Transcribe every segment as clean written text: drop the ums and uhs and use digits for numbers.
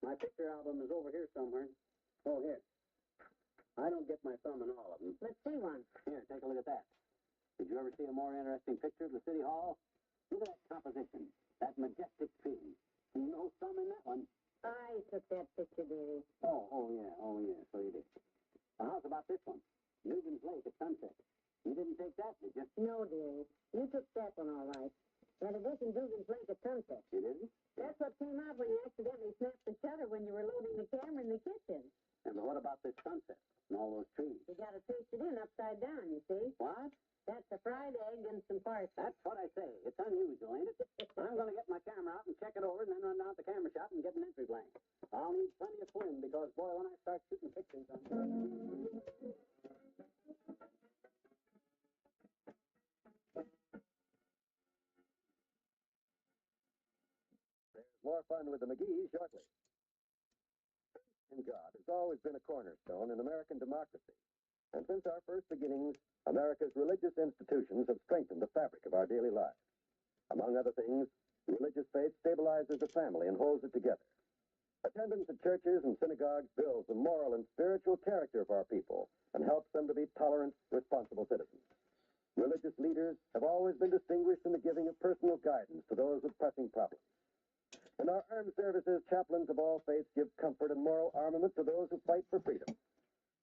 My picture album is over here somewhere. Oh, here. I don't get my thumb in all of them. Let's see one. Here, take a look at that. Did you ever see a more interesting picture of the City Hall? Look at that composition, that majestic tree. No thumb in that one. I took that picture, dearie. Oh, yeah, so you did. How's about this one? Nugent's Lake at sunset. You didn't take that, did you? No, dearie. You took that one all right. But it isn't Dugan's Lake at sunset. You didn't? That's what came out when you accidentally snapped the shutter when you were loading the camera in the kitchen. And what about this sunset and all those trees? You got to taste it in upside down, you see. What? That's a fried egg and some parsley. That's what I say. It's unusual, ain't it? I'm going to get my camera out and check it over and then run down to the camera shop and get an entry blank. I'll need plenty of swim because, boy, when I start shooting pictures on... There's more fun with the McGees shortly. And God has always been a cornerstone in American democracy. And since our first beginnings, America's religious institutions have strengthened the fabric of our daily lives. Among other things, religious faith stabilizes the family and holds it together. Attendance at churches and synagogues builds the moral and spiritual character of our people and helps them to be tolerant, responsible citizens. Religious leaders have always been distinguished in the giving of personal guidance to those with pressing problems. And our armed services, chaplains of all faiths, give comfort and moral armament to those who fight for freedom.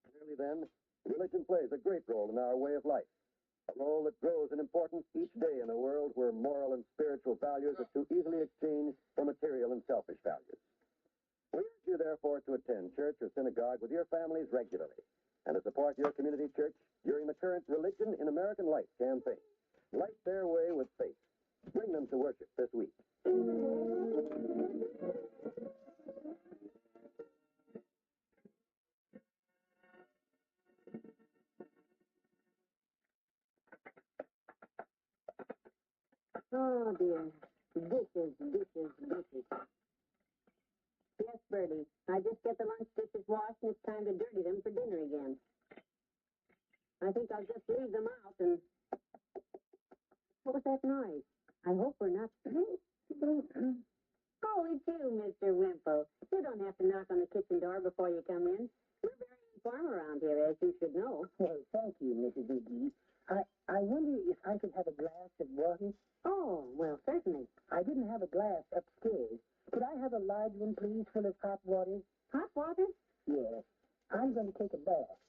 Clearly, then, religion plays a great role in our way of life, a role that grows in importance each day in a world where moral and spiritual values are too easily exchanged for material and selfish values. We urge you, therefore, to attend church or synagogue with your families regularly and to support your community church during the current Religion in American Life campaign. Light their way with faith. Bring them to worship this week. Oh, dear. Dishes. Yes, Bertie. I just get the lunch dishes washed and it's time to dirty them for dinner again. I think I'll just leave them out and... What was that noise? I hope we're not... Oh, it's you, Mr. Wimple. You don't have to knock on the kitchen door before you come in. We're very informal around here, as you should know. Well, thank you, Mrs. McGee. I wonder if I could have a glass of water? Oh, well, certainly. I didn't have a glass upstairs. Could I have a large one, please, full of hot water? Hot water? Yes. I'm going to take a bath.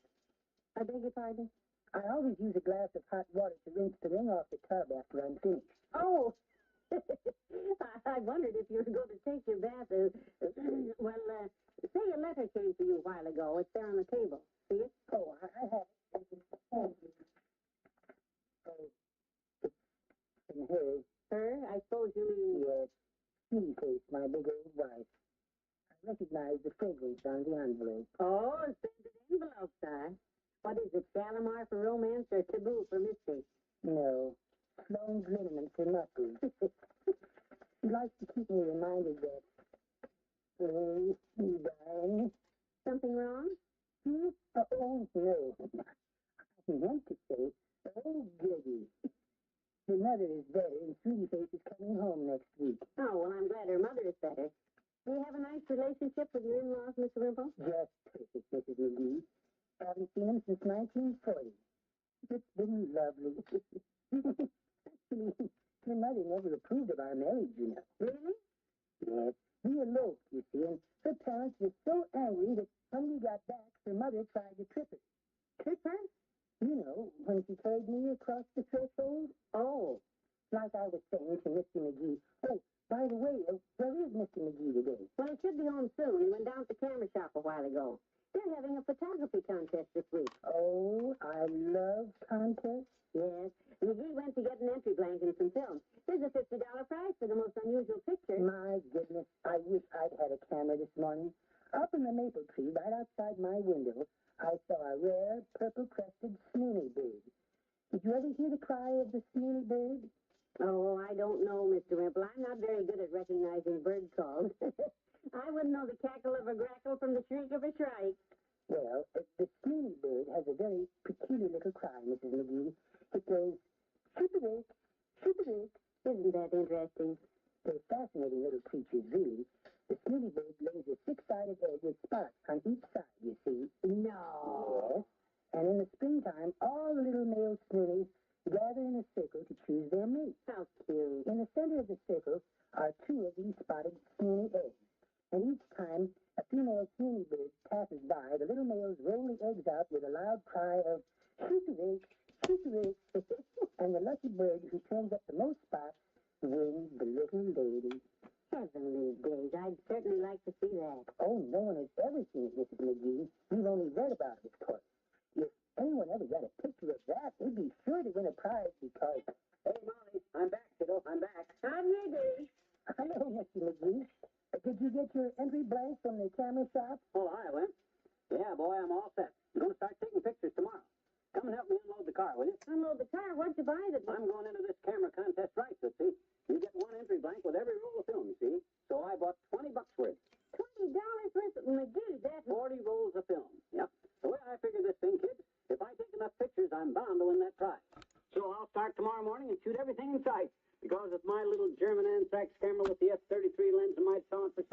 I beg your pardon? I always use a glass of hot water to rinse the ring off the tub after I'm finished. Oh! I wondered if you were going to take your bath. Say a letter came for you a while ago. It's there on the table. See it? Oh, I have it. Oh, it's from her. Her? I suppose you mean... Yes. Sweetie Face, my big old wife. I recognize the fragrance on the envelope. Oh, scented envelope, sir. What is it, Shalimar for romance or taboo for mystery? No. Sloan's liniment for knuckles. She likes to keep me reminded that... Oh, darling. Something wrong? Oh, no. I meant to say, oh, goody. Her mother is better, and Sweetie Face is coming home next week. Oh, well, I'm glad her mother is better. Do you have a nice relationship with your in-laws, Mr. Wimple? Just perfect, Mrs. McGee. Haven't seen them since 1940. It's been lovely. Actually, her mother never approved of our marriage, you know. Really? Yes. We eloped, you see, and her parents were so angry that when we got back, her mother tried to trip her. Trip her? You know, when she carried me across the threshold. Oh. Like I was saying to Mr. McGee. Oh, by the way, where is Mr. McGee today? Well, he should be home soon. He went down to the camera shop a while ago. They're having a photography contest this week. Oh, I love contests. Yes. McGee went to get an entry blank and some film. There's a $50 prize for the most unusual picture. My goodness, I wish I'd had a camera this morning. Up in the maple tree right outside my window, I saw a rare purple-crested snooty bird. Did you ever hear the cry of the snooty bird? Oh, I don't know, Mr. Wimple. I'm not very good at recognizing bird calls. I wouldn't know the cackle of a grackle from the shriek of a shrike. Well, the snooty bird has a very peculiar little cry, Mrs. McGee. It goes, shoop-a-dick, shoop-a-dick. Isn't that interesting? They're fascinating little creatures, really. The snooty bird lays a 6 lopsided edge with spots on each side, you see. No. Yes. And in the springtime, all the little male snoonies gather in a circle to choose their mate. How cute. In the center of the circle are two of these spotted snoony eggs. And each time a female snoony bird passes by, the little males roll the eggs out with a loud cry of shoot-a-rake, shoot-a-rake. And the lucky bird who turns up the most spots wins the little lady. Heavenly days. I'd certainly like to see that. Oh, no one has ever seen it, Mrs. McGee. We've only read about it, of course. If anyone ever got a picture of that, they'd be sure to win a prize because... Hey, Molly, I'm back, kiddo. I'm back. How'd you do? Hello, Mr. McGee. Did you get your entry blank from the camera shop? Oh, I went. Yeah, boy, I'm all set. I'm going to start taking pictures tomorrow. Come and help me unload the car, will you? Unload the car? What'd you buy that? I'm going into this camera contest right, see. You get one entry blank with every roll of film, you see. So I bought $20 worth. $20 worth of McGee. That's 40 rolls of film. Yep. The way I figure this thing, kid, if I take enough pictures, I'm bound to win that prize. So I'll start tomorrow morning and shoot everything in sight. Because if my little German anthrax camera with the F-33 lens might sound for...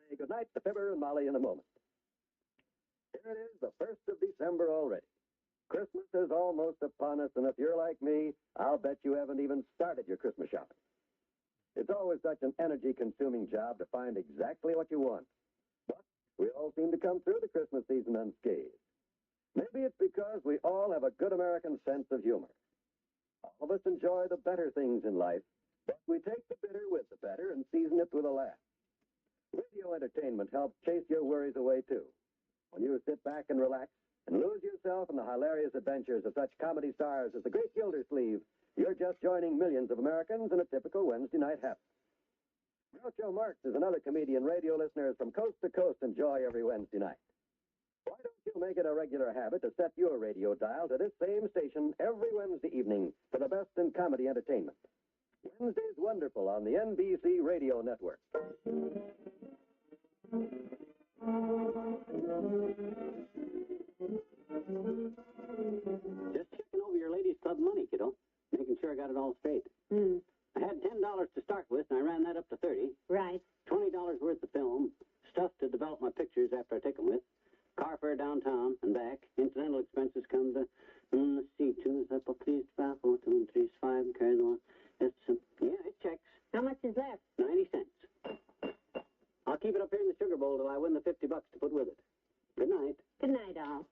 Say goodnight to Fibber and Molly in a moment. Here it is, the 1st of December already. Christmas is almost upon us, and if you're like me, I'll bet you haven't even started your Christmas shopping. It's always such an energy-consuming job to find exactly what you want. But we all seem to come through the Christmas season unscathed. Maybe it's because we all have a good American sense of humor. All of us enjoy the better things in life, but we take the bitter with the better and season it with a laugh. Radio entertainment helps chase your worries away, too. When you sit back and relax and lose yourself in the hilarious adventures of such comedy stars as the great Gildersleeve, you're just joining millions of Americans in a typical Wednesday night happy. Groucho Marx is another comedian radio listeners from coast to coast enjoy every Wednesday night. Why don't you make it a regular habit to set your radio dial to this same station every Wednesday evening for the best in comedy entertainment? Wednesday's Wonderful on the NBC Radio Network. Just checking over your ladies' club money, kiddo. Making sure I got it all straight. I had $10 to start with, and I ran that up to 30. Right. $20 worth of film, stuff to develop my pictures after I take them with, car fare downtown and back, incidental expenses come to, let's see, 2 is up, please, 5, 4, 2, 3, 5, carry the one. Yeah, it checks. How much is left? 90 cents. I'll keep it up here in the sugar bowl till I win the $50 to put with it. Good night. Good night, all.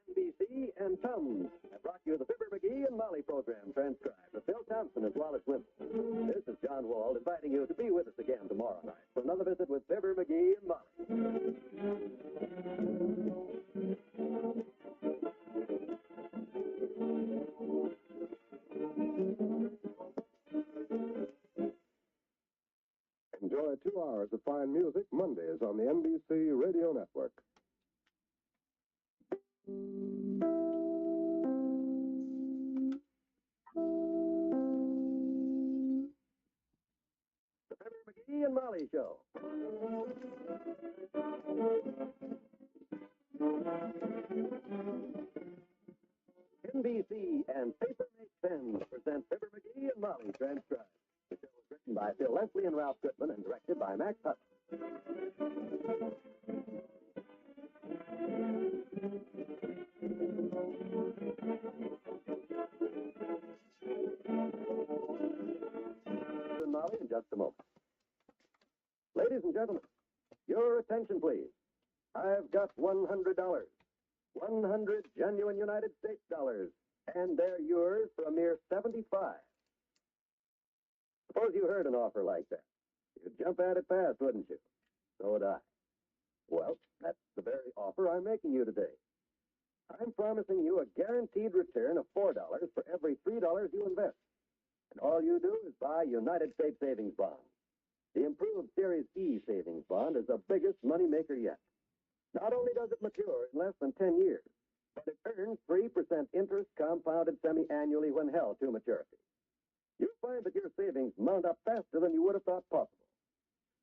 NBC and Tums have brought you the Fibber McGee and Molly program transcribed with Bill Thompson as Wallace Winston. This is John Wald inviting you to be with us again tomorrow night for another visit with Fibber McGee and Molly. Enjoy 2 hours of fine music Mondays on the NBC Radio Network. The Fibber McGee and Molly Show. NBC and Paper Make Pens present Fibber McGee and Molly transcribed. The show was written by Phil Leslie and Ralph Goodman and directed by Max Hudson. And Molly in just a moment. Ladies and gentlemen, your attention, please. I've got $100. 100 genuine United States dollars. And they're yours for a mere 75. Suppose you heard an offer like that. You'd jump at it fast, wouldn't you? So would I. Well, that's the very offer I'm making you today. I'm promising you a guaranteed return of $4 for every $3 you invest. And all you do is buy United States Savings Bonds. The improved Series E Savings Bond is the biggest moneymaker yet. Not only does it mature in less than 10 years, but it earns 3% interest compounded semi-annually when held to maturity. You'll find that your savings mount up faster than you would have thought possible.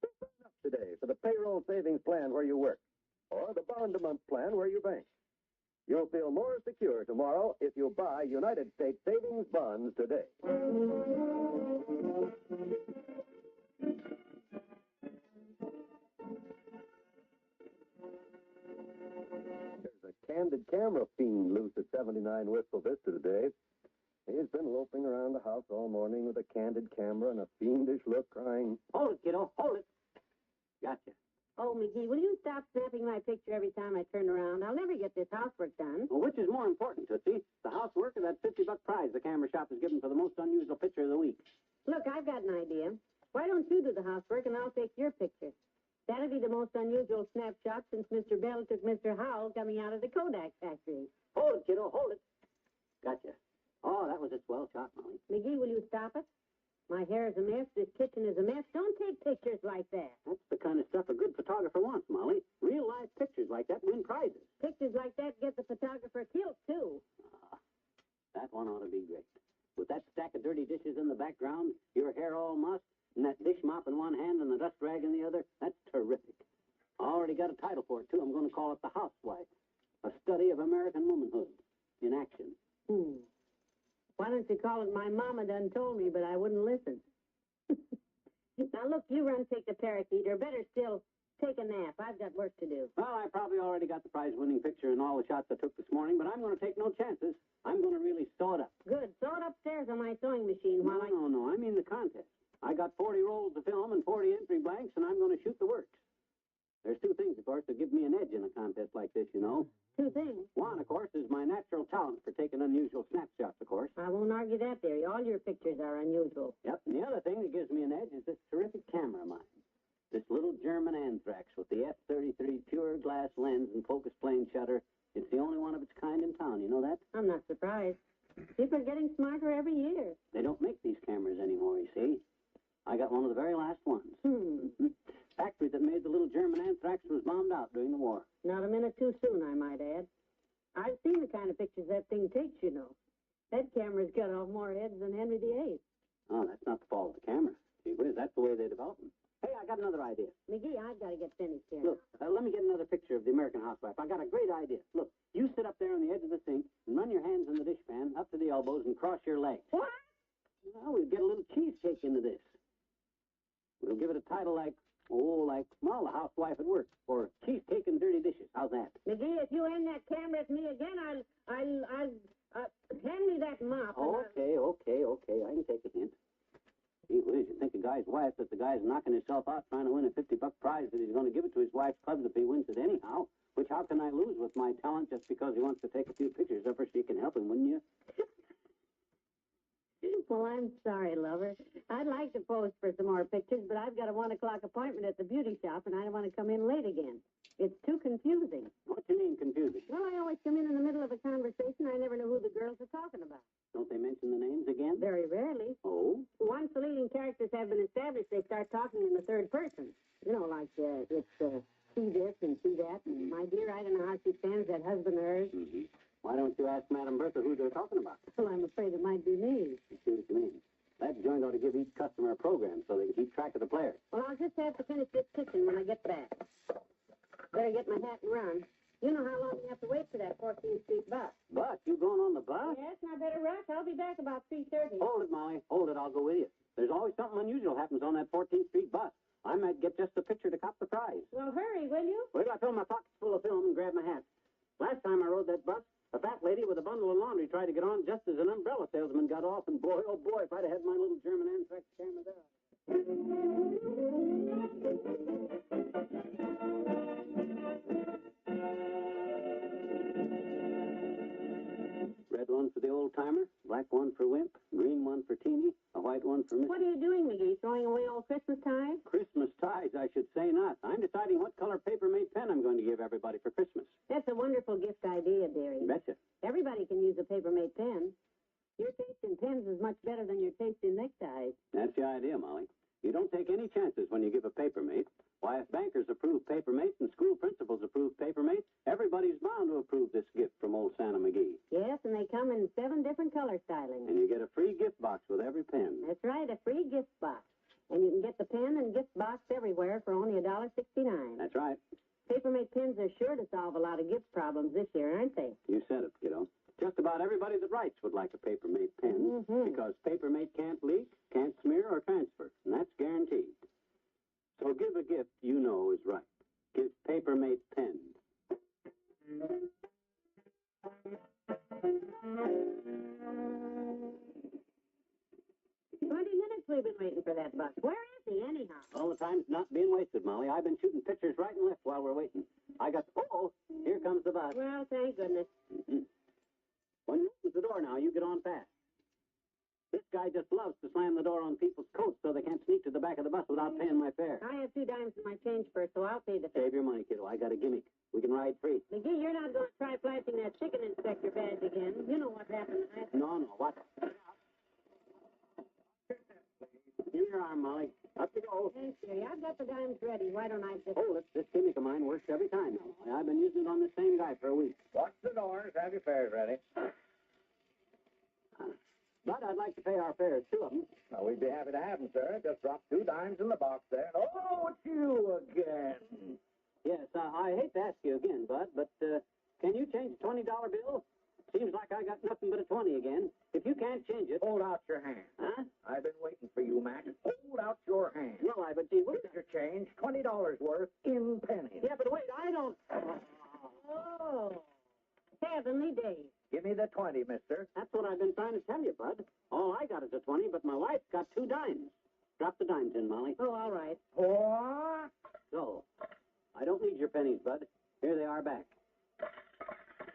So sign up today for the payroll savings plan where you work, or the bond-a-month plan where you bank. You'll feel more secure tomorrow if you buy United States savings bonds today. There's a candid camera fiend loose at 79 Wistful Vista today. He's been loping around the house all morning with a candid camera and a fiendish look, crying, Hold it, kiddo. Hold it. Gotcha. Oh, McGee, will you stop snapping my picture every time I turn around? I'll never get this housework done. Well, which is more important, Tootsie? The housework or that $50 prize the camera shop is giving for the most unusual picture of the week? Look, I've got an idea. Why don't you do the housework and I'll take your picture? That'll be the most unusual snapshot since Mr. Bell took Mr. Howell coming out of the Kodak factory. Hold it, kiddo. Hold it. Gotcha. Oh, that was a swell shot, Molly. McGee, will you stop it? My hair is a mess. This kitchen is a mess. Don't take pictures like that. That's the kind of stuff a good photographer wants, Molly. Real-life pictures like that win prizes. Pictures like that get the photographer killed, too. That one ought to be great. With that stack of dirty dishes in the background, your hair all mussed, and that dish mop in one hand and the dust rag in the other, that's terrific. I already got a title for it, too. I'm going to call it The Housewife, a study of American womanhood in action. Why don't you call it My Mama Done Told Me, but I wouldn't listen. Now, look, you run take the parakeet, or better still, take a nap. I've got work to do. Well, I probably already got the prize-winning picture and all the shots I took this morning, but I'm going to take no chances. I'm going to really sew it up. Good. Sew it upstairs on my sewing machine while No, I mean the contest. I got 40 rolls of film and 40 entry blanks, and I'm going to shoot the works. There's two things, of course, that give me an edge in a contest like this, you know. Two things. One, of course, is my natural talent for taking unusual snapshots, of course. I won't argue that, dearie. All your pictures are unusual. Yep, and the other thing that gives me an edge is this terrific camera of mine. This little German Anthrax with the F-33 pure glass lens and focus plane shutter. It's the only one of its kind in town, you know that? I'm not surprised. People are getting smarter every year. They don't make these cameras anymore, you see. I got one of the very last ones. Factory that made the little German Anthrax was bombed out during the war. Not a minute too soon, I might add. I've seen the kind of pictures that thing takes, you know. That camera's cut off more heads than Henry VIII. Oh, that's not the fault of the camera. Gee whiz, that's the way they develop them. Hey, I got another idea. McGee, I've got to get finished here. Look, let me get another picture of the American housewife. I got a great idea. Look, you sit up there on the edge of the sink and run your hands in the dishpan up to the elbows and cross your legs. What? Well, we'll get a little cheesecake into this. We'll give it a title like, well, The Housewife at Work, or Cheesecake and Dirty Dishes. How's that? McGee, if you aim that camera at me again, I'll hand me that mop. Okay. I can take a hint. Gee whiz, you think a guy's wife that the guy's knocking himself out trying to win a $50 prize that he's going to give it to his wife's clubs if he wins it anyhow, which how can I lose with my talent just because he wants to take a few pictures of her so you can help him, wouldn't you? Well, I'm sorry, lover. I'd like to pose for some more pictures, but I've got a 1 o'clock appointment at the beauty shop, and I don't want to come in late again. It's too confusing. What do you mean, confusing? Well, I always come in the middle of a conversation. I never know who the girls are talking about. Don't they mention the names again? Very rarely. Oh? Once the leading characters have been established, they start talking in the third person. You know, like, see this and see that. And my dear, I don't know how she stands that husband of hers. Mm-hmm. Why don't you ask Madame Bertha who they're talking about? Well, I'm afraid it might be me. I see what you mean. That joint ought to give each customer a program so they can keep track of the players. Well, I'll just have to finish this kitchen when I get back. Better get my hat and run. You know how long you have to wait for that 14th Street bus. Bus? You going on the bus? Yes, and I better rush. I'll be back about 3:30. Hold it, Molly. Hold it. I'll go with you. There's always something unusual happens on that 14th Street bus. I might get just a picture to cop the prize. Well, hurry, will you? Wait till I fill my pockets full of film and grab my hat. Last time I rode that bus, a fat lady with a bundle of laundry tried to get on just as an umbrella salesman got off, and boy, oh boy, if I'd have had my little German Anthrax camera there. Red one for the old-timer, black one for Wimp, green one for Teeny, a white one for Miss... What are you doing, McGee? Throwing away old Christmas ties? Christmas ties, I should say not. I'm deciding what color paper-made pen I'm going to give everybody for Christmas. That's a wonderful gift idea, dearie. Betcha. Everybody can use a paper-made pen. Your taste in pens is much better than your taste in neckties. That's the idea, Molly. You don't take any chances when you give a paper mate. Why, if bankers approve paper mates and school principals approve paper color styling. And you get a free gift box with every pen. That's right, a free gift box. And you can get the pen and gift box everywhere for only $1.69. That's right. Paper-mate pens are sure to solve a lot of gift problems this year, aren't they? You said it, kiddo. Just about everybody that writes would like a paper-mate pen because paper-mate can't leak, can't smear, or transfer, and that's guaranteed. So give a gift you know is right. Give paper-mate pens. 20 minutes we've been waiting for that bus. Where is he, anyhow? All the time's not being wasted, Molly. I've been shooting pictures right and left while we're waiting. I got... Oh, here comes the bus. Well, thank goodness. When you open the door now, you get on fast. This guy just loves to slam the door on people's coats so they can't sneak to the back of the bus without paying my fare. I have 2 dimes in my change purse, so I'll pay the fare. Save your money, kiddo. I got a gimmick. We can ride free. McGee, you're not going to try flashing that chicken inspector badge again. You know what happened last No, what? Give your arm, Molly. Up you go. Thanks, dearie. I've got the dimes ready. Why don't I just... Hold it. This gimmick of mine works every time now, Molly. I've been using it on the same guy for a week. Watch the doors. Have your fares ready. But I'd like to pay our fares, 2 of them. Well, we'd be happy to have them, sir. Just drop 2 dimes in the box there. Oh, it's you again. Yes, I hate to ask you again, Bud, but can you change a $20 bill? Seems like I got nothing but a 20 again. If you can't change it... Hold out your hand. Huh? I've been waiting for you, Max. Hold out your hand. Well, but gee, Here's your change, $20 worth in pennies. Yeah, but wait, I don't... Oh, heavenly days. Give me the 20, mister. That's what I've been trying to tell you, Bud. All I got is a 20, but my wife's got 2 dimes. Drop the dimes in, Molly. Oh, all right. What? So, I don't need your pennies, Bud. Here they are back.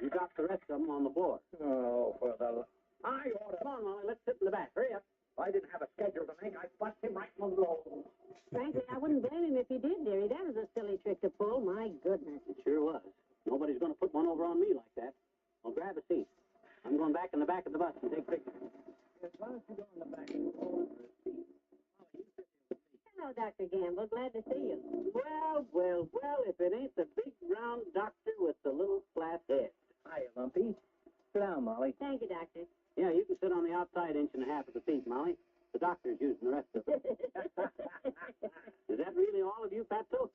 You dropped the rest of them on the floor. Oh, for the... I ought to... Come on, Molly, let's sit in the back. Hurry up. If I didn't have a schedule to make, I'd bust him right in the blow. Frankly, I wouldn't blame him if he did, dearie. That was a silly trick to pull. My goodness. It sure was. Nobody's going to put one over on me like that. Well, grab a seat. I'm going back in the back of the bus and take pictures. Yes, why don't you go in the back and go for a seat? Hello, Dr. Gamble. Glad to see you. Well, if it ain't the big round doctor with the little flat head. Hiya, Lumpy. Sit down, Molly. Thank you, Doctor. Yeah, you can sit on the outside 1.5 inches of the seat, Molly. The doctor's using the rest of it. Is that really all of you, Fatso?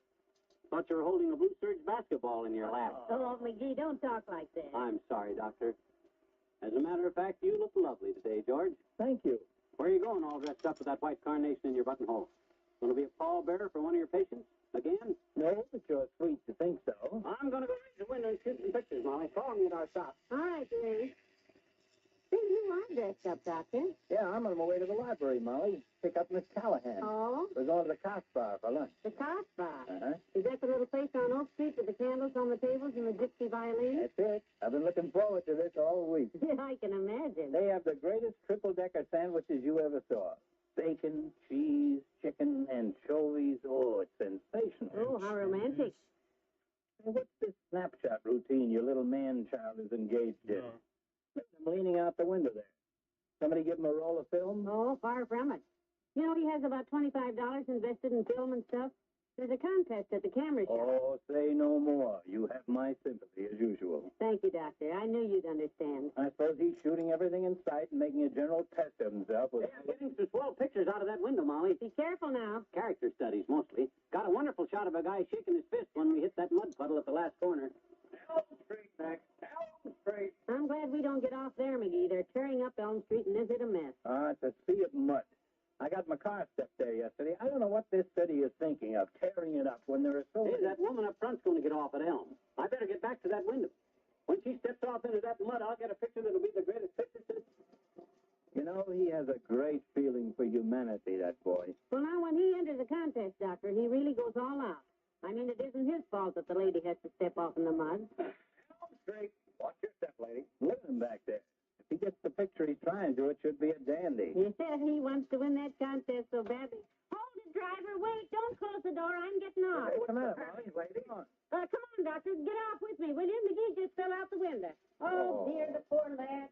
Thought you were holding a Blue Surge basketball in your lap. Oh, McGee, don't talk like that. I'm sorry, Doctor. As a matter of fact, you look lovely today, George. Thank you. Where are you going all dressed up with that white carnation in your buttonhole? Going to be a pallbearer for one of your patients? Again? No, but you're sweet to think so. I'm going to go raise the window and shoot some pictures, Molly. Call me at our stop. All right, dearie. Say, you are dressed up, Doctor. Yeah, I'm on my way to the library, Molly. Pick up Miss Callahan. Oh? We're going to the Cox Bar for lunch. The Cox Bar. Uh-huh. Is that the little place on Oak Street with the candles on the tables and the gypsy violin? That's it. I've been looking forward to this all week. I can imagine. They have the greatest triple-decker sandwiches you ever saw. Bacon, cheese, chicken, anchovies. Oh, it's sensational. Oh, how romantic. Hey, what's this snapshot routine your little man-child is engaged in? I'm leaning out the window there. Somebody give him a roll of film? Oh, far from it. You know, he has about $25 invested in film and stuff. There's a contest at the camera shop. Oh, say no more. You have my sympathy, as usual. Thank you, Doctor. I knew you'd understand. I suppose he's shooting everything in sight and making a general test of himself with... Hey, I'm getting some swell pictures out of that window, Molly. Be careful now. Character studies, mostly. Got a wonderful shot of a guy shaking his fist when we hit that mud puddle at the last corner. Elm Street, Max. Elm Street. I'm glad we don't get off there, McGee. They're tearing up Elm Street, and is it a mess? It's a sea of mud. I got my car stepped there yesterday. I don't know what this city is thinking of, tearing it up when there are so Hey, many... that woman up front's going to get off at Elm. I better get back to that window. When she steps off into that mud, I'll get a picture that'll be the greatest picture since... You know, he has a great feeling for humanity, that boy. Well, now, when he enters a contest, Doctor, he really goes all out. I mean, it isn't his fault that the lady has to step off in the mud. Elm Street. Watch your step, lady. Look at him back there. If he gets the picture he's trying to, it should be a dandy. Yeah, he wants to win that contest so badly. Hold it, driver. Wait, don't close the door. I'm getting off. Hey, what's the matter, Molly? Lady? Come on. Come on, Doctor. Get off with me, will you? McGee just fell out the window. Oh, dear, the poor lad.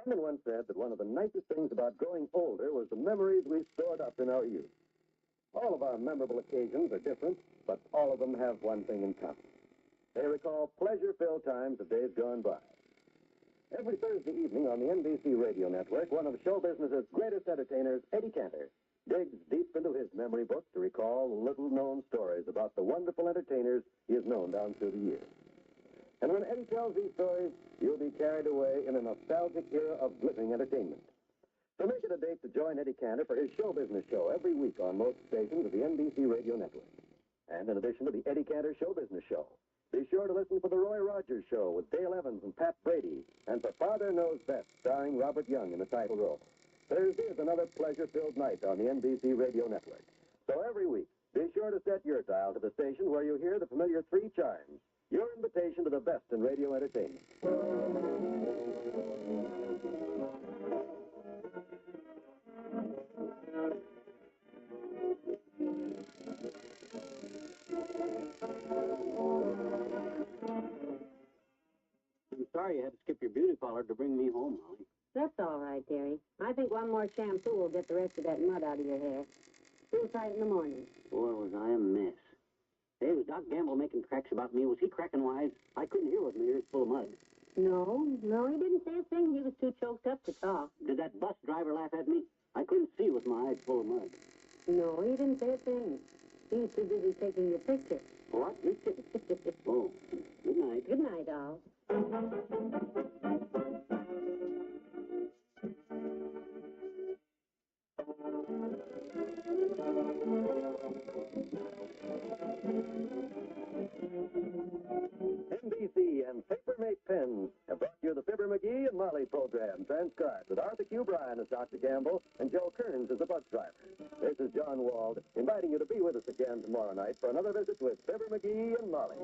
Fireman once said that one of the nicest things about growing older was the memories we stored up in our youth. All of our memorable occasions are different, but all of them have one thing in common. They recall pleasure-filled times of days gone by. Every Thursday evening on the NBC radio network, one of show business's greatest entertainers, Eddie Cantor, digs deep into his memory book to recall little-known stories about the wonderful entertainers he has known down through the years. And when Eddie tells these stories, you'll be carried away in a nostalgic era of glittering entertainment. So make it a date to join Eddie Cantor for his show business show every week on most stations of the NBC radio network. And in addition to the Eddie Cantor Show Business Show, be sure to listen for the Roy Rogers Show with Dale Evans and Pat Brady, and for Father Knows Best, starring Robert Young in the title role. Thursday is another pleasure-filled night on the NBC radio network. So every week, be sure to set your dial to the station where you hear the familiar three chimes, your invitation to the best in radio entertainment. I'm sorry you had to skip your beauty parlor to bring me home, Molly. That's all right, Terry. I think one more shampoo will get the rest of that mud out of your hair. We'll try it in the morning. Boy, was I a mess. Hey, was Doc Gamble making cracks about me? Was he cracking wise? I couldn't hear with my ears full of mud. No, he didn't say a thing. He was too choked up to talk. Did that bus driver laugh at me? I couldn't see with my eyes full of mud. No, he didn't say a thing. He was too busy taking your picture. What? Oh, good night. Good night, all. NBC and Paper-Mate Pens have brought you the Fibber McGee and Molly program, transcribed with Arthur Q. Bryan as Dr. Gamble and Joe Kearns as the bus driver. This is John Wald, inviting you to be with us again tomorrow night for another visit with Fibber McGee and Molly.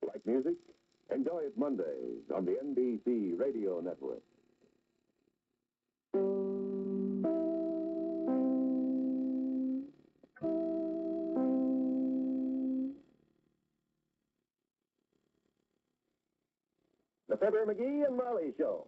Like music? Enjoy it Mondays on the NBC Radio Network. The Fibber McGee and Molly Show.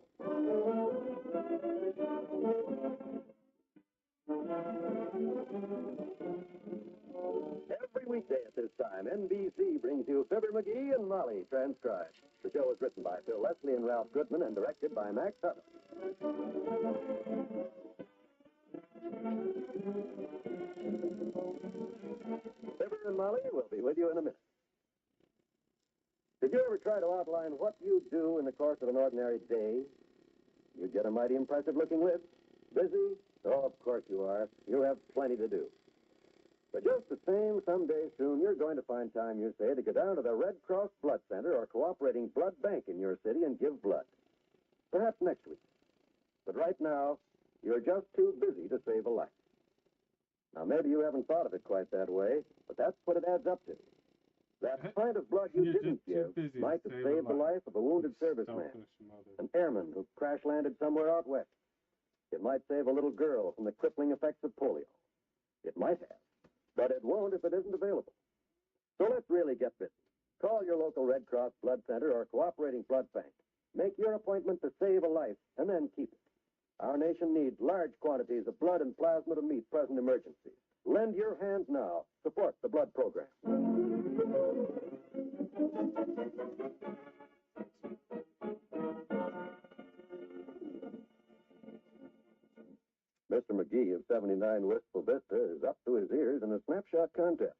Every weekday at this time, NBC brings you Fibber McGee and Molly, transcribed. The show is written by Phil Leslie and Ralph Goodman and directed by Max Hutton. Fibber and Molly will be with you in a minute. Did you ever try to outline what you do in the course of an ordinary day? You get a mighty impressive-looking list. Busy? Oh, of course you are. You have plenty to do. But just the same, someday soon, you're going to find time, you say, to go down to the Red Cross Blood Center or cooperating blood bank in your city and give blood. Perhaps next week. But right now, you're just too busy to save a life. Now, maybe you haven't thought of it quite that way, but that's what it adds up to. That pint of blood you didn't give might have saved the life of a wounded serviceman, an airman who crash-landed somewhere out west. It might save a little girl from the crippling effects of polio. It might have, but it won't if it isn't available. So let's really get busy. Call your local Red Cross Blood Center or cooperating blood bank. Make your appointment to save a life, and then keep it. Our nation needs large quantities of blood and plasma to meet present emergencies. Lend your hand now. Support the blood program. Mr. McGee of 79 Wistful Vista is up to his ears in a snapshot contest.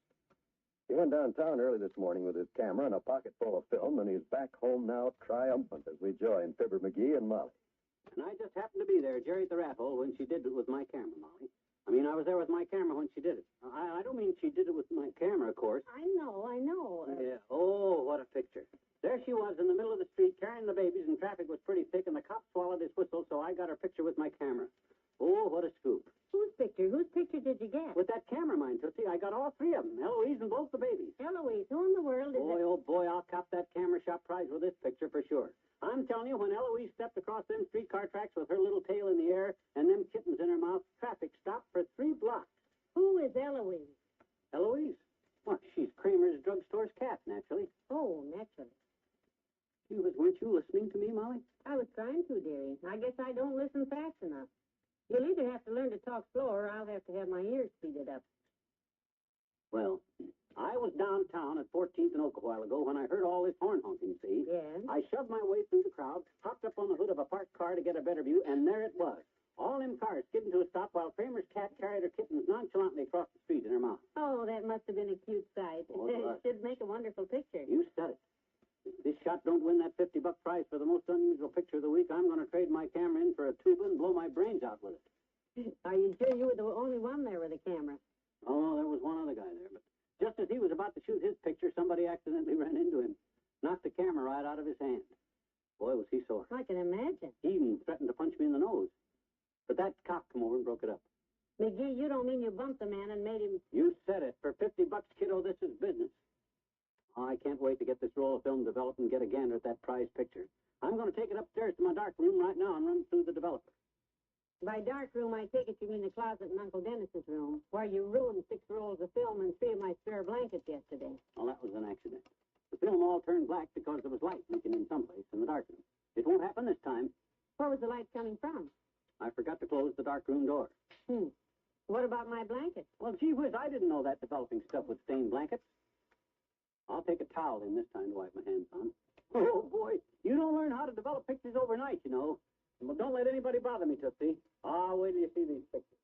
He went downtown early this morning with his camera and a pocket full of film, and he's back home now triumphant as we join Fibber McGee and Molly. And I just happened to be there, Jerry at the rat hole, when she did it with my camera, Molly. I mean, I was there with my camera when she did it. I don't mean she did it with my camera, of course. I know. Yeah. Oh, what a picture. There she was in the middle of the street carrying the babies, and traffic was pretty thick, and the cop swallowed his whistle, so I got her picture with my camera. Oh, what a scoop. Whose picture? Whose picture did you get? With that camera, mine, Tootsie, I got all three of them, Eloise and both the babies. Eloise, who in the world is Boy, it? oh, boy, I'll cop that camera shop prize with this picture for sure. I'm telling you, when Eloise stepped across them streetcar tracks with her little tail in the air and them kittens in her mouth, traffic stopped for 3 blocks. Who is Eloise? Eloise? What, she's Kramer's drugstore's cat, naturally. Oh, naturally. Weren't you listening to me, Molly? I was trying to, dearie. I guess I don't listen fast enough. You'll either have to learn to talk slower or I'll have to have my ears speeded up. Well, I was downtown at 14th and Oak a while ago when I heard all this horn honking, see? Yes? I shoved my way through the crowd, hopped up on the hood of a parked car to get a better view, and there it was. All them cars skidding to a stop while Kramer's cat carried her kittens nonchalantly across the street in her mouth. Oh, that must have been a cute sight. Oh, it was. It should make a wonderful picture. You said it. If this shot don't win that $50 prize for the most unusual picture of the week, I'm going to trade my camera in for a tuba and blow my brains out with it. Are you sure you were the only one there with a camera? Oh, there was one other guy there, but just as he was about to shoot his picture, somebody accidentally ran into him, knocked the camera right out of his hand. Boy, was he sore. I can imagine. He even threatened to punch me in the nose. But that cop come over and broke it up. McGee, you don't mean you bumped the man and made him... You said it. For $50, kiddo, this is business. Oh, I can't wait to get this roll of film developed and get a gander at that prize picture. I'm going to take it upstairs to my dark room right now and run through the developer. By dark room, I take it you mean the closet in Uncle Dennis's room, where you ruined 6 rolls of film and 3 of my spare blankets yesterday. Well, that was an accident. The film all turned black because there was light leaking in some place in the dark room. It won't happen this time. Where was the light coming from? I forgot to close the dark room door. What about my blankets? Well, gee whiz, I didn't know that developing stuff would stain blankets. I'll take a towel in this time to wipe my hands on. Oh, boy, you don't learn how to develop pictures overnight, you know. Well, don't let anybody bother me, Tootsie. I'll wait till you see these pictures.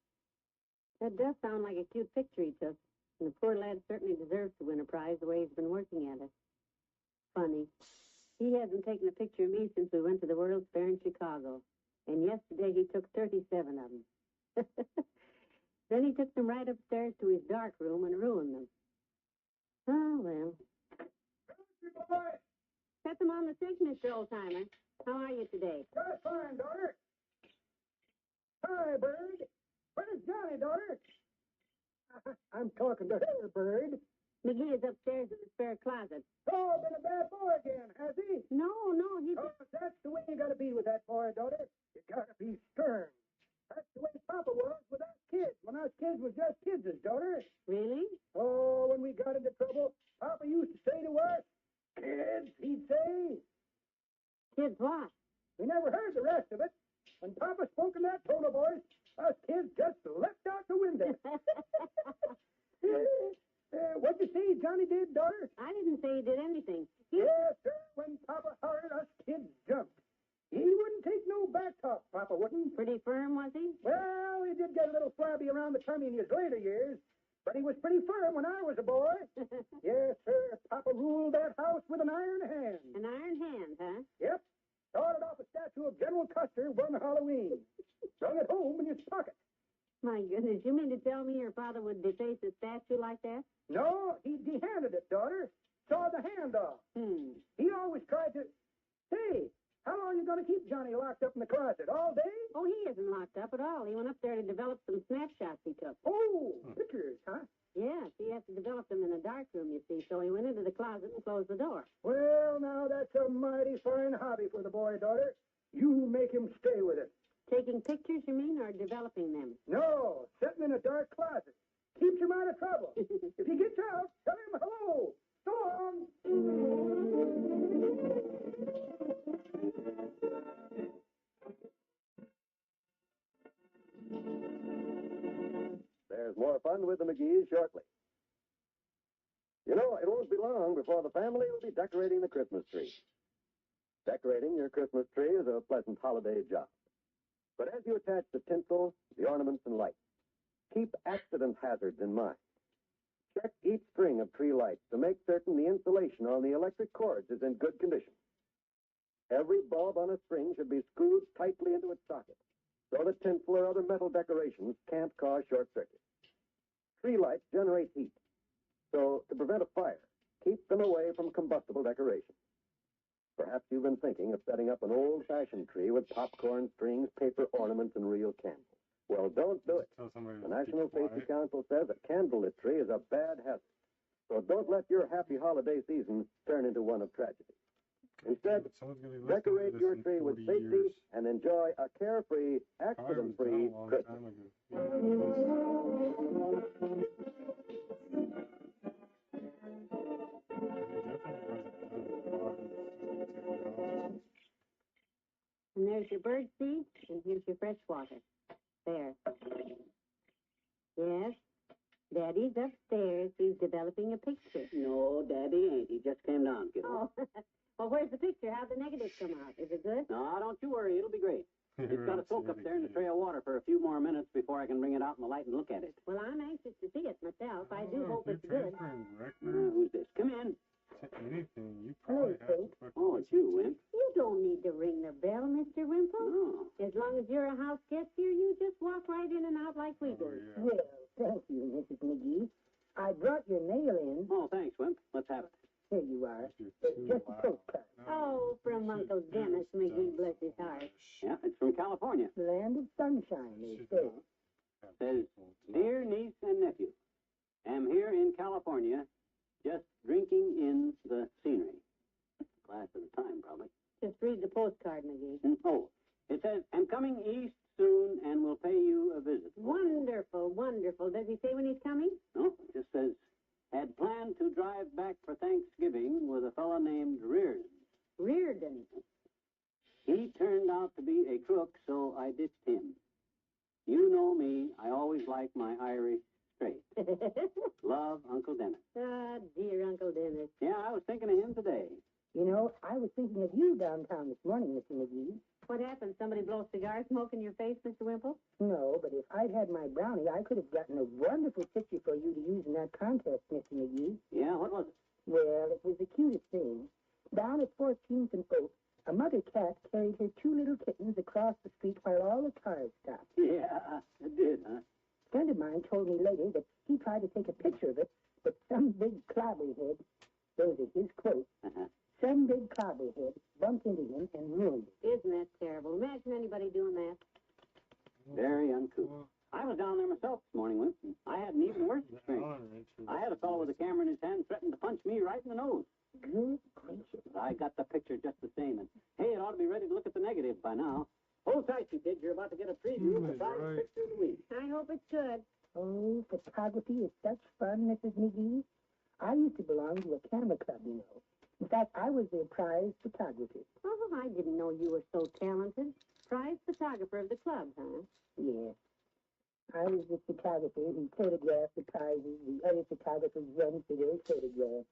That does sound like a cute picture he took. And the poor lad certainly deserves to win a prize the way he's been working at it. Funny. He hasn't taken a picture of me since we went to the World's Fair in Chicago. And yesterday he took 37 of them. Then he took them right upstairs to his dark room and ruined them. Oh, well. Set them on the sink, Mr. Oldtimer. How are you today? Just fine, daughter. Hi, Bird. Where's Johnny, daughter? I'm talking to her, Bird. McGee is upstairs in the spare closet. Oh, been a bad boy again, has he? No, he's... Oh, that's the way you gotta be with that boy, daughter. You gotta be stern. That's the way Papa was with us kids. When us kids was just kids, daughter. Really? Oh, when we got into trouble, Papa used to say to us, kids, he'd say. Kids what? We never heard the rest of it. When Papa spoke in that tone of voice, us kids just leapt out the window. What'd you say Johnny did, daughter? I didn't say he did anything. Yes, sir. When Papa hollered, us kids jumped. He wouldn't take no back talk, Papa wouldn't. Pretty firm, was he? Well, he did get a little flabby around the tummy in his later years, but he was pretty firm when I was a boy. Yes, sir. Papa ruled that house with an iron hand. An iron hand, huh? Yep. Started off a statue of General Custer one Halloween. Strung it home in his pocket. My goodness, you mean to tell me your father would deface a statue like that? No, he dehanded it, daughter. Saw the hand off. He always tried to... Say, how long are you going to keep Johnny locked up in the closet? All day? Oh, he isn't locked up at all. He went up there to develop some snapshots he took. Oh, pictures, huh? Yes, he has to develop them in a dark room, you see, so he went into the closet and closed the door. Well, now, that's a mighty fine hobby for the boy, daughter. You make him stay with it. Taking pictures, you mean, or developing them? No, sitting in a dark closet. Keeps him out of trouble. If he gets out, tell him hello. So long. There's more fun with the McGees shortly. You know, it won't be long before the family will be decorating the Christmas tree. Decorating your Christmas tree is a pleasant holiday job. But as you attach the tinsel, the ornaments, and lights, keep accident hazards in mind. Check each string of tree lights to make certain the insulation on the electric cords is in good condition. Every bulb on a string should be screwed tightly into its socket so that tinsel or other metal decorations can't cause short circuits. Tree lights generate heat, so to prevent a fire, keep them away from combustible decorations. Perhaps you've been thinking of setting up an old-fashioned tree with popcorn strings, paper ornaments, and real candles. Well, don't do it. The National Safety Council says a candlelit tree is a bad hazard. So don't let your happy holiday season turn into one of tragedy. Instead, decorate your tree with safety and enjoy a carefree, accident-free Christmas. And there's your bird seed, and here's your fresh water. There. Yes, Daddy's upstairs. He's developing a picture. No, Daddy ain't. He just came down, kiddo. Oh, well, where's the picture? How'd the negatives come out? Is it good? No, don't you worry. It'll be great. It's got to soak up there in the tray of water for a few more minutes before I can bring it out in the light and look at it. Well, I'm anxious to see it myself. I do hope it's good. Who's this? Come in. Anything, you Hello, probably have Pete. to Oh, it's you, Wimp. You don't need to ring the bell, Mr. Wimple. No. As long as you're a house guest here, you just walk right in and out like we do. yeah. Well, thank you, Mrs. McGee. I brought your mail in. Oh, thanks, Wimp. Let's have it. Here you are. You're too Just a loud. postcard. Oh, from Uncle Dennis McGee, bless his heart. Yeah, it's from California. The land of sunshine, they say. Says, Dear niece and nephew, am here in California, just drinking in the scenery. Glass at a time, probably. Just read the postcard, McGee. Oh, it says, am coming east soon and will pay you a visit. Wonderful, wonderful. Does he say when he's coming? No, it just says, had planned to drive back for Thanksgiving with a fellow named Reardon. Reardon. He turned out to be a crook, so I ditched him. You know me, I always like my Irish straight. Love, Uncle Dennis. Ah, dear Uncle Dennis. Yeah, I was thinking of him today. You know, I was thinking of you downtown this morning, Mr. McGee. What happened? Somebody blow cigar smoke in your face, Mr. Wimple? No, but if I'd had my brownie, I could have gotten a wonderful picture for you to use in that contest, Mr. McGee. Yeah, what was it? Well, it was the cutest thing. Down at 14th and Oak, a mother cat carried her two little kittens across the street while all the cars stopped. Yeah, it did, huh? A friend of mine told me later that he tried to take a picture of it, but some big clobberhead, those are his quotes, some big clobberhead bumped into him and ruined it. Isn't that terrible? Imagine anybody doing that. Very uncouth. I was down there myself this morning, Wimp. I had an even worse experience. I had a fellow with a camera in his hand threaten to punch me right in the nose. Good gracious. But I got the picture just the same, and hey, it ought to be ready to look at the negative by now. Hold tight, you kids. You're about to get a preview of the prize picture of the week. I hope it's good. Oh, photography is such fun, Mrs. McGee. I used to belong to a camera club, you know. In fact, I was their prize photographer. Oh, I didn't know you were so talented. Prize photographer of the club, huh? Yeah. I was the photographer who photographed the prizes the other photographers run for their photographs.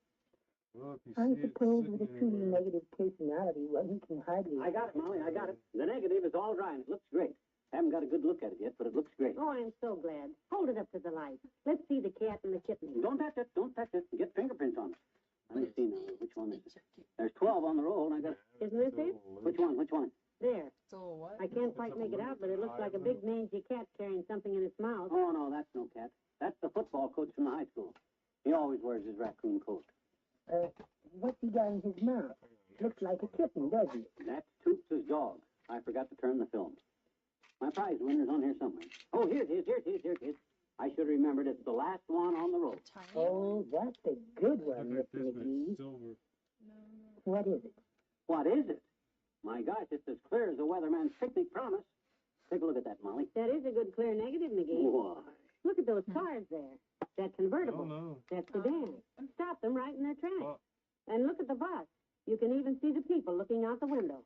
Well, if you I see it suppose with a sitting truly anywhere- negative personality, one can hardly... I got it, Molly. I got it. The negative is all dry, and it looks great. Haven't got a good look at it yet, but it looks great. Oh, I'm so glad. Hold it up to the light. Let's see the cat and the kitten. Don't touch it. Don't touch it. Get fingerprints on it. Let me see now. Which one is it? There's 12 on the roll, and I got... Isn't this it? Which one? Which one? There. So what? I can't quite make it out, but it looks like a big mangy cat carrying something in its mouth. Oh, no, that's no cat. That's the football coach from the high school. He always wears his raccoon coat. What's he got in his mouth? Looks like a kitten, doesn't it? That's Toots' dog. I forgot to turn the film. My prize winner's on here somewhere. Oh, here it is. Here it is. Here it is. I should have remembered it's the last one on the roll. Tiny? Oh, that's a good one, Look at Mr. this, McGee. it's silver. What is it? What is it? My gosh, it's as clear as a weatherman's picnic promise. Take a look at that, Molly. That is a good clear negative, McGee. Why? Look at those cars there. That convertible. No. That sedan. Stop them right in their tracks. Oh. And look at the bus. You can even see the people looking out the window.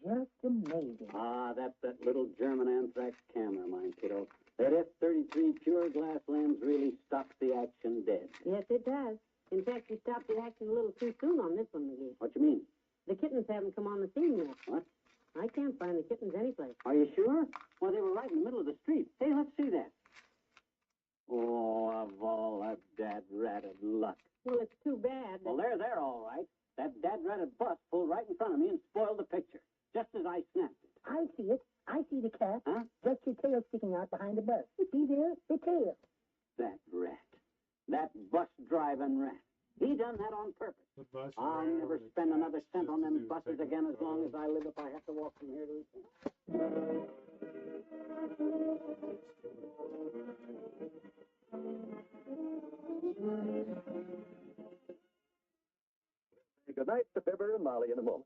Just amazing. Ah, that's that little German anthrax camera, my kiddo. That F-33 pure glass lens really stops the action dead. Yes, it does. In fact, you stopped the action a little too soon on this one, McGee. What you mean? The kittens haven't come on the scene yet. What? I can't find the kittens anyplace. Are you sure? Well, they were right in the middle of the street. Hey, let's see that. Oh, of all that dad-ratted luck. Well, it's too bad. Well, they're there all right. That dad-ratted bus pulled right in front of me and spoiled the picture, just as I snapped it. I see it. I see the cat. Huh? Just your tail sticking out behind the bus. See there? The tail. That rat. That bus-driving rat. He done that on purpose. The bus I'll ran never over the spend cats another cent just on to them do buses technical again as long as photos. I live if I have to walk from here to East. Good night to Fibber and Molly in a moment.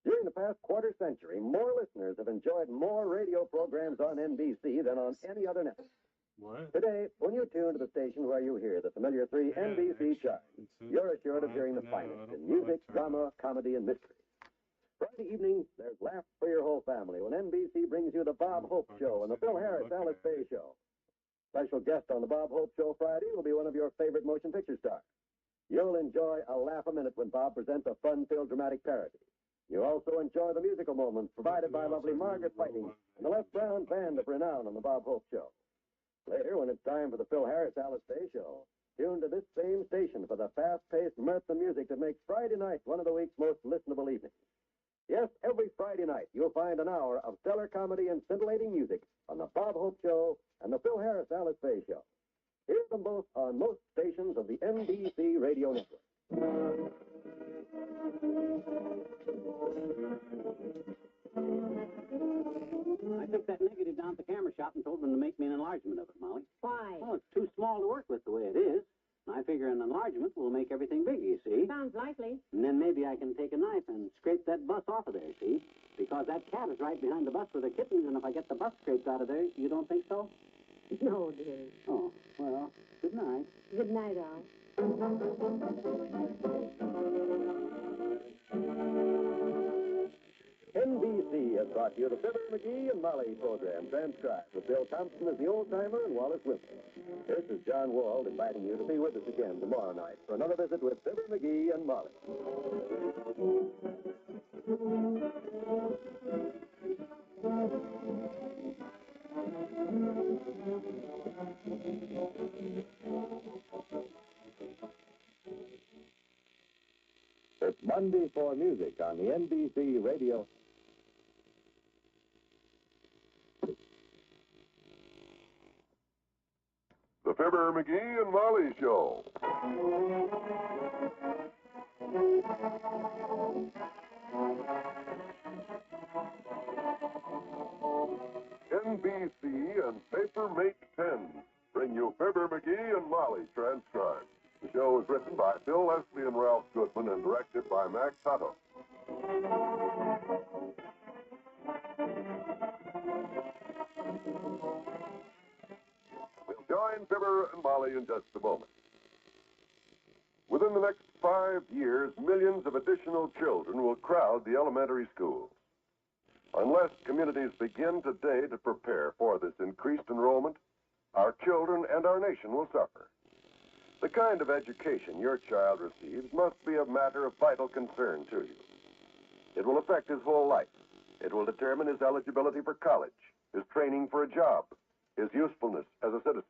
During the past quarter century, more listeners have enjoyed more radio programs on NBC than on any other network. What? Today, when you tune to the station where you hear the familiar three Yeah, NBC actually, charts, it's a- you're assured of hearing the No, I finest don't in know music, that drama, comedy, and mystery. Friday evening, there's laugh for your whole family when NBC brings you the Bob Hope Show and the Phil Harris Alice Faye Show. Special guest on the Bob Hope Show Friday will be one of your favorite motion picture stars. You'll enjoy a laugh a minute when Bob presents a fun-filled dramatic parody. You'll also enjoy the musical moments provided by lovely Margaret Whiting and the Les Brown Band of Renown on the Bob Hope Show. Later, when it's time for the Phil Harris Alice Faye Show, tune to this same station for the fast-paced mirth and music that makes Friday night one of the week's most listenable evenings. Yes, every Friday night you'll find an hour of stellar comedy and scintillating music on the Bob Hope Show and the Phil Harris Alice Faye Show. Hear them both on most stations of the NBC radio network. I took that negative down to the camera shop and told them to make me an enlargement of it, Molly. Why? Oh, it's too small to work with the way it is. And I figure an enlargement will make everything big, you see. Sounds likely. And then maybe I can take a knife and scrape that bus off of there, see? Because that cat is right behind the bus with the kittens, and if I get the bus scraped out of there, you don't think so? No, dear. Oh, well, good night. Good night, Al. NBC has brought you the Fibber McGee and Molly program, transcribed with Bill Thompson as the old-timer and Wallace Wilson. This is John Wald inviting you to be with us again tomorrow night for another visit with Fibber McGee and Molly. It's Monday for Music on the NBC Radio. The Fibber McGee and Molly Show. NBC and Paper Mate Pens bring you Fibber McGee and Molly transcribed. The show is written by Bill Leslie and Ralph Goodman and directed by Max Hutto. We'll join Fibber and Molly in just a moment. Within the next 5 years, millions of additional children will crowd the elementary schools. Unless communities begin today to prepare for this increased enrollment, our children and our nation will suffer. The kind of education your child receives must be a matter of vital concern to you. It will affect his whole life. It will determine his eligibility for college, his training for a job, his usefulness as a citizen,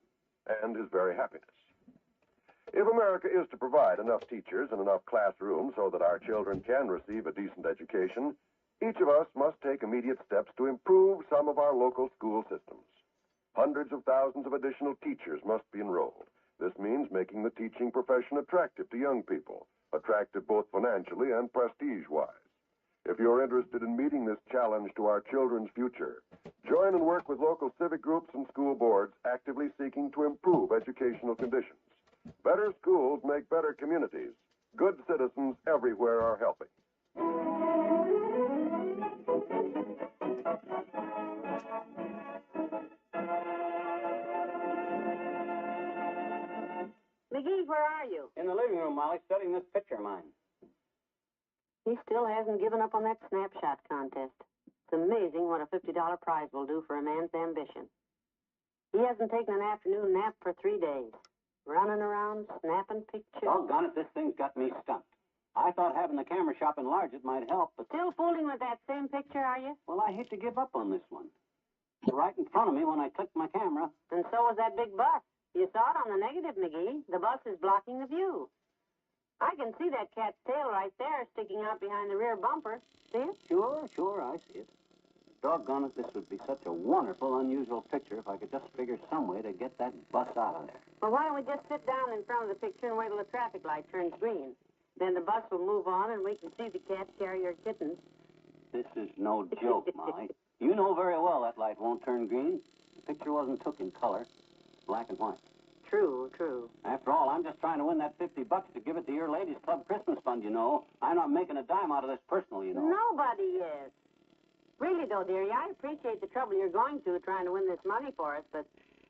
and his very happiness. If America is to provide enough teachers and enough classrooms so that our children can receive a decent education, each of us must take immediate steps to improve some of our local school systems. Hundreds of thousands of additional teachers must be enrolled. This means making the teaching profession attractive to young people, attractive both financially and prestige-wise. If you're interested in meeting this challenge to our children's future, join and work with local civic groups and school boards actively seeking to improve educational conditions. Better schools make better communities. Good citizens everywhere are helping. McGee, where are you? In the living room, Molly, studying this picture of mine. He still hasn't given up on that snapshot contest. It's amazing what a $50 prize will do for a man's ambition. He hasn't taken an afternoon nap for 3 days. Running around, snapping pictures. Doggone it, this thing's got me stumped. I thought having the camera shop enlarge it might help, but... Still fooling with that same picture, are you? Well, I hate to give up on this one. It's right in front of me when I clicked my camera. And so was that big bus. You saw it on the negative, McGee. The bus is blocking the view. I can see that cat's tail right there sticking out behind the rear bumper. See it? Sure, I see it. Doggone it, this would be such a wonderful, unusual picture if I could just figure some way to get that bus out of there. Well, why don't we just sit down in front of the picture and wait till the traffic light turns green? Then the bus will move on and we can see the cat carry her kittens. This is no joke, Molly. You know very well that light won't turn green. The picture wasn't took in color, black and white. True. After all, I'm just trying to win that $50 to give it to your ladies' club Christmas fund, you know. I'm not making a dime out of this personally, you know. Nobody is. Really, though, dearie, I appreciate the trouble you're going to trying to win this money for us, but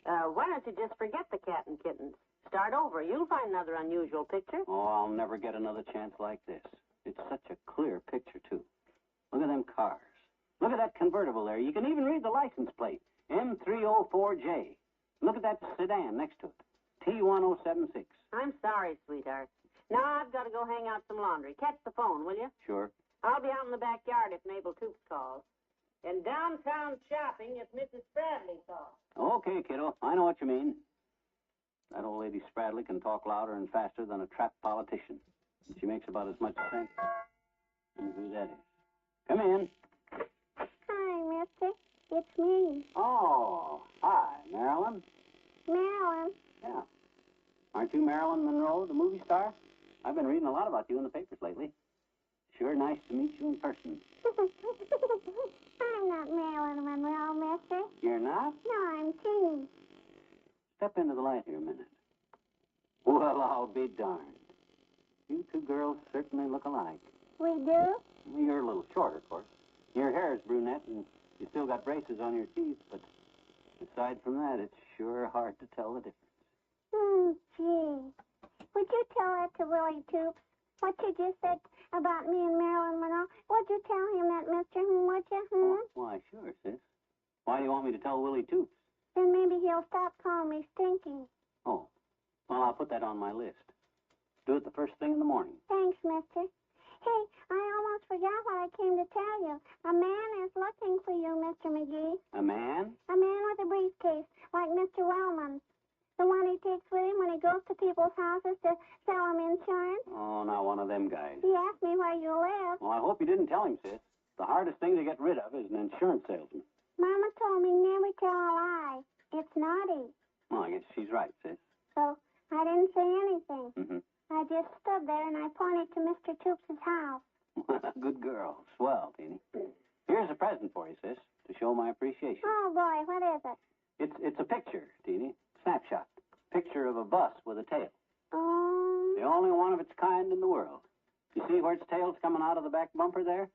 why don't you just forget the cat and kittens? Start over. You'll find another unusual picture. Oh, I'll never get another chance like this. It's such a clear picture, too. Look at them cars. Look at that convertible there. You can even read the license plate. M304J. Look at that sedan next to it. T1076. I'm sorry, sweetheart. Now I've got to go hang out some laundry. Catch the phone, will you? Sure. I'll be out in the backyard if Mabel Toops calls. And downtown shopping if Mrs. Bradley calls. Okay, kiddo. I know what you mean. That old lady Spradley can talk louder and faster than a trapped politician. She makes about as much sense. And who that is. Come in. Hi, mister. It's me, Oh, hi, Marilyn. Marilyn. Yeah. Aren't you Marilyn Monroe, the movie star? I've been reading a lot about you in the papers lately. Sure nice to meet you in person. I'm not Marilyn Monroe, mister. You're not? No, I'm Teeny. Step into the light here a minute. Well, I'll be darned. You two girls certainly look alike. We do? You're a little shorter, of course. Your hair is brunette, and you still got braces on your teeth, but aside from that, it's sure hard to tell the difference. Gee. Would you tell that to Willie Toops? What you just said about me and Marilyn Monroe? Would you tell him that, mister? Would you? Why, sure, sis. Why do you want me to tell Willie Toops? Then maybe he'll stop calling me Stinky. Oh, well, I'll put that on my list. Do it the first thing in the morning. Thanks, mister. Hey, I almost forgot what I came to tell you. A man is looking for you, Mr. McGee. A man? A man with a briefcase, like Mr. Wellman. The one he takes with him when he goes to people's houses to sell them insurance. Oh, now one of them guys. He asked me where you live. Well, I hope you didn't tell him, sis. The hardest thing to get rid of is an insurance salesman. Mama told me never tell a lie. It's naughty. Well, I guess she's right, sis. So I didn't say anything. Mm-hmm. I just stood there and I pointed to Mr. Toops' house. Good girl. Swell, Teeny. Here's a present for you, sis, to show my appreciation. Oh, boy, what is it? It's a picture, Teeny. Snapshot. Picture of a bus with a tail. Oh, The only one of its kind in the world. You see where its tail's coming out of the back bumper there?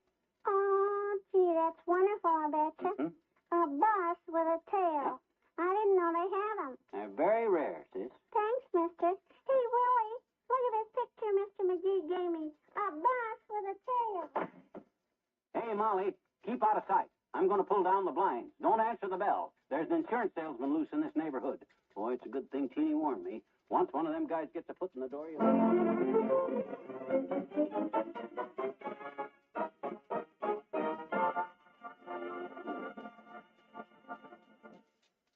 gee, that's wonderful, I betcha. Mm-hmm. A bus with a tail. I didn't know they had them. They're very rare, sis. Thanks, mister. Hey, Willie, look at this picture Mr. McGee gave me. A bus with a tail. Hey, Molly, keep out of sight. I'm going to pull down the blinds. Don't answer the bell. There's an insurance salesman loose in this neighborhood. Boy, it's a good thing Teeny warned me. Once one of them guys gets a foot in the door,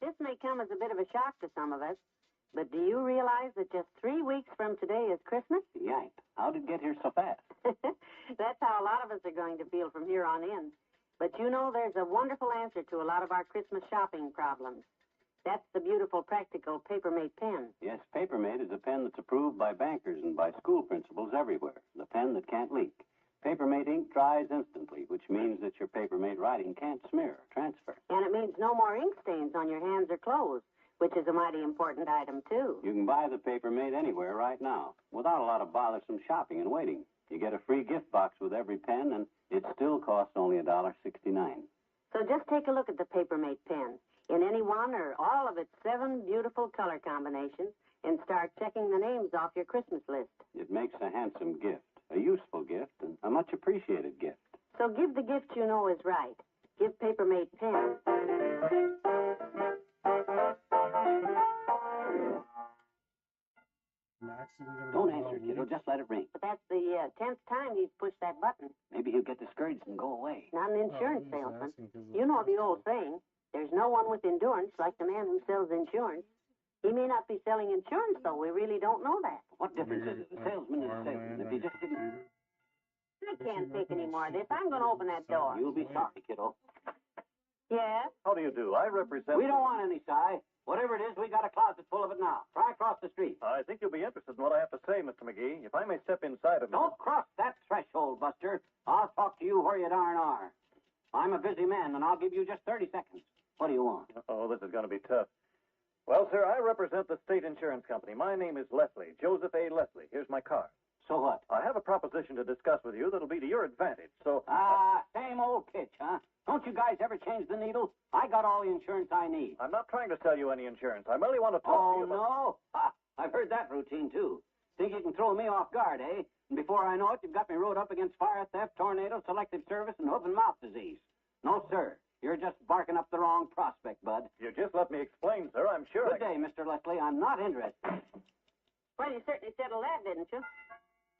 This may come as a bit of a shock to some of us, but do you realize that just 3 weeks from today is Christmas? Yank. How'd it get here so fast? That's how a lot of us are going to feel from here on in. But you know, there's a wonderful answer to a lot of our Christmas shopping problems. That's the beautiful, practical Papermate pen. Yes, Papermate is a pen that's approved by bankers and by school principals everywhere. The pen that can't leak. Papermate ink dries instantly, which means that your Papermate writing can't smear or transfer. And it means no more ink stains on your hands or clothes, which is a mighty important item, too. You can buy the Papermate anywhere right now, without a lot of bothersome shopping and waiting. You get a free gift box with every pen, and it still costs only $1.69. So just take a look at the Papermate pen in any one or all of its 7 beautiful color combinations and start checking the names off your Christmas list. It makes a handsome gift, a useful gift, and a much appreciated gift. So give the gift you know is right. Give Papermate pen. Don't answer, kiddo. Just let it ring. But that's the 10th time he's pushed that button. Maybe he'll get discouraged and go away. Not an insurance salesman. You know the old saying, there's no one with endurance like the man who sells insurance. He may not be selling insurance, though. We really don't know that. What difference is it? The salesman is a salesman. If he just didn't... I can't take any more of this. I'm going to open that door. You'll be sorry, kiddo. Yes? How do you do? I represent... We don't want any, Si. Whatever it is, we got a closet full of it now. Try across the street. I think you'll be interested in what I have to say, Mr. McGee. If I may step inside a minute... Don't cross that threshold, Buster. I'll talk to you where you darn are. I'm a busy man, and I'll give you just 30 seconds. What do you want? Oh, this is going to be tough. Well, sir, I represent the state insurance company. My name is Leslie, Joseph A. Leslie. Here's my card. So what? I have a proposition to discuss with you that'll be to your advantage, so... Same old pitch, huh? Don't you guys ever change the needle? I got all the insurance I need. I'm not trying to sell you any insurance. I merely want to talk to you about... no? Ha! I've heard that routine, too. Think you can throw me off guard, eh? And before I know it, you've got me rode up against fire theft, tornado, selective service, and hoof and mouth disease. No, sir. You're just barking up the wrong prospect, bud. You just let me explain, sir. I'm sure Good day, Mr. Leslie. I'm not interested. Well, you certainly settled that, didn't you?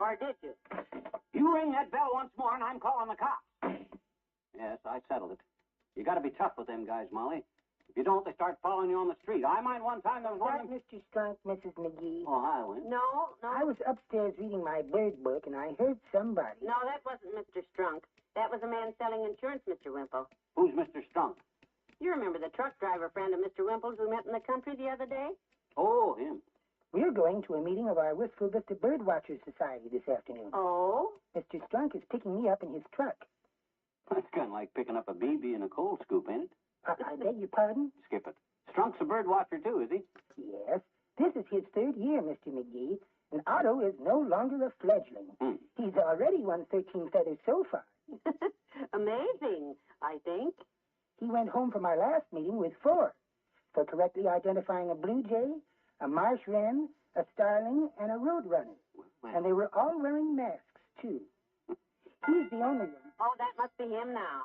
Or did you? You ring that bell once more, and I'm calling the cops. Yes, I settled it. You got to be tough with them guys, Molly. If you don't, they start following you on the street. I mind one time there was one... That Mr. Strunk, Mrs. McGee. Oh, hi, Win. No. I was upstairs reading my bird book, and I heard somebody. No, that wasn't Mr. Strunk. That was a man selling insurance, Mr. Wimple. Who's Mr. Strunk? You remember the truck driver friend of Mr. Wimple's we met in the country the other day? Oh, him. We're going to a meeting of our Wistful Vista Bird Watchers Society this afternoon. Oh? Mr. Strunk is picking me up in his truck. That's kind of like picking up a BB in a coal scoop, ain't it? I beg your pardon? Skip it. Strunk's a bird watcher, too, is he? Yes. This is his third year, Mr. McGee, and Otto is no longer a fledgling. He's already won 13 feathers so far. Amazing, I think. He went home from our last meeting with 4 for correctly identifying a blue jay, a marsh wren, a starling, and a roadrunner. And they were all wearing masks, too. He's the only one. Oh, that must be him now.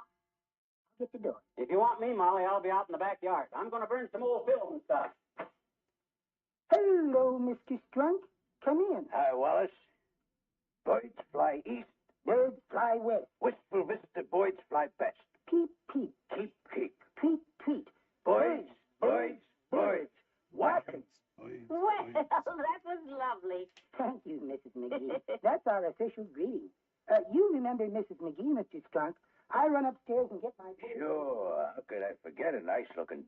I'll get the door. If you want me, Molly, I'll be out in the backyard. I'm going to burn some old film and stuff. Hello, Mr. Strunk. Come in. Hi, Wallace. Birds fly east. Birds fly west. Wistful Vista birds fly best. Peep, peep. Keep, keep. Tweet, tweet. Birds, birds, birds. Watkins. Well, that was lovely. Thank you, Mrs. McGee. That's our official greeting. You remember Mrs. McGee, Mr. Strunk. I run upstairs and get my... Sure. How could I forget a nice-looking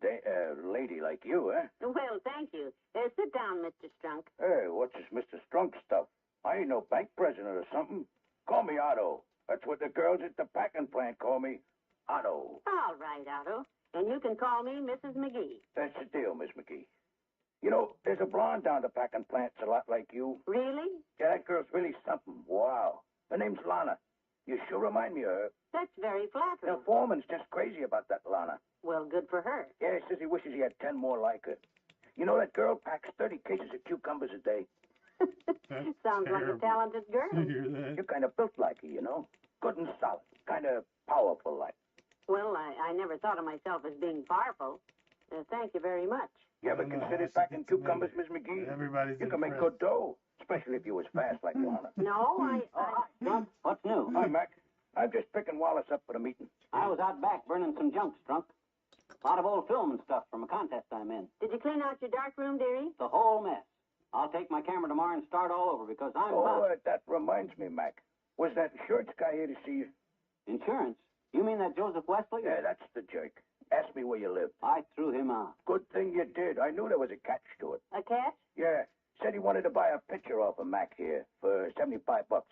lady like you, huh? Well, thank you. Sit down, Mr. Strunk. Hey, what's this Mr. Strunk stuff? I ain't no bank president or something. Call me Otto. That's what the girls at the packing plant call me. Otto. All right, Otto. And you can call me Mrs. McGee. That's the deal, Miss McGee. You know, there's a blonde down the packing plant that's a lot like you. Really? Yeah, that girl's really something. Wow. Her name's Lana. You sure remind me of her. That's very flattering. The foreman's just crazy about that Lana. Well, good for her. Yeah, he says he wishes he had 10 more like her. You know, that girl packs 30 cases of cucumbers a day. Sounds like a talented girl. You hear that? You're kind of built like her, you know? Good and solid. Kind of powerful like. Well, I never thought of myself as being powerful. Thank you very much. You ever considered packing cucumbers, Miss McGee? Everybody's You can make impressed. good dough, especially if you was fast like Lana. No, Strunk, what's new? Hi, Mac. I'm just picking Wallace up for the meeting. I was out back burning some junk, Strunk. A lot of old film and stuff from a contest I'm in. Did you clean out your dark room, dearie? The whole mess. I'll take my camera tomorrow and start all over because I'm That reminds me, Mac. Was that insurance guy here to see you? Insurance? You mean that Joseph Wesley? Yeah, that's the jerk. Asked me where you lived. I threw him out. Good thing you did. I knew there was a catch to it. A cat? Yeah. Said he wanted to buy a picture off of Mac here for $75.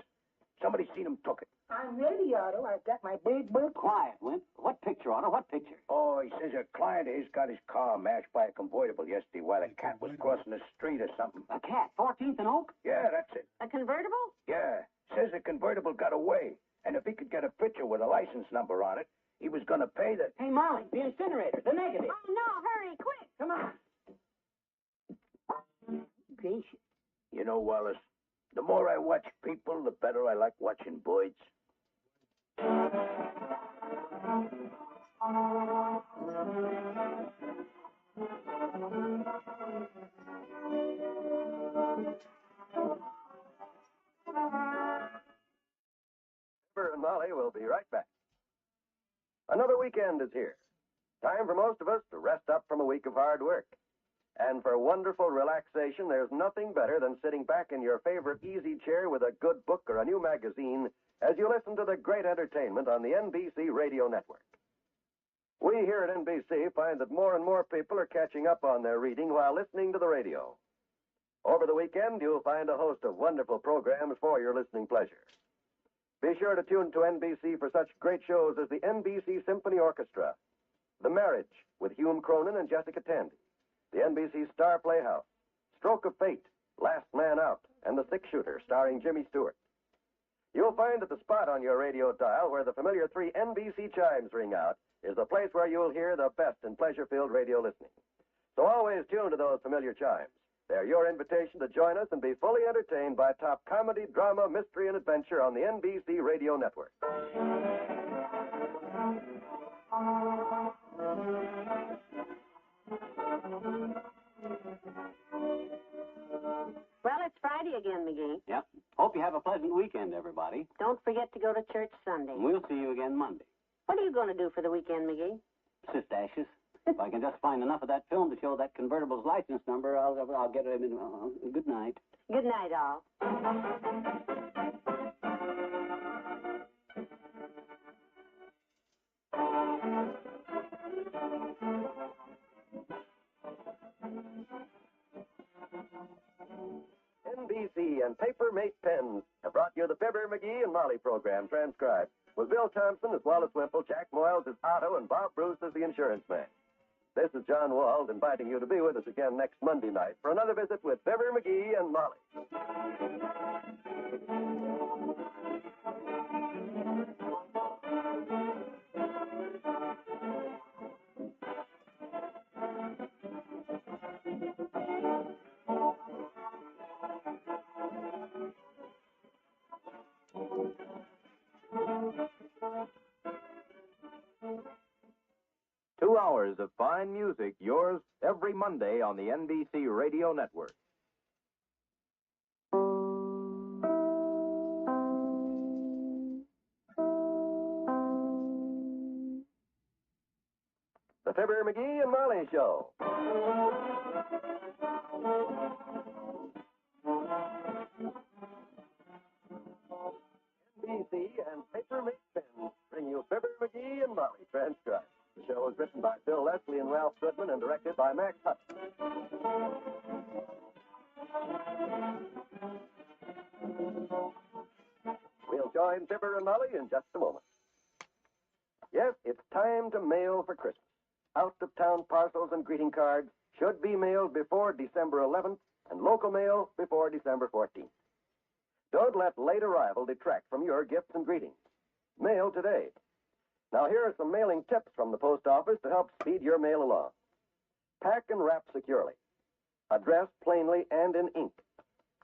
Somebody seen him took it. I'm ready, Otto. I've got my bird book. Quiet, Wimp. What picture, Otto? What picture? Oh, he says a client of his got his car mashed by a convertible yesterday while a cat was crossing the street or something. A cat, 14th and Oak? Yeah, that's it. A convertible? Yeah. Says the convertible got away. And if he could get a picture with a license number on it, he was going to pay the... Hey, Molly, the incinerator, the negative. Oh, no, hurry, quick. Come on. Gracious. You know, Wallace, the more I watch people, the better I like watching birds. Fibber and Molly will be right back. Another weekend is here. Time for most of us to rest up from a week of hard work. And for wonderful relaxation, there's nothing better than sitting back in your favorite easy chair with a good book or a new magazine as you listen to the great entertainment on the NBC radio network. We here at NBC find that more and more people are catching up on their reading while listening to the radio. Over the weekend, you'll find a host of wonderful programs for your listening pleasure. Be sure to tune to NBC for such great shows as the NBC Symphony Orchestra, The Marriage with Hume Cronin and Jessica Tandy, the NBC Star Playhouse, Stroke of Fate, Last Man Out, and The Six Shooter, starring Jimmy Stewart. You'll find that the spot on your radio dial where the familiar 3 NBC chimes ring out is the place where you'll hear the best in pleasure-filled radio listening. So always tune to those familiar chimes. They're your invitation to join us and be fully entertained by top comedy, drama, mystery, and adventure on the NBC radio network. Well, it's Friday again, McGee. Yep. Hope you have a pleasant weekend, everybody. Don't forget to go to church Sunday. We'll see you again Monday. What are you going to do for the weekend, McGee? Sift ashes. If I can just find enough of that film to show that convertible's license number, I'll get it in. Good night. Good night, all. NBC and Paper Mate Pens have brought you the Fibber McGee and Molly program transcribed with Bill Thompson as Wallace Wimple, Jack Moyles as Otto, and Bob Bruce as the insurance man. This is John Wald inviting you to be with us again next Monday night for another visit with Fibber McGee and Molly. 2 hours of fine music, yours every Monday on the NBC Radio Network. The Fibber McGee and Molly Show. NBC and Paper Mate Pens bring you Fibber McGee and Molly transcribed. The show is written by Bill Leslie and Ralph Goodman and directed by Max Hudson. We'll join Fibber and Molly in just a moment. Yes, it's time to mail for Christmas. Out-of-town parcels and greeting cards should be mailed before December 11th and local mail before December 14th. Don't let late arrival detract from your gifts and greetings. Mail today. Now, here are some mailing tips from the post office to help speed your mail along. Pack and wrap securely. Address plainly and in ink.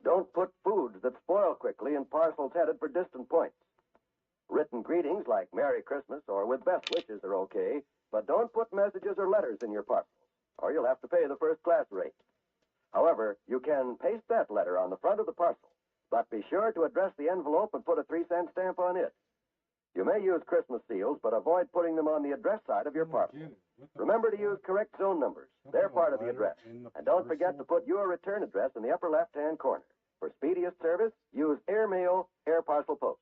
Don't put foods that spoil quickly in parcels headed for distant points. Written greetings like Merry Christmas or with best wishes are okay, but don't put messages or letters in your parcels, or you'll have to pay the first-class rate. However, you can paste that letter on the front of the parcel, but be sure to address the envelope and put a 3-cent stamp on it. You may use Christmas seals, but avoid putting them on the address side of your parcel. Remember to use correct zone numbers. They're part of the address. And don't forget to put your return address in the upper left-hand corner. For speediest service, use Airmail Air Parcel Post.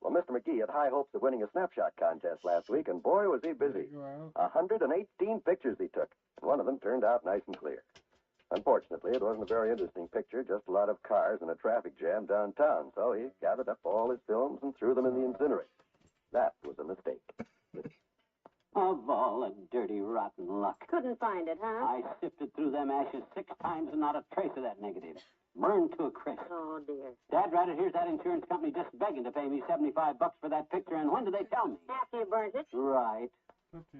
Well, Mr. McGee had high hopes of winning a snapshot contest last week, and boy, was he busy. 118 pictures he took, and one of them turned out nice and clear. Unfortunately, it wasn't a very interesting picture, just a lot of cars and a traffic jam downtown, so he gathered up all his films and threw them in the incinerator. That was a mistake. Of all the dirty, rotten luck. Couldn't find it, huh? I sifted through them ashes 6 times and not a trace of that negative. Burned to a crisp. Oh, dear. Dad, rather, here's that insurance company just begging to pay me $75 for that picture, and when did they tell me? After you burnt it? Right.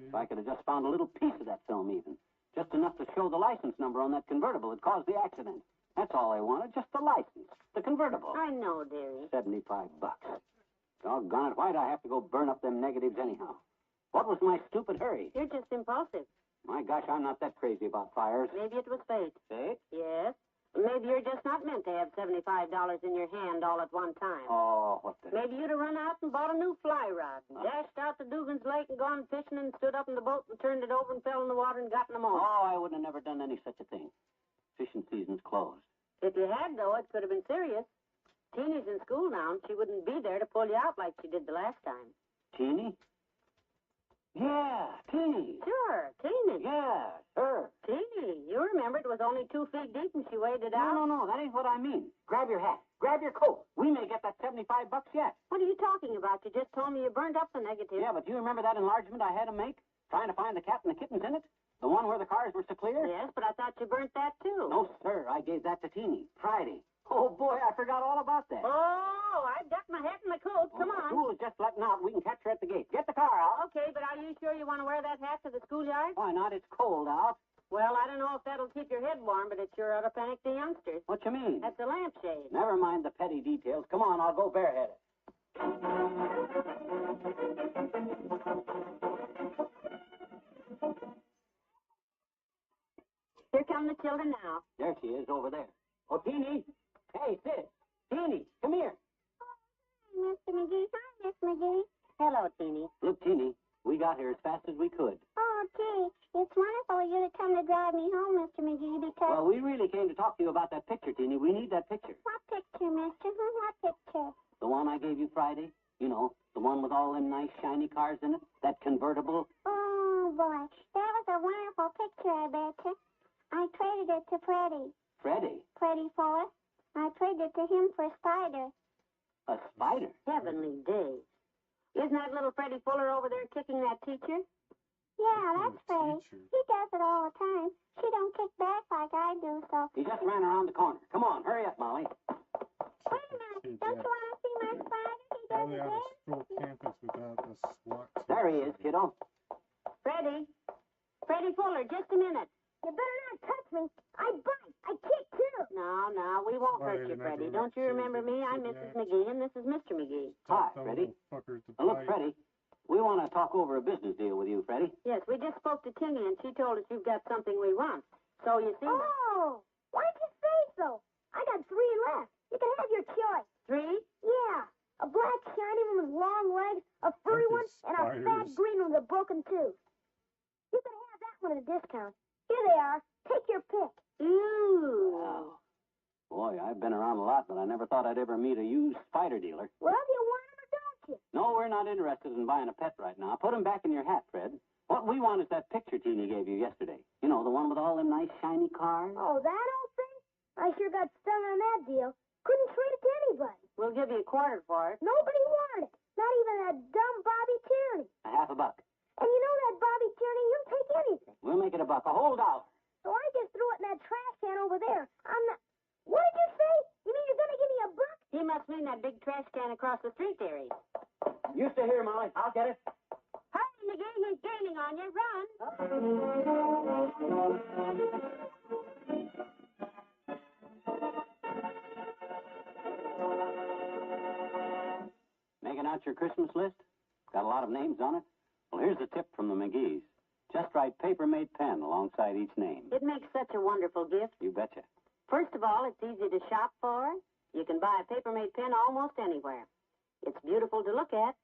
If I could have just found a little piece of that film even. Just enough to show the license number on that convertible that caused the accident. That's all I wanted, just the license. The convertible. I know, dearie. $75. Doggone it, why'd I have to go burn up them negatives anyhow? What was my stupid hurry? You're just impulsive. My gosh, I'm not that crazy about fires. Maybe it was fate. Fate? Yes. Maybe you're just not meant to have $75 in your hand all at one time. Oh, what the... Maybe you'd have run out and bought a new fly rod, and dashed out to Dugan's Lake and gone fishing and stood up in the boat and turned it over and fell in the water and got pneumonia. Oh, I wouldn't have never done any such a thing. Fishing season's closed. If you had, though, it could have been serious. Teeny's in school now, and she wouldn't be there to pull you out like she did the last time. Teeny? Yeah, Teeny. Sure, Teeny. Yeah, her. Teeny. You remember it was only 2 feet deep and she waded out? No, that ain't what I mean. Grab your hat. Grab your coat. We may get that $75 yet. What are you talking about? You just told me you burned up the negative. Yeah, but do you remember that enlargement I had to make? Trying to find the cat and the kittens in it? The one where the cars were so clear? Yes, but I thought you burnt that, too. No, sir. I gave that to Teeny. Friday. Oh, boy, I forgot all about that. Oh, I've got my hat and my coat. Come on. School is just letting out. We can catch her at the gate. Get the car out. Okay, but are you sure you want to wear that hat to the schoolyard? Why not? It's cold out. Well, I don't know if that'll keep your head warm, but it sure ought to panic the youngsters. What you mean? That's a lampshade. Never mind the petty details. Come on, I'll go bareheaded. Here come the children now. There she is over there. Oh, Teeny. Hey, Sid. Teeny, come here. Mr. McGee. Hi, Miss McGee. Hello, Teeny. Look, Teeny, we got here as fast as we could. Oh, gee, it's wonderful of you to come to drive me home, Mr. McGee, because... Well, we really came to talk to you about that picture, Teeny. We need that picture. What picture, mister? What picture? The one I gave you Friday. You know, the one with all them nice shiny cars in it. That convertible. Oh, boy. That was a wonderful picture, I betcha. I traded it to Freddie. Freddie. Freddie Fuller. I traded it to him for Spider. A spider? Heavenly days. Isn't that little Freddie Fuller over there kicking that teacher? Yeah, that's Freddie. He does it all the time. She don't kick back like I do, so... He just ran around the corner. Come on, hurry up, Molly. Wait a minute. Don't you want to see my spider? He does Probably it have a again. stroke campus without a SWAT team. There he is, kiddo. Freddie. Freddie Fuller, just a minute. You better not touch me. I bite. I kick, too. No, we won't Why, hurt you, you're not Freddie. gonna Don't you remember me? I'm kidnapped? Mrs. McGee, and this is Mr. McGee. Hi, Tell Freddie. little fucker to Look, bite. Freddie, we want to talk over a business deal with you, Freddie. Yes, we just spoke to Tinny, and she told us you've got something we want. So, you see... Oh, why did you say so? I got 3 left. You can have your choice. 3? Yeah, a black shiny one with long legs, a furry one, Fucking and a fat spiders. green one with a broken tooth. You can have that one at a discount. Here they are. Take your pick. Ooh. Wow. Boy, I've been around a lot, but I never thought I'd ever meet a used spider dealer. Well, do you want them or don't you? No, we're not interested in buying a pet right now. Put him back in your hat, Fred. What we want is that picture Teeny gave you yesterday. You know, the one with all them nice shiny cars. Oh, that old thing? I sure got stung on that deal. Couldn't trade it to anybody. We'll give you a quarter for it. Nobody wanted it. Not even that dumb Bobby Tierney. A half a buck. And you know that Bobby Tierney, he'll take anything. We'll make it a buck, a whole dollar. So I just threw it in that trash can over there. I'm not... What did you say? You mean you're going to give me a buck? He must mean that big trash can across the street there. You stay here, Molly. I'll get it. Hurry, McGee, he's gaining on you. Run. Making out your Christmas list? Got a lot of names on it? Well, here's a tip from the McGees. Just write paper-made pen alongside each name. It makes such a wonderful gift. You betcha. First of all, it's easy to shop for. You can buy a paper-made pen almost anywhere. It's beautiful to look at.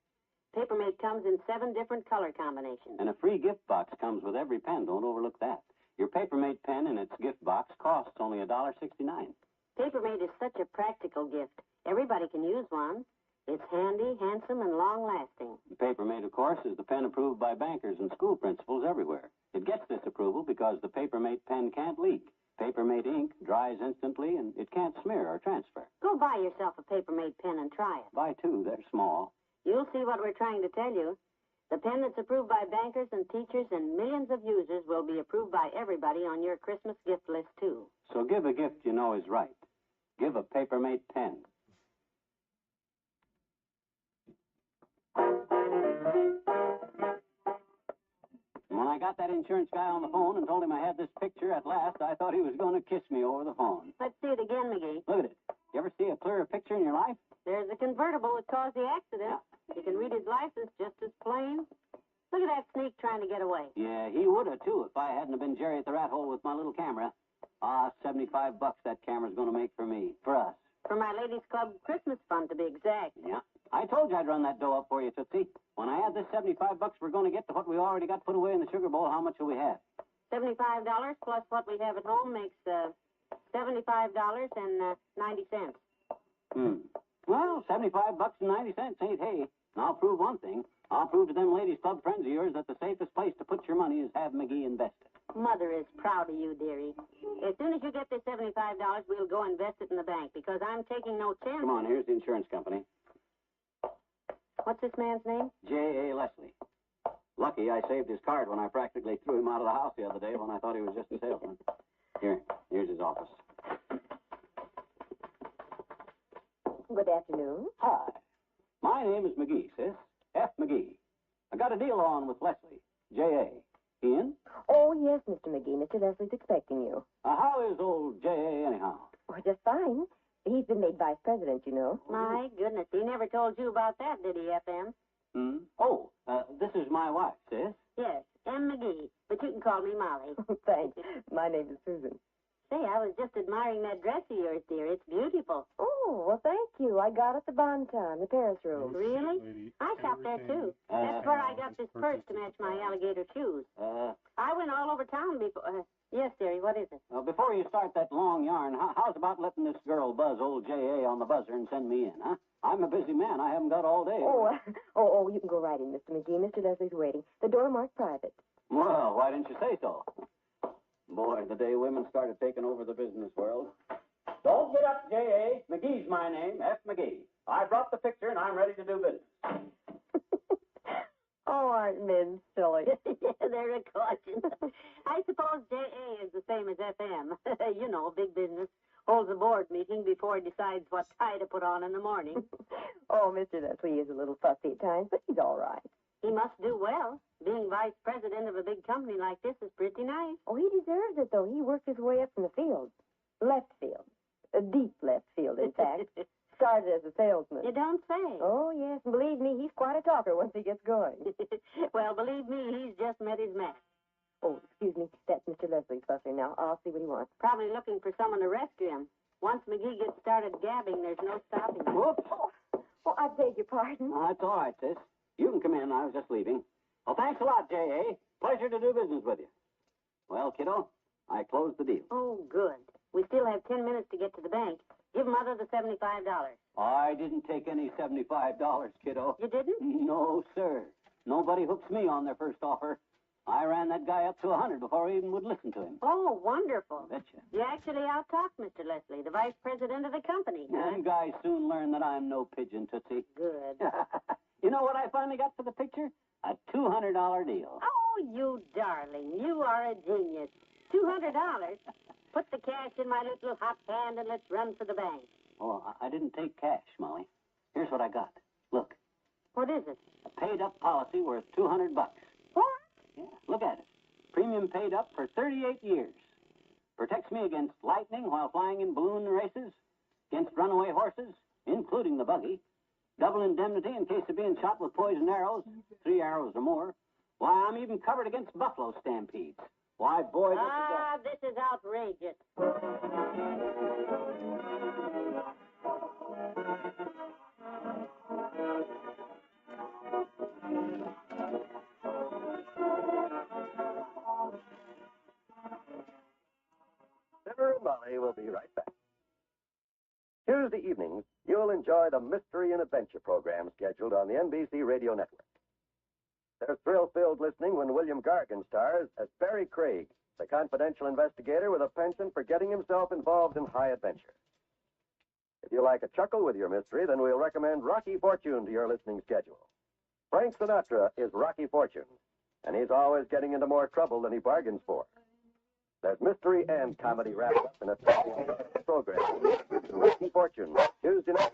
Paper-made comes in 7 different color combinations. And a free gift box comes with every pen. Don't overlook that. Your paper-made pen in its gift box costs only $1.69. Paper-made is such a practical gift. Everybody can use one. It's handy, handsome, and long-lasting. Paper-made, of course, is the pen approved by bankers and school principals everywhere. It gets this approval because the paper-made pen can't leak. Paper-made ink dries instantly, and it can't smear or transfer. Go buy yourself a paper-made pen and try it. Buy 2. They're small. You'll see what we're trying to tell you. The pen that's approved by bankers and teachers and millions of users will be approved by everybody on your Christmas gift list, too. So give a gift you know is right. Give a paper-made pen. When I got that insurance guy on the phone and told him I had this picture at last, I thought he was going to kiss me over the phone. Let's see it again, McGee. Look at it. You ever see a clearer picture in your life? There's the convertible that caused the accident. You can read his license just as plain. Look at that sneak trying to get away. Yeah, he would have, too, if I hadn't have been Jerry at the rat hole with my little camera. $75 that camera's going to make for me, for us. For my ladies' club Christmas fund, to be exact. Yeah. I told you I'd run that dough up for you, Tootsie. When I add this $75 we're going to get to what we already got put away in the sugar bowl, how much will we have? $75 plus what we have at home makes $75.90. Well, $75.90 ain't hay. And I'll prove one thing. I'll prove to them ladies' club friends of yours that the safest place to put your money is have McGee invested. Mother is proud of you, dearie. As soon as you get this $75, we'll go invest it in the bank because I'm taking no chance. Come on, here's the insurance company. What's this man's name? J.A. Leslie. Lucky I saved his card when I practically threw him out of the house the other day when I thought he was just a salesman. Here's his office. Good afternoon. Hi. My name is McGee, sis. F. McGee. I got a deal on with Leslie. J.A. Ian? Oh, yes, Mr. McGee. Mr. Leslie's expecting you. How is old J.A. anyhow? Oh, just fine. He's been made vice president, you know. My goodness, he never told you about that, did he, F.M.? Oh, this is my wife, sis. Yes, M. McGee, but you can call me Molly. Thanks. My name is Susan. Say, I was just admiring that dress of yours, dear. It's beautiful. Oh, well, thank you. I got it at the Bonton, the Paris room. Really? I shopped there, too. That's where I got this purse to match my alligator shoes. I went all over town before... yes, dearie, what is it? Before you start that long yarn, how's about letting this girl buzz old J.A. on the buzzer and send me in, huh? I'm a busy man. I haven't got all day. Oh, you can go right in, Mr. McGee. Mr. Leslie's waiting. The door marked private. Well, why didn't you say so? Boy, the day women started taking over the business world. Don't get up, J.A. McGee's my name, F. McGee. I brought the picture, and I'm ready to do business. Oh, aren't men silly? They're a caution. I suppose J.A. is the same as F.M. You know, big business. Holds a board meeting before he decides what tie to put on in the morning. Oh, Mr. Leslie is a little fussy at times, but he's all right. He must do well. Being vice president of a big company like this is pretty nice. Oh, he deserves it, though. He worked his way up from the field. Left field. A deep left field, in fact. Started as a salesman. You don't say. Oh, yes. And believe me, he's quite a talker once he gets going. Well, believe me, he's just met his match. Oh, excuse me. That's Mr. Leslie's fussing now. I'll see what he wants. Probably looking for someone to rescue him. Once McGee gets started gabbing, there's no stopping him. Whoops. Oh, I beg your pardon. Oh, that's all right, sis. You can come in. I was just leaving. Well, thanks a lot, J.A. Pleasure to do business with you. Well, kiddo, I closed the deal. Oh, good. We still have 10 minutes to get to the bank. Give Mother the $75. I didn't take any $75, kiddo. You didn't? No, sir. Nobody hooks me on their first offer. I ran that guy up to 100 before he even would listen to him. Oh, wonderful. Betcha. You actually out-talked Mr. Leslie, the vice president of the company. Them guys soon learn that I'm no pigeon, Tootsie. Good. You know what I finally got for the picture? A $200 deal. Oh, you darling. You are a genius. $200. Put the cash in my little hot hand and let's run for the bank. Oh, I didn't take cash, Molly. Here's what I got. Look. What is it? A paid-up policy worth $200. What? Yeah, look at it. Premium paid up for 38 years. Protects me against lightning while flying in balloon races, against runaway horses, including the buggy. Double indemnity in case of being shot with poison arrows, 3 arrows or more. Why, I'm even covered against buffalo stampedes. Why, boy, this is outrageous. Fibber and Molly will be right back. Tuesday evenings, you'll enjoy the Mystery and Adventure program scheduled on the NBC Radio Network. There's thrill-filled listening when William Gargan stars as Barry Craig, the confidential investigator with a penchant for getting himself involved in high adventure. If you like a chuckle with your mystery, then we'll recommend Rocky Fortune to your listening schedule. Frank Sinatra is Rocky Fortune, and he's always getting into more trouble than he bargains for. There's mystery and comedy wrapped up in a program. Rocky Fortune, Tuesday night.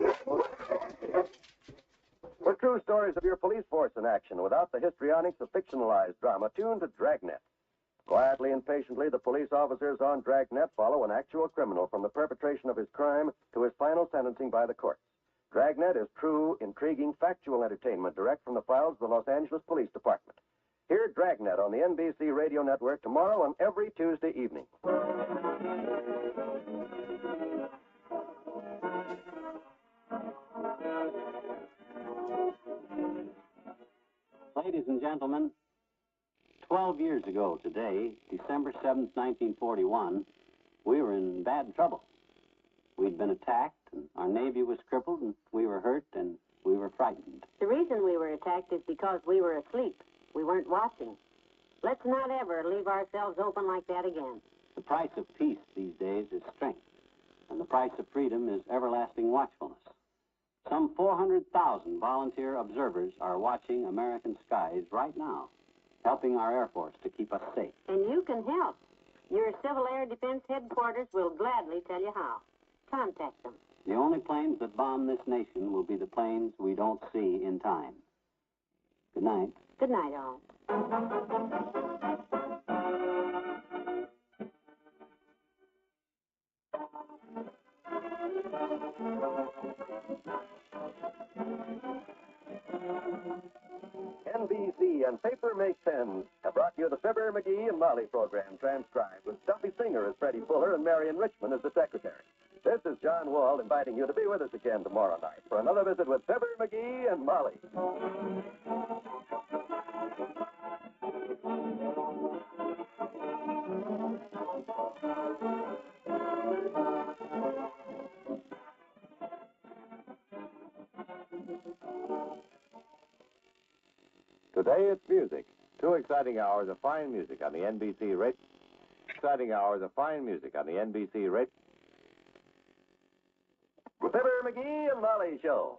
For true stories of your police force in action without the histrionics of fictionalized drama, tune to Dragnet. Quietly and patiently, the police officers on Dragnet follow an actual criminal from the perpetration of his crime to his final sentencing by the courts. Dragnet is true, intriguing, factual entertainment direct from the files of the Los Angeles Police Department. Hear Dragnet on the NBC Radio Network tomorrow and every Tuesday evening. Ladies and gentlemen, 12 years ago today, December 7th, 1941, we were in bad trouble. We'd been attacked, and our Navy was crippled, and we were hurt, and we were frightened. The reason we were attacked is because we were asleep. We weren't watching. Let's not ever leave ourselves open like that again. The price of peace these days is strength, and the price of freedom is everlasting watchfulness. Some 400,000 volunteer observers are watching American skies right now, helping our Air Force to keep us safe. And you can help. Your Civil Air Defense Headquarters will gladly tell you how. Contact them. The only planes that bomb this nation will be the planes we don't see in time. Good night. Good night, all. NBC and Paper Make Pens have brought you the Fibber McGee and Molly program transcribed with Stumpy Singer as Freddie Fuller and Marion Richmond as the secretary. This is John Wall inviting you to be with us again tomorrow night for another visit with Fibber McGee and Molly. Today it's music. 2 exciting hours of fine music on the NBC radio. Exciting hours of fine music on the NBC radio. The Fibber McGee and Molly Show.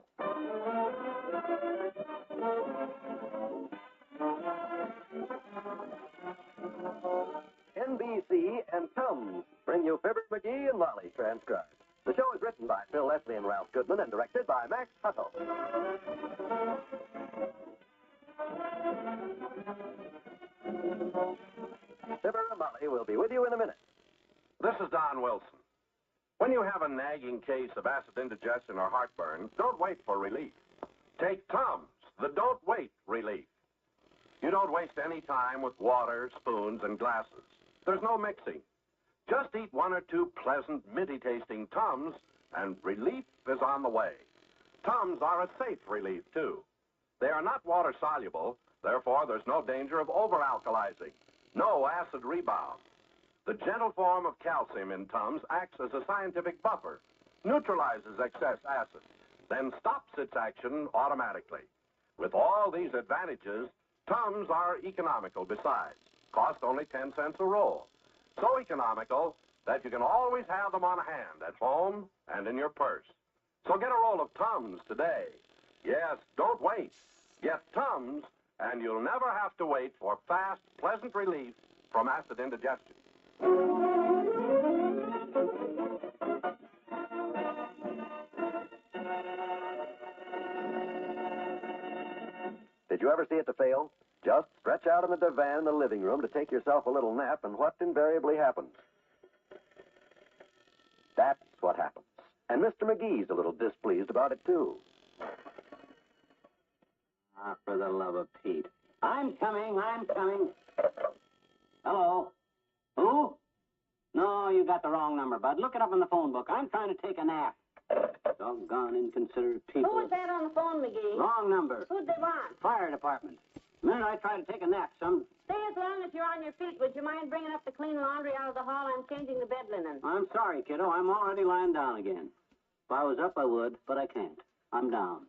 NBC and Tums bring you Fibber McGee and Molly transcribed. The show is written by Phil Leslie and Ralph Goodman and directed by Max Hutto. Fibber and Molly will be with you in a minute. This is Don Wilson. When you have a nagging case of acid indigestion or heartburn, don't wait for relief. Take Tums, the don't wait relief. You don't waste any time with water, spoons, and glasses. There's no mixing. Just eat 1 or 2 pleasant, minty-tasting Tums, and relief is on the way. Tums are a safe relief, too. They are not water-soluble, therefore there's no danger of over-alkalizing. No acid rebound. The gentle form of calcium in Tums acts as a scientific buffer, neutralizes excess acid, then stops its action automatically. With all these advantages, Tums are economical besides. Cost only 10 cents a roll. So economical that you can always have them on hand at home and in your purse. So get a roll of Tums today. Yes, don't wait. Get Tums, and you'll never have to wait for fast, pleasant relief from acid indigestion. Did you ever see it to fail? Just stretch out on the divan in the living room to take yourself a little nap, and what invariably happens? That's what happens. And Mr. McGee's a little displeased about it, too. Ah, for the love of Pete. I'm coming. Hello? Who? No, you got the wrong number, bud. Look it up in the phone book. I'm trying to take a nap. Doggone inconsiderate people. Who was that on the phone, McGee? Wrong number. Who'd they want? Fire department. The minute I try to take a nap, Stay as long as you're on your feet. Would you mind bringing up the clean laundry out of the hall? I'm changing the bed linen. I'm sorry, kiddo. I'm already lying down again. If I was up, I would, but I can't. I'm down.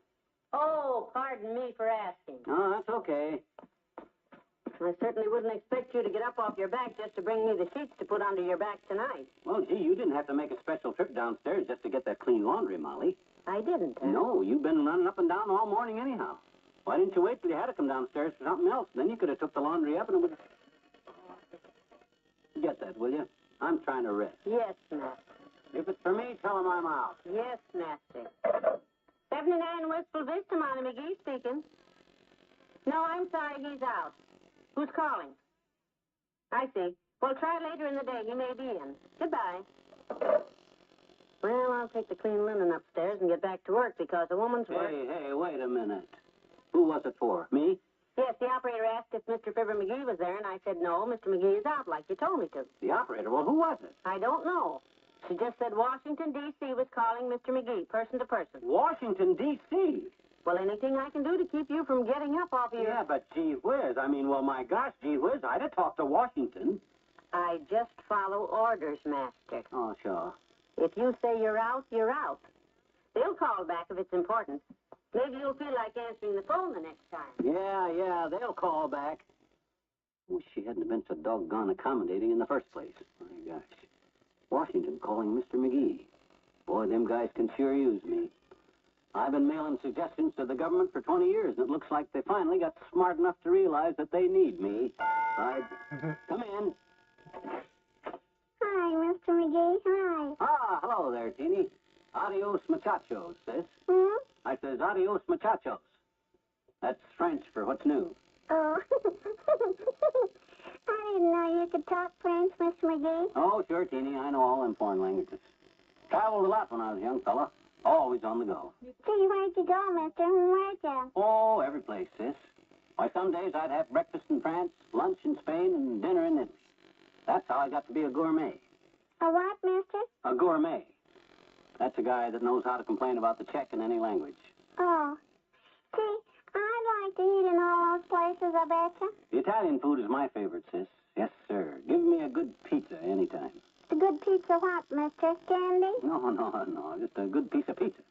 Oh, pardon me for asking. Oh, that's okay. I certainly wouldn't expect you to get up off your back just to bring me the sheets to put under your back tonight. Well, gee, you didn't have to make a special trip downstairs just to get that clean laundry, Molly. I didn't, huh? No, you've been running up and down all morning anyhow. Why didn't you wait till you had to come downstairs for something else? Then you could have took the laundry up and it would... Get that, will you? I'm trying to rest. Yes, Master. If it's for me, tell him I'm out. Yes, Master. 79 Wistful Vista, Molly McGee speaking. No, I'm sorry, he's out. Who's calling? I see. Well, try later in the day. He may be in. Goodbye. Well, I'll take the clean linen upstairs and get back to work because a woman's work... Hey, wait a minute. Who was it for? Me? Yes, the operator asked if Mr. Fibber McGee was there, and I said no, Mr. McGee is out like you told me to. The operator? Well, who was it? I don't know. She just said Washington, D.C. was calling Mr. McGee, person to person. Washington, D.C.? Well, anything I can do to keep you from getting up off your... Yeah, but gee whiz. I mean, well, my gosh, gee whiz, I'd have talked to Washington. I just follow orders, Master. Oh, sure. If you say you're out, you're out. They'll call back if it's important. Maybe you'll feel like answering the phone the next time. Yeah, they'll call back. Wish she hadn't been so doggone accommodating in the first place. My gosh. Washington calling Mr. McGee. Boy, them guys can sure use me. I've been mailing suggestions to the government for 20 years, and it looks like they finally got smart enough to realize that they need me. Come in. Hi, Mr. McGee. Hi. Ah, hello there, Teeny. Adios, muchachos, sis. Hmm? I says, adios, muchachos. That's French for what's new. Oh. I didn't know you could talk French, Mr. McGee. Oh, sure, Teeny. I know all them foreign languages. Traveled a lot when I was a young fella. Always on the go. Gee, where'd you go, mister? Where'd you? Oh, every place, sis. Why, some days I'd have breakfast in France, lunch in Spain, and dinner in Italy. That's how I got to be a gourmet. A what, mister? A gourmet. That's a guy that knows how to complain about the check in any language. Oh. See, I'd like to eat in all those places, I betcha. The Italian food is my favorite, sis. Yes, sir. Give me a good pizza anytime. A good pizza what, mister? Candy? No. Just a good piece of pizza.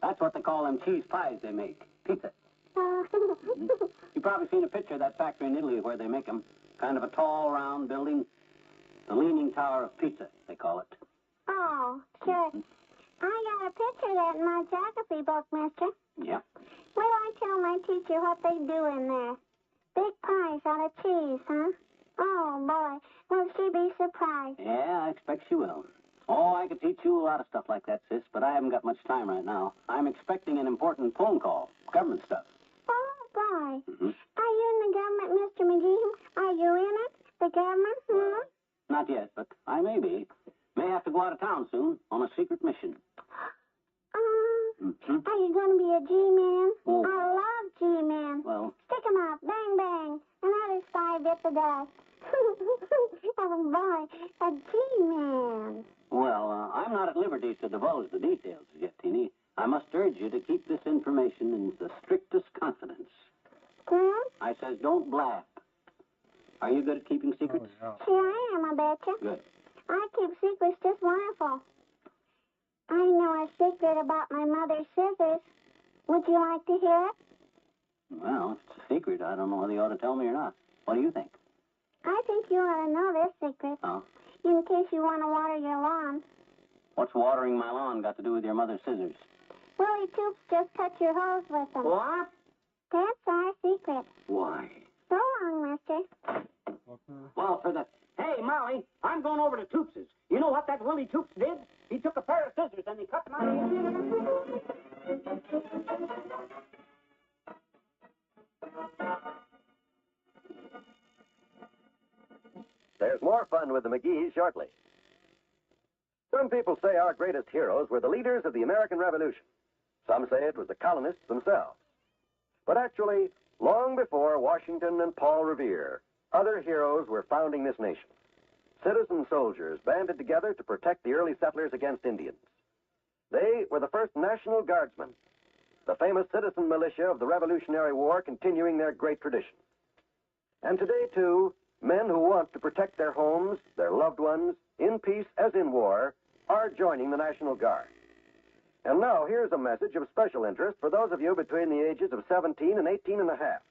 That's what they call them cheese pies they make. Pizza. Oh. You've probably seen a picture of that factory in Italy where they make them. Kind of a tall, round building. The Leaning Tower of Pizza, they call it. Oh, sure. I got a picture of that in my geography book, mister. Yeah. Wait till I tell my teacher what they do in there. Big pies out of cheese, huh? Oh, boy. Will she be surprised? Yeah, I expect she will. Oh, I could teach you a lot of stuff like that, sis, but I haven't got much time right now. I'm expecting an important phone call. Government stuff. Oh, boy. Mm-hmm. Are you in the government, Mr. McGee? Are you in it? The government? Hmm? Not yet, but I may be. May have to go out of town soon on a secret mission. Are you going to be a G-man? Oh. I love G-men. Well, Stick 'em up. Bang, bang. Another spy bit the dust. Oh, boy. A G-man. well, I'm not at liberty to divulge the details yet, Teeny. I must urge you to keep this information in the strictest confidence. Hmm? I says don't blab. Are you good at keeping secrets? Oh, yeah. Sure I am, I betcha. Good. I keep secrets just wonderful. I know a secret about my mother's scissors. Would you like to hear it? Well, if it's a secret, I don't know whether you ought to tell me or not. What do you think? I think you ought to know this secret. Oh? In case you want to water your lawn. What's watering my lawn got to do with your mother's scissors? Willie Toops just cut your hose with them. What? That's our secret. Why? So long, mister. Well, for the... Hey, Molly, I'm going over to Toops's. You know what that Willie Toops did? He took a pair of scissors and he cut my... There's more fun with the McGees shortly. Some people say our greatest heroes were the leaders of the American Revolution. Some say it was the colonists themselves. But actually, long before Washington and Paul Revere, other heroes were founding this nation. Citizen soldiers banded together to protect the early settlers against Indians. They were the first National Guardsmen, the famous citizen militia of the Revolutionary War continuing their great tradition. And today, too, men who want to protect their homes, their loved ones, in peace as in war, are joining the National Guard. And now, here's a message of special interest for those of you between the ages of 17 and 18 and a half.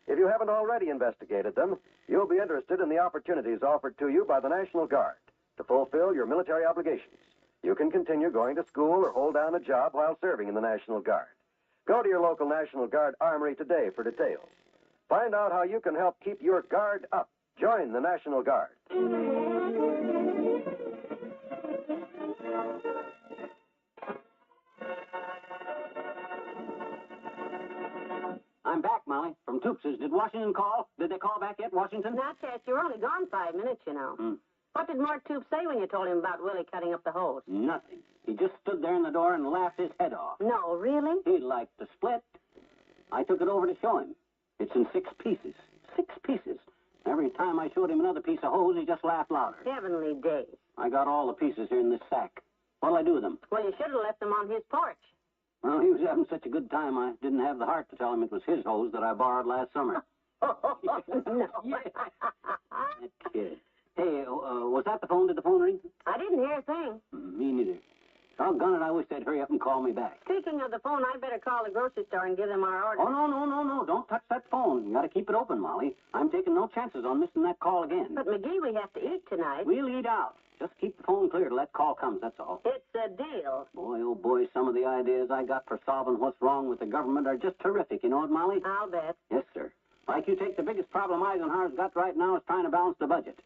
If you haven't already investigated them, you'll be interested in the opportunities offered to you by the National Guard to fulfill your military obligations. You can continue going to school or hold down a job while serving in the National Guard. Go to your local National Guard armory today for details. Find out how you can help keep your guard up. Join the National Guard. I'm back, Molly, from Toops's. Did Washington call? Did they call back yet, Washington? Not yet. You're only gone 5 minutes, you know. Hmm. What did Mort Toops say when you told him about Willie cutting up the hose? Nothing. He just stood there in the door and laughed his head off. No, really? He'd like to split. I took it over to show him. It's in 6 pieces. 6 pieces. Every time I showed him another piece of hose, he just laughed louder. Heavenly days. I got all the pieces here in this sack. What'll I do with them? Well, you should have left them on his porch. Well, he was having such a good time, I didn't have the heart to tell him it was his hose that I borrowed last summer. No. That kid. Hey, was that the phone? Did the phone ring? I didn't hear a thing. Me neither. Doggone it, I wish they'd hurry up and call me back. Speaking of the phone, I better call the grocery store and give them our order. Oh, no. Don't touch that phone. You got to keep it open, Molly. I'm taking no chances on missing that call again. But, McGee, we have to eat tonight. We'll eat out. Just keep the phone clear till that call comes, that's all. It's a deal. Boy, oh boy, some of the ideas I got for solving what's wrong with the government are just terrific. You know it, Molly? I'll bet. Yes, sir. Like you take the biggest problem Eisenhower's got right now is trying to balance the budget.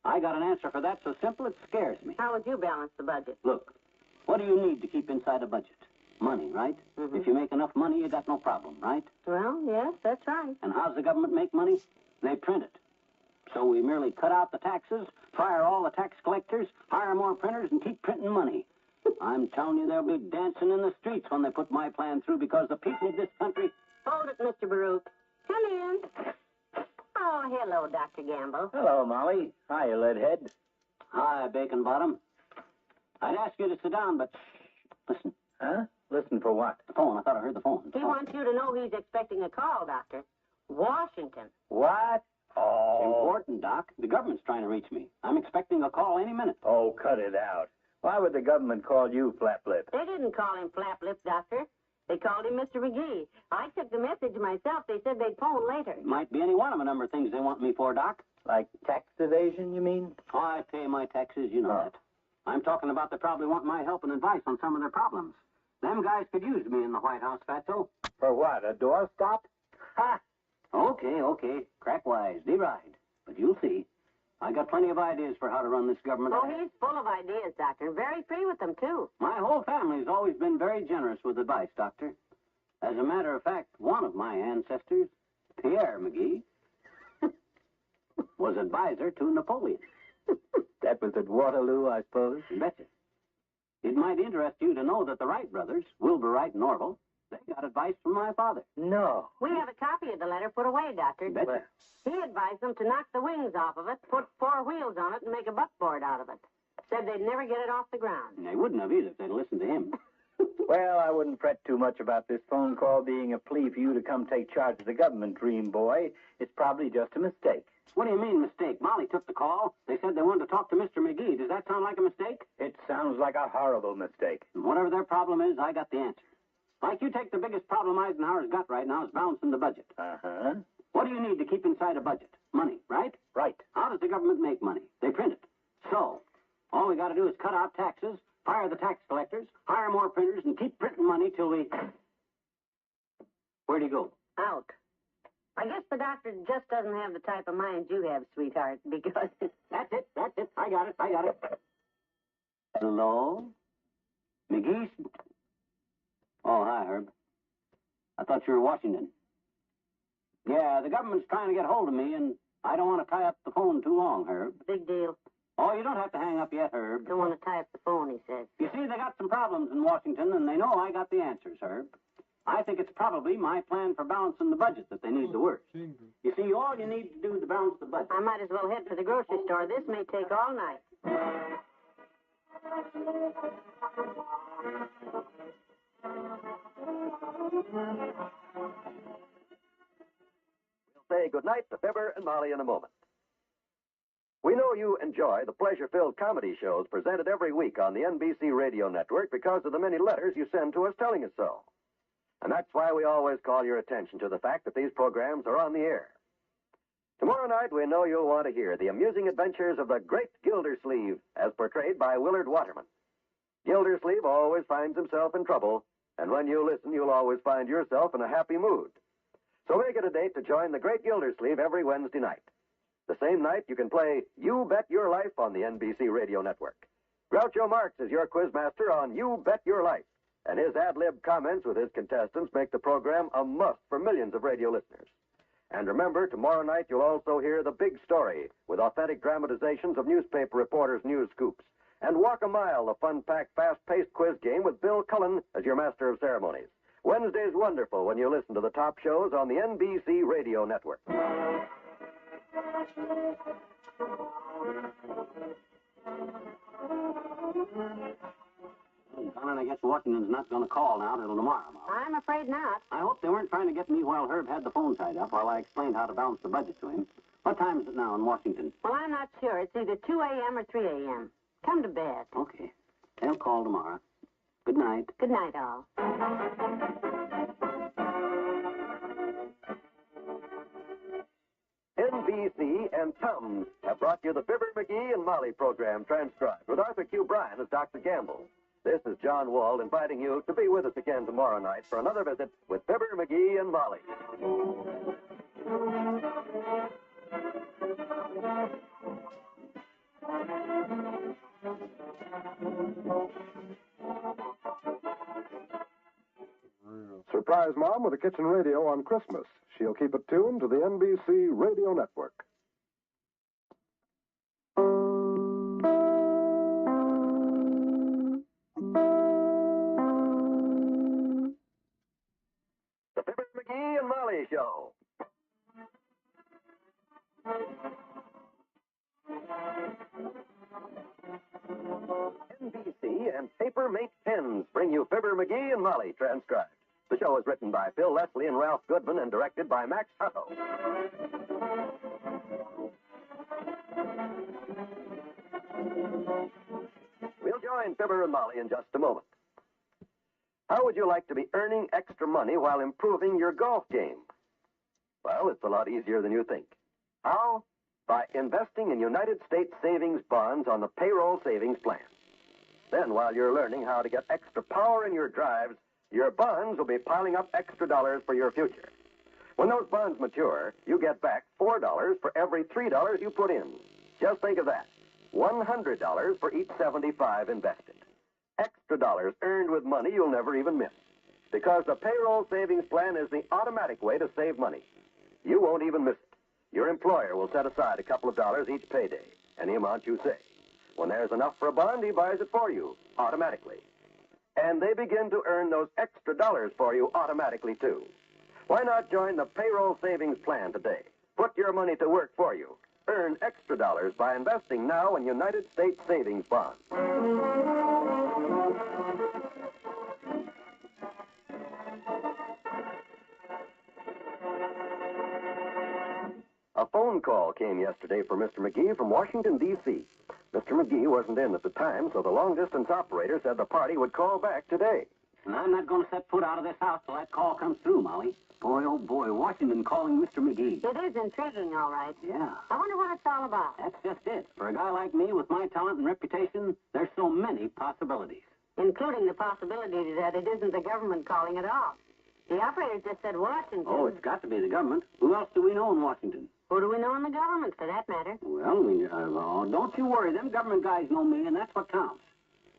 I got an answer for that so simple it scares me. How would you balance the budget? Look, what do you need to keep inside a budget? Money, right? Mm-hmm. If you make enough money, you got no problem, right? Well, yes, that's right. And how's the government make money? They print it. So we merely cut out the taxes, fire all the tax collectors, hire more printers, and keep printing money. I'm telling you, they'll be dancing in the streets when they put my plan through because the people of this country... Hold it, Mr. Baruch. Come in. Oh, hello, Dr. Gamble. Hello, Molly. Hiya, Leadhead. Hi, Bacon Bottom. I'd ask you to sit down, but... Listen. Huh? Listen for what? The phone. I thought I heard the phone. He wants you to know he's expecting a call, Doctor. Washington. What? Oh. It's important, Doc. The government's trying to reach me. I'm expecting a call any minute. Oh, cut it out. Why would the government call you Flaplip? They didn't call him Flaplip, Doctor. They called him Mr. McGee. I took the message myself. They said they'd phone later. Might be any one of a number of things they want me for, Doc. Like tax evasion, you mean? Oh, I pay my taxes, you know that. I'm talking about they probably want my help and advice on some of their problems. Them guys could use me in the White House, Fatso. For what, a doorstop? Ha! Okay. Crack wise, deride. But you'll see. I got plenty of ideas for how to run this government. Oh, he's full of ideas, Doctor. Very free with them, too. My whole family's always been very generous with advice, Doctor. As a matter of fact, one of my ancestors, Pierre McGee, was advisor to Napoleon. That was at Waterloo, I suppose? You betcha. It might interest you to know that the Wright brothers, Wilbur Wright and Orville, they got advice from my father. No. We have a copy of the letter put away, Doctor. You betcha. He advised them to knock the wings off of it, put 4 wheels on it, and make a buckboard out of it. Said they'd never get it off the ground. And they wouldn't have either if they'd listened to him. Well, I wouldn't fret too much about this phone call being a plea for you to come take charge of the government, Dream Boy. It's probably just a mistake. What do you mean, mistake? Molly took the call. They said they wanted to talk to Mr. McGee. Does that sound like a mistake? It sounds like a horrible mistake. And whatever their problem is, I got the answer. Like you take the biggest problem Eisenhower's got right now is balancing the budget. Uh-huh. What do you need to keep inside a budget? Money, right? Right. How does the government make money? They print it. So, all we got to do is cut out taxes, fire the tax collectors, hire more printers, and keep printing money till we... Where'd he go? Out. I guess the doctor just doesn't have the type of mind you have, sweetheart, because... That's it. I got it. Hello? McGee? Oh, hi, Herb. I thought you were Washington. Yeah, the government's trying to get hold of me, and I don't want to tie up the phone too long, Herb. Big deal. Oh, you don't have to hang up yet, Herb. Don't want to tie up the phone, he says. You see, they got some problems in Washington, and they know I got the answers, Herb. I think it's probably my plan for balancing the budget that they need the worst. You see, all you need to do to balance the budget... I might as well head for the grocery store. This may take all night. We'll say goodnight to Fibber and Molly in a moment. We know you enjoy the pleasure-filled comedy shows presented every week on the NBC radio network because of the many letters you send to us telling us so. And that's why we always call your attention to the fact that these programs are on the air. Tomorrow night, we know you'll want to hear the amusing adventures of the great Gildersleeve, as portrayed by Willard Waterman. Gildersleeve always finds himself in trouble, and when you listen, you'll always find yourself in a happy mood. So make it a date to join the great Gildersleeve every Wednesday night. The same night, you can play You Bet Your Life on the NBC radio network. Groucho Marx is your quizmaster on You Bet Your Life, and his ad-lib comments with his contestants make the program a must for millions of radio listeners. And remember, tomorrow night you'll also hear The Big Story with authentic dramatizations of newspaper reporters' news scoops. And Walk a Mile, the fun-packed, fast-paced quiz game with Bill Cullen as your master of ceremonies. Wednesday's wonderful when you listen to the top shows on the NBC radio network. on it, I guess Washington's not going to call now till tomorrow, Molly. I'm afraid not. I hope they weren't trying to get me while Herb had the phone tied up while I explained how to balance the budget to him. What time is it now in Washington? Well, I'm not sure. It's either 2 a.m. or 3 a.m. Come to bed. Okay. They'll call tomorrow. Good night. Good night, all. NBC and Tums have brought you the Fibber McGee and Molly program transcribed with Arthur Q. Bryan as Dr. Gamble. This is John Wald inviting you to be with us again tomorrow night for another visit with Fibber McGee and Molly. Surprise Mom with a kitchen radio on Christmas. She'll keep it tuned to the NBC Radio Network. The Fibber McGee and Molly Show. NBC and Paper Mate Pens bring you Fibber McGee and Molly transcribed. The show is written by Phil Leslie and Ralph Goodman and directed by Max Hutto. We'll join Fibber and Molly in just a moment. How would you like to be earning extra money while improving your golf game? Well, it's a lot easier than you think. How? By investing in United States savings bonds on the payroll savings plan. Then, while you're learning how to get extra power in your drives, your bonds will be piling up extra dollars for your future. When those bonds mature, you get back $4 for every $3 you put in. Just think of that. $100 for each 75 invested. Extra dollars earned with money you'll never even miss. Because the payroll savings plan is the automatic way to save money. You won't even miss it. Your employer will set aside a couple of dollars each payday, any amount you say. When there's enough for a bond, he buys it for you, automatically. And they begin to earn those extra dollars for you automatically, too. Why not join the payroll savings plan today? Put your money to work for you. Earn extra dollars by investing now in United States savings bonds. A phone call came yesterday for Mr. McGee from Washington, D.C. Mr. McGee wasn't in at the time, so the long-distance operator said the party would call back today. And I'm not going to set foot out of this house till that call comes through, Molly. Boy, oh boy, Washington calling Mr. McGee. It is intriguing, all right. Yeah. I wonder what it's all about. That's just it. For a guy like me with my talent and reputation, there's so many possibilities. Including the possibility that it isn't the government calling at all. The operator just said Washington. Oh, it's got to be the government. Who else do we know in Washington? Who do we know in the government, for that matter? Well, don't you worry. Them government guys know me, and that's what counts.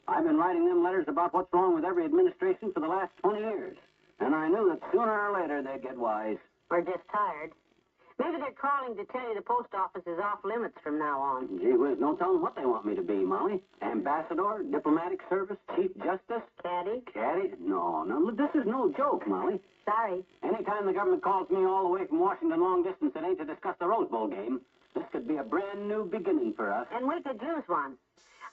I've been writing them letters about what's wrong with every administration for the last 20 years. And I knew that sooner or later they'd get wise. Or just tired. Maybe they're calling to tell you the post office is off limits from now on. Gee whiz, no telling what they want me to be, Molly. Ambassador, diplomatic service, chief justice. Caddy? Caddy? No, this is no joke, Molly. Sorry. Anytime the government calls me all the way from Washington long distance, it ain't to discuss the Rose Bowl game. This could be a brand new beginning for us. And we could use one.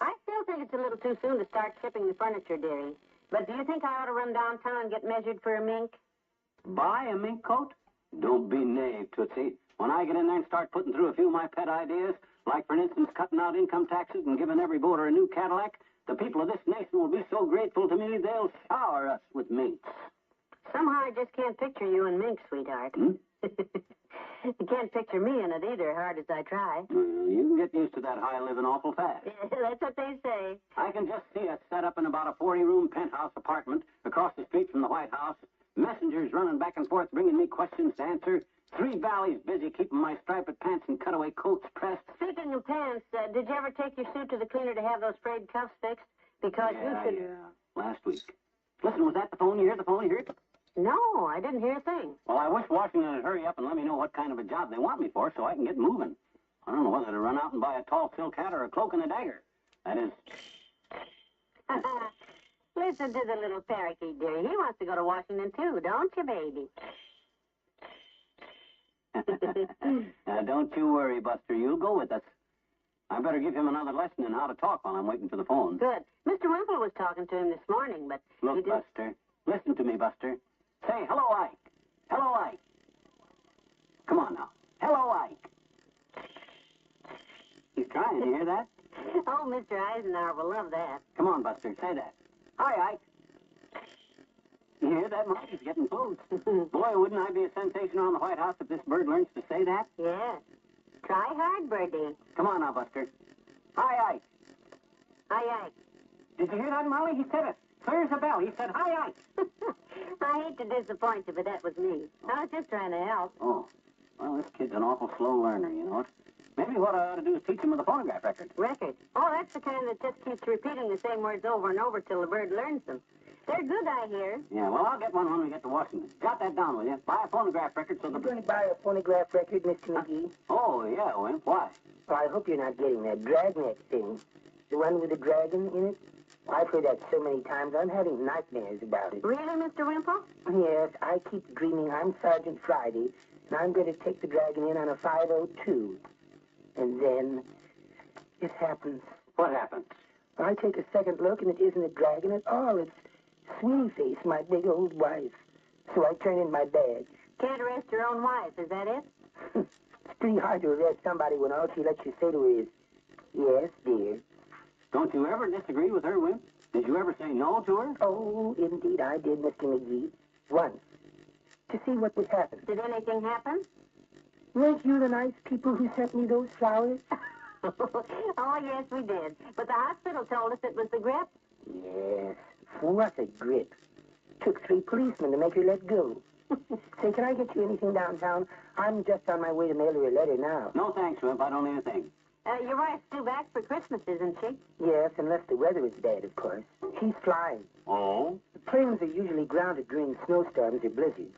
I still think it's a little too soon to start shipping the furniture, dearie. But do you think I ought to run downtown and get measured for a mink? Buy a mink coat? Don't be naive, Tootsie. When I get in there and start putting through a few of my pet ideas, like, for instance, cutting out income taxes and giving every voter a new Cadillac, the people of this nation will be so grateful to me they'll shower us with minks. Somehow I just can't picture you in mink, sweetheart. You can't picture me in it either, hard as I try. You can get used to that high living awful fast. That's what they say. I can just see us set up in about a 40-room penthouse apartment across the street from the White House, messengers running back and forth bringing me questions to answer, 3 valleys busy keeping my striped pants and cutaway coats pressed. Speaking of pants, did you ever take your suit to the cleaner to have those frayed cuffs fixed? Because you should... Yeah, last week. Listen, was that the phone? You hear the phone? You hear it? No, I didn't hear a thing. Well, I wish Washington would hurry up and let me know what kind of a job they want me for so I can get moving. I don't know whether to run out and buy a tall silk hat or a cloak and a dagger. That is... Listen to the little parakeet, dearie. He wants to go to Washington, too, don't you, baby? Now, don't you worry, Buster. You'll go with us. I better give him another lesson in how to talk while I'm waiting for the phone. Good. Mr. Wimple was talking to him this morning, but Look, he didn't... Buster. Listen to me, Buster. Say, hello, Ike. Hello, Ike. Come on now. Hello, Ike. He's trying. You hear that? Oh, Mr. Eisenhower will love that. Come on, Buster. Say that. Hi, Ike. You hear that, Mike? He's getting close. Boy, wouldn't I be a sensation on the White House if this bird learns to say that? Yes. Try hard, Birdie. Come on now, Buster. Hi, Ike. Hi, Ike. Did you hear that, Molly? He said it. Clear as a bell. He said, hi, Ike. I hate to disappoint you, but that was me. I was just trying to help. Oh. Well, this kid's an awful slow learner, you know it. Maybe what I ought to do is teach him with a phonograph record. Record? Oh, that's the kind that just keeps repeating the same words over and over till the bird learns them. They're good, I hear. Yeah, well, I'll get one when we get to Washington. Jot that down, will you? Buy a phonograph record so the... You're going to buy a phonograph record, Mr. McGee? Oh, yeah, Wimp. Why? Well, I hope you're not getting that dragnet thing. The one with the dragon in it? I've heard that so many times, I'm having nightmares about it. Really, Mr. Wimple? Yes, I keep dreaming I'm Sergeant Friday, and I'm going to take the dragon in on a 502. And then it happens. What happens? I take a second look, and it isn't a dragon at all. It's Sweeney Face, my big old wife. So I turn in my badge. Can't arrest your own wife, is that it? It's pretty hard to arrest somebody when all she lets you say to her is, yes, dear. Don't you ever disagree with her, Wimp? Did you ever say no to her? Oh, indeed I did, Mr. McGee. Once. To see what would happen. Did anything happen? Weren't you the nice people who sent me those flowers? Oh, yes, we did. But the hospital told us it was the grip. Yes. What a grip. Took 3 policemen to make her let go. Say, can I get you anything downtown? I'm just on my way to mail her a letter now. No, thanks, Wimp. I don't need a thing. Your wife's due back for Christmas, isn't she? Yes, unless the weather is bad, of course. She's flying. Oh? The planes are usually grounded during snowstorms or blizzards.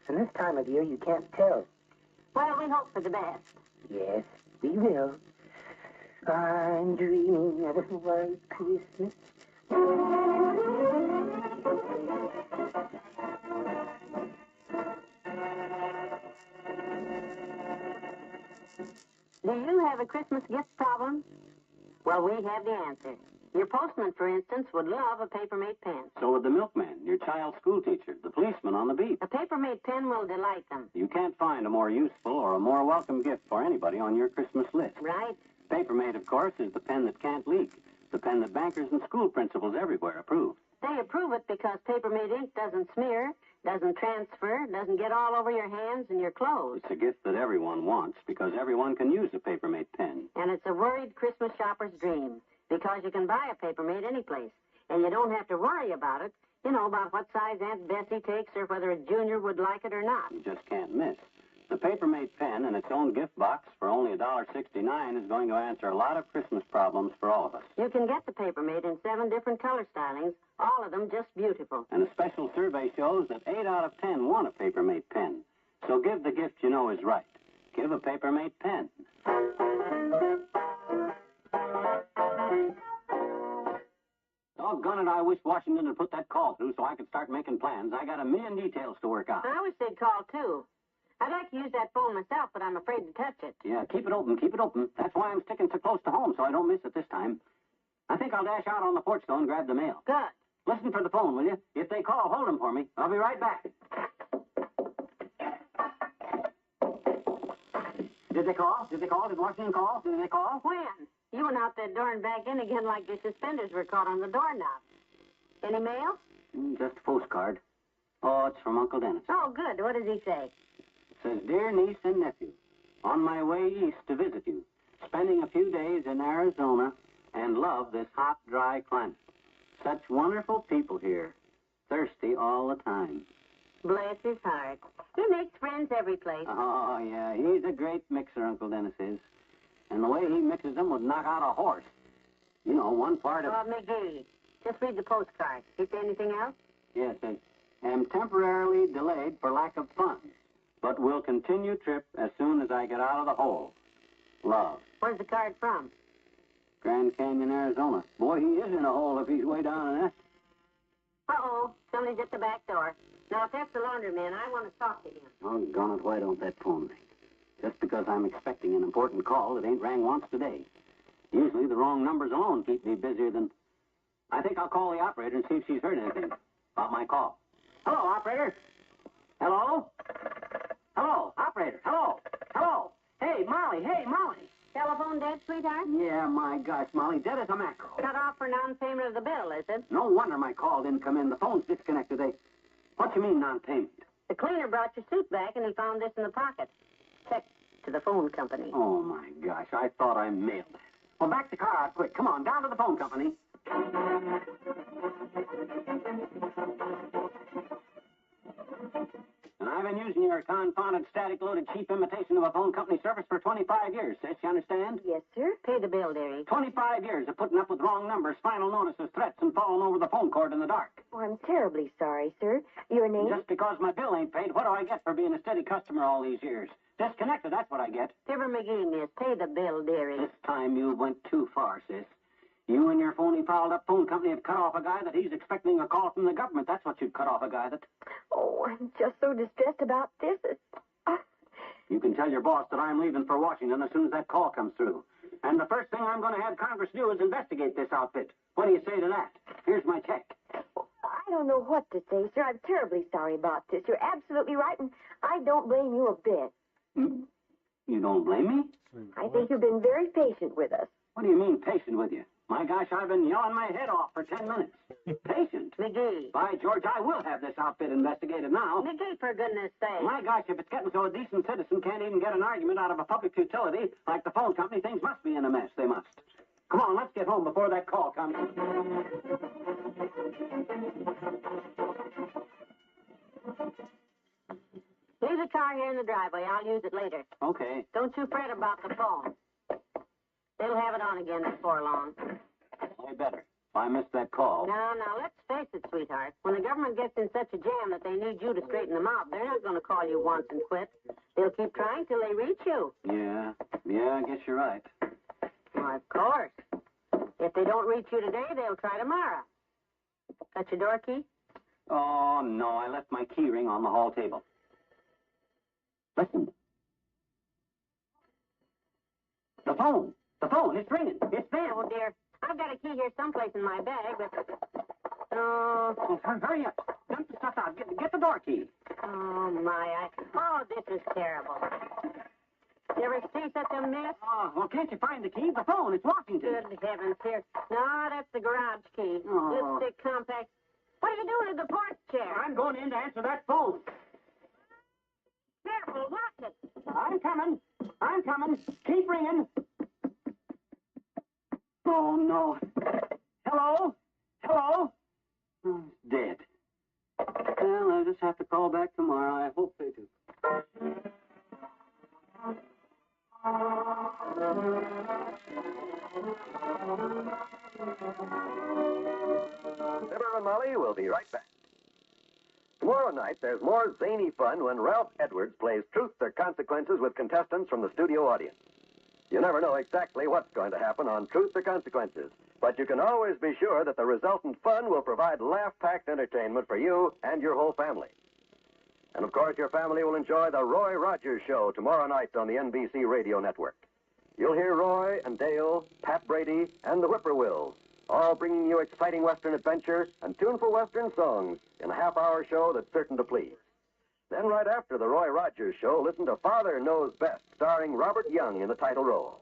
And this time of year, you can't tell. Well, we hope for the best. Yes, we will. I'm dreaming of a white Christmas. Do you have a Christmas gift problem? Well, we have the answer. Your postman, for instance, would love a paper-made pen. So would the milkman, your child's school teacher, the policeman on the beat. A paper-made pen will delight them. You can't find a more useful or a more welcome gift for anybody on your Christmas list. Right? Paper-made, of course, is the pen that can't leak. The pen that bankers and school principals everywhere approve. They approve it because paper-made ink doesn't smear, doesn't transfer, doesn't get all over your hands and your clothes. It's a gift that everyone wants because everyone can use a paper-made pen. And it's a worried Christmas shopper's dream because you can buy a paper-made anyplace. And you don't have to worry about it, you know, about what size Aunt Bessie takes or whether a junior would like it or not. You just can't miss. The paper-made pen in its own gift box for only $1.69 is going to answer a lot of Christmas problems for all of us. You can get the paper-made in 7 different color stylings, all of them just beautiful. And a special survey shows that 8 out of 10 want a paper-made pen. So give the gift you know is right. Give a paper-made pen. Doggone it, I wish Washington had put that call through so I could start making plans. I got a million details to work out. I wish they'd call, too. I'd like to use that phone myself, but I'm afraid to touch it. Yeah, keep it open, keep it open. That's why I'm sticking so close to home, so I don't miss it this time. I think I'll dash out on the porch, though, and grab the mail. Good. Listen for the phone, will you? If they call, hold them for me. I'll be right back. Did they call? Did they call? Did Washington call? Did they call? When? You went out that door and back in again like your suspenders were caught on the doorknob. Any mail? Just a postcard. Oh, it's from Uncle Dennis. Oh, good. What does he say? It says, Dear niece and nephew, on my way east to visit you, spending a few days in Arizona and love this hot, dry climate. Such wonderful people here, thirsty all the time. Bless his heart. He makes friends every place. Oh, yeah, he's a great mixer, Uncle Dennis is. And the way he mixes them would knock out a horse. You know, one part of... Oh, McGee, just read the postcard. Is there anything else? Yes, it am temporarily delayed for lack of funds, but will continue trip as soon as I get out of the hole. Love. Where's the card from? Grand Canyon, Arizona. Boy, he is in a hole if he's way down in that. Uh-oh, somebody's at the back door. Now, if that's the laundryman, I want to talk to him. Doggone it, why don't that phone ring? Just because I'm expecting an important call, it ain't rang once today. Usually the wrong numbers alone keep me busier than... I think I'll call the operator and see if she's heard anything about my call. Hello, operator. Hello? Hello, operator. Hello? Hello? Hey, Molly. Hey, Molly. Telephone dead, sweetheart? Yeah, my gosh, Molly, dead as a mackerel. Cut off for non-payment of the bill, is it? No wonder my call didn't come in. The phone's disconnected. What you mean, non-payment? The cleaner brought your suit back and he found this in the pocket. Check to the phone company. Oh, my gosh, I thought I mailed it. Well, back the car out quick. Come on, down to the phone company. And I've been using your confounded static-loaded cheap imitation of a phone company service for 25 years, sis. You understand? Yes, sir. Pay the bill, dearie. 25 years of putting up with wrong numbers, final notices, threats, and falling over the phone cord in the dark. Oh, I'm terribly sorry, sir. Your name? Just because my bill ain't paid, what do I get for being a steady customer all these years? Disconnected, that's what I get. Fibber McGee, miss. Pay the bill, dearie. This time you went too far, sis. You and your phony fouled-up phone company have cut off a guy that he's expecting a call from the government. That's what you'd cut off a guy that... Oh, I'm just so distressed about this. You can tell your boss that I'm leaving for Washington as soon as that call comes through. And the first thing I'm going to have Congress do is investigate this outfit. What do you say to that? Here's my check. I don't know what to say, sir. I'm terribly sorry about this. You're absolutely right, and I don't blame you a bit. You don't blame me? I think you've been very patient with us. What do you mean, patient with you? My gosh, I've been yelling my head off for 10 minutes. Patient? McGee. By George, I will have this outfit investigated now. McGee, for goodness sake. My gosh, if it's getting so a decent citizen can't even get an argument out of a public utility like the phone company, things must be in a mess. They must. Come on, let's get home before that call comes. Leave the car here in the driveway. I'll use it later. Okay. Don't you fret about the phone. They'll have it on again before long. I better. If I miss that call. Now, let's face it, sweetheart. When the government gets in such a jam that they need you to straighten them out, they're not going to call you once and quit. They'll keep trying till they reach you. Yeah, I guess you're right. Well, of course. If they don't reach you today, they'll try tomorrow. Got your door key? Oh, no, I left my key ring on the hall table. Listen. The phone, it's ringing. It's them. Oh, dear. I've got a key here someplace in my bag, but... Oh, hurry up. Dump the stuff out. Get the door key. Oh, my. Oh, this is terrible. You ever see such a mess? Oh, well, can't you find the key? The phone, it's Washington. Good heavens, here. No, that's the garage key. Oh. Lipstick compact. What are you doing to the porch chair? I'm going in to answer that phone. Careful, watch it. I'm coming. Keep ringing. Oh, no. Hello? Oh, it's dead. Well, I'll just have to call back tomorrow. I hope they do. Fibber and Molly will be right back. Tomorrow night, there's more zany fun when Ralph Edwards plays Truth or Consequences with contestants from the studio audience. You never know exactly what's going to happen on Truth or Consequences, but you can always be sure that the resultant fun will provide laugh-packed entertainment for you and your whole family. And, of course, your family will enjoy the Roy Rogers Show tomorrow night on the NBC Radio Network. You'll hear Roy and Dale, Pat Brady, and the Whippoorwills, all bringing you exciting Western adventure and tuneful Western songs in a half-hour show that's certain to please. Then, right after the Roy Rogers Show, listen to Father Knows Best, starring Robert Young in the title role.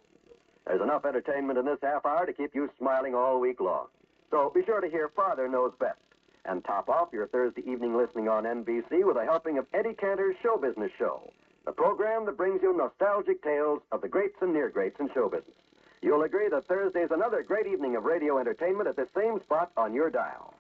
There's enough entertainment in this half hour to keep you smiling all week long. So be sure to hear Father Knows Best, and top off your Thursday evening listening on NBC with a helping of Eddie Cantor's Show Business Show, the program that brings you nostalgic tales of the greats and near-greats in show business. You'll agree that Thursday's another great evening of radio entertainment at the same spot on your dial.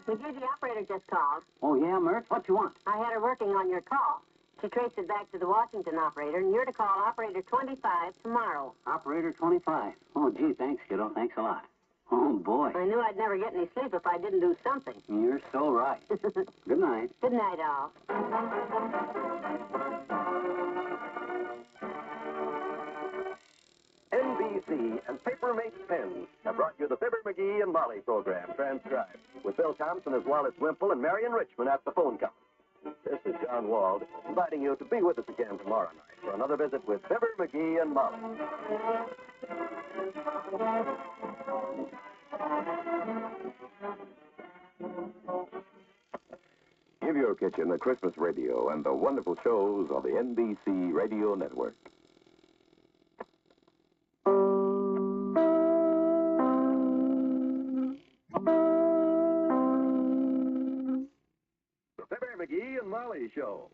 McGee, the operator just called. Oh, yeah, Mert? What you want? I had her working on your call. She traced it back to the Washington operator, and you're to call operator 25 tomorrow. Operator 25. Oh, gee, thanks, kiddo. Thanks a lot. Oh, boy. I knew I'd never get any sleep if I didn't do something. You're so right. Good night. Good night, all. NBC and Paper Makes Pens have brought you the Fibber McGee and Molly program, transcribed, with Bill Thompson as Wallace Wimple and Marion Richmond at the phone company. This is John Wald, inviting you to be with us again tomorrow night for another visit with Fibber McGee and Molly. Give your kitchen a Christmas radio and the wonderful shows on the NBC Radio Network. The Fibber McGee and Molly Show.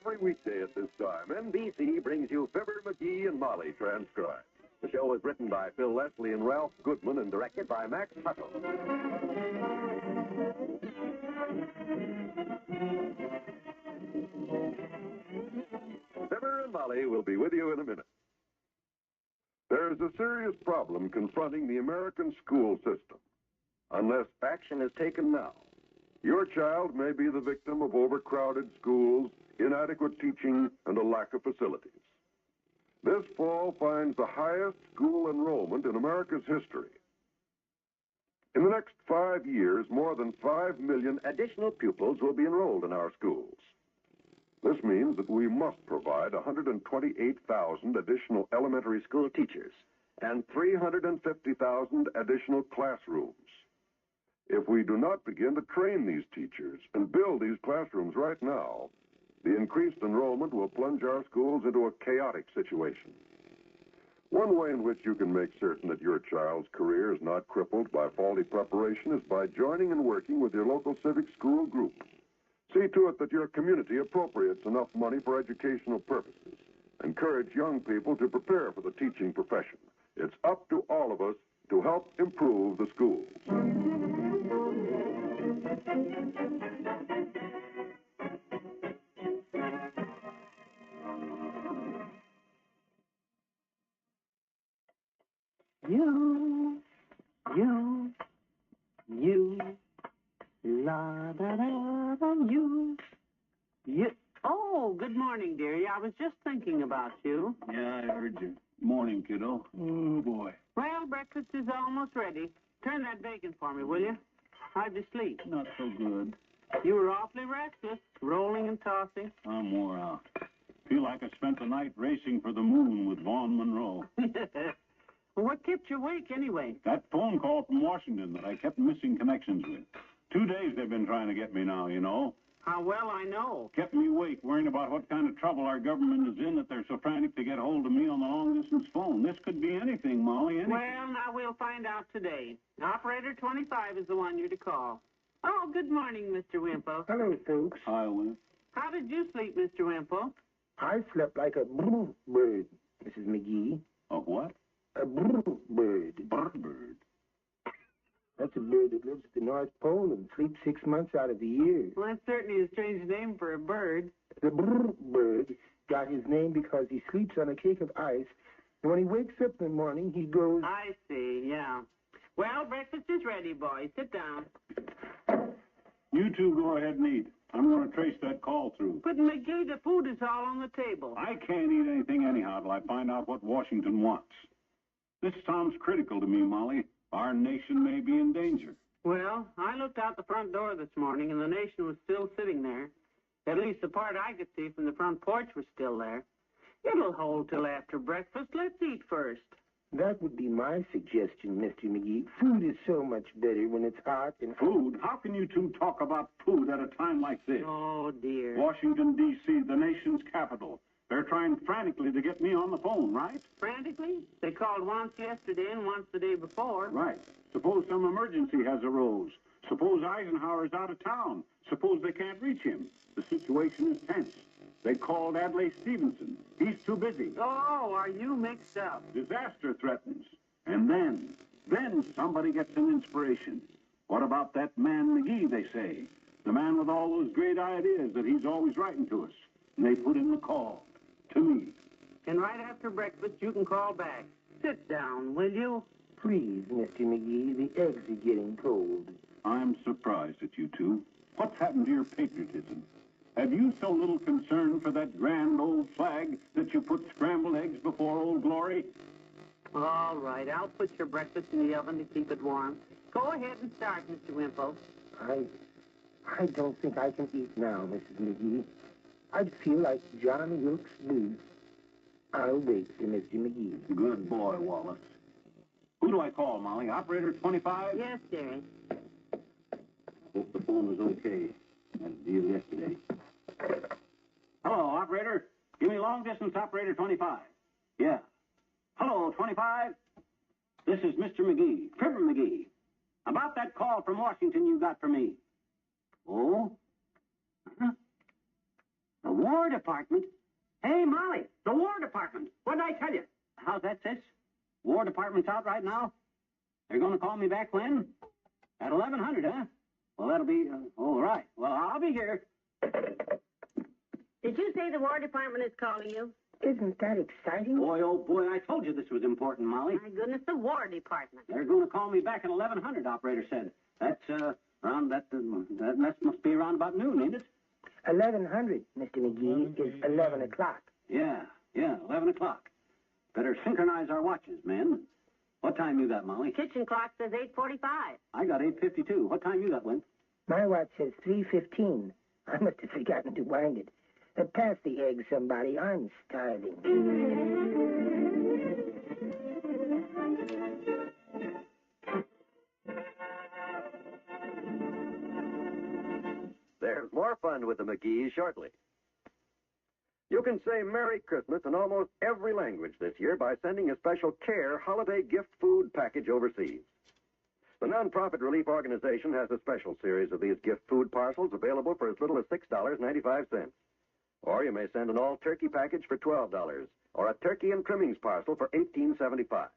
Every weekday at this time, NBC brings you Fibber McGee and Molly transcribed. The show is written by Phil Leslie and Ralph Goodman and directed by Max Tuttle. Fibber and Molly will be with you in a minute. There's a serious problem confronting the American school system. Unless action is taken now, your child may be the victim of overcrowded schools, inadequate teaching, and a lack of facilities. This fall finds the highest school enrollment in America's history. In the next 5 years, more than 5 million additional pupils will be enrolled in our schools. This means that we must provide 128,000 additional elementary school teachers and 350,000 additional classrooms. If we do not begin to train these teachers and build these classrooms right now, the increased enrollment will plunge our schools into a chaotic situation. One way in which you can make certain that your child's career is not crippled by faulty preparation is by joining and working with your local civic school group. See to it that your community appropriates enough money for educational purposes. Encourage young people to prepare for the teaching profession. It's up to all of us to help improve the schools. You. Oh, good morning, dearie. I was just thinking about you. Yeah, I heard you. Morning, kiddo. Oh, boy. Well, breakfast is almost ready. Turn that bacon for me, will you? How'd you sleep? Not so good. You were awfully restless, rolling and tossing. I'm wore out. Feel like I spent the night racing for the moon with Vaughn Monroe. Well, what kept you awake, anyway? That phone call from Washington that I kept missing connections with. 2 days they've been trying to get me now, you know. How well I know. Kept me awake, worrying about what kind of trouble our government is in that they're so frantic to get hold of me on the long-distance phone. This could be anything, Molly, anything. Well, now we'll find out today. Operator 25 is the one you're to call. Oh, good morning, Mr. Wimple. Hello, folks. Hi, Wimp. How did you sleep, Mr. Wimple? I slept like a bird, Mrs. McGee. A what? A bird. Bird. That's a bird that lives at the North Pole and sleeps 6 months out of the year. Well, that's certainly a strange name for a bird. The bird got his name because he sleeps on a cake of ice, and when he wakes up in the morning, he goes... I see, yeah. Well, breakfast is ready, boys. Sit down. You two go ahead and eat. I'm going to trace that call through. But, McGee, the food is all on the table. I can't eat anything anyhow till I find out what Washington wants. This sounds critical to me, Molly. Our nation may be in danger. Well, I looked out the front door this morning, and the nation was still sitting there. At least the part I could see from the front porch was still there. It'll hold till after breakfast. Let's eat first. That would be my suggestion, Mr. McGee. Food is so much better when it's hot and... Food? How can you two talk about food at a time like this? Oh, dear. Washington, D.C., the nation's capital. They're trying frantically to get me on the phone, right? Frantically? They called once yesterday and once the day before. Right. Suppose some emergency has arose. Suppose Eisenhower's out of town. Suppose they can't reach him. The situation is tense. They called Adlai Stevenson. He's too busy. Oh, are you mixed up? Disaster threatens. And then somebody gets an inspiration. What about that man McGee, they say? The man with all those great ideas that he's always writing to us. And they put in the call. To me. And right after breakfast, you can call back. Sit down, will you? Please, Mr. McGee, the eggs are getting cold. I'm surprised at you two. What's happened to your patriotism? Have you so little concern for that grand old flag that you put scrambled eggs before Old Glory? All right, I'll put your breakfast in the oven to keep it warm. Go ahead and start, Mr. Wimple. I don't think I can eat now, Mrs. McGee. I'd feel like John Wilkes Booth. I'll wait for Mr. McGee. Good boy, Wallace. Who do I call, Molly? Operator 25? Yes, dearie. Hope the phone was okay. Had a deal yesterday. Hello, operator. Give me long-distance operator 25. Yeah. Hello, 25. This is Mr. McGee, Fibber McGee. About that call from Washington you got for me. Oh? Uh-huh. The War Department? Hey, Molly, the War Department. What did I tell you? How's that, sis? War Department's out right now? They're going to call me back when? At 1100, huh? Well, that'll be, all right. Well, I'll be here. Did you say the War Department is calling you? Isn't that exciting? Boy, oh boy, I told you this was important, Molly. My goodness, the War Department. They're going to call me back at 1100, operator said. That's, around that must be around about noon, ain't it? 1100, Mr. McGee, is 11 o'clock. Yeah, 11 o'clock. Better synchronize our watches, men. What time you got, Molly? Kitchen clock says 8:45. I got 8:52. What time you got, Win? My watch says 3:15. I must have forgotten to wind it. Pass the egg, somebody. I'm starving. There's more fun with the McGees shortly. You can say Merry Christmas in almost every language this year by sending a special CARE holiday gift food package overseas. The nonprofit relief organization has a special series of these gift food parcels available for as little as $6.95. Or you may send an all-turkey package for $12, or a turkey and trimmings parcel for $18.75.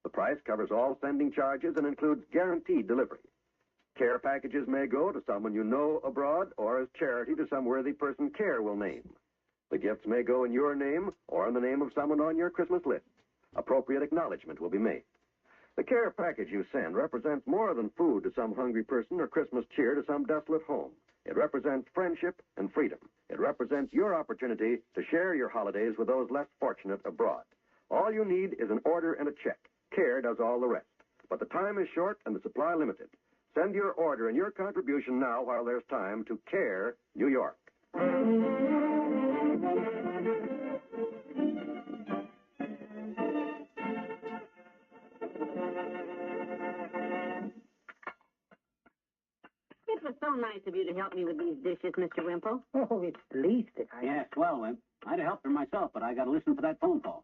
The price covers all sending charges and includes guaranteed delivery. CARE packages may go to someone you know abroad or as charity to some worthy person CARE will name. The gifts may go in your name or in the name of someone on your Christmas list. Appropriate acknowledgement will be made. The CARE package you send represents more than food to some hungry person or Christmas cheer to some desolate home. It represents friendship and freedom. It represents your opportunity to share your holidays with those less fortunate abroad. All you need is an order and a check. CARE does all the rest. But the time is short and the supply limited. Send your order and your contribution now while there's time to CARE, New York. It was so nice of you to help me with these dishes, Mr. Wimple. Oh, it's the least that I... Yeah, swell, Wimp. I'd have helped her myself, but I got to listen for that phone call.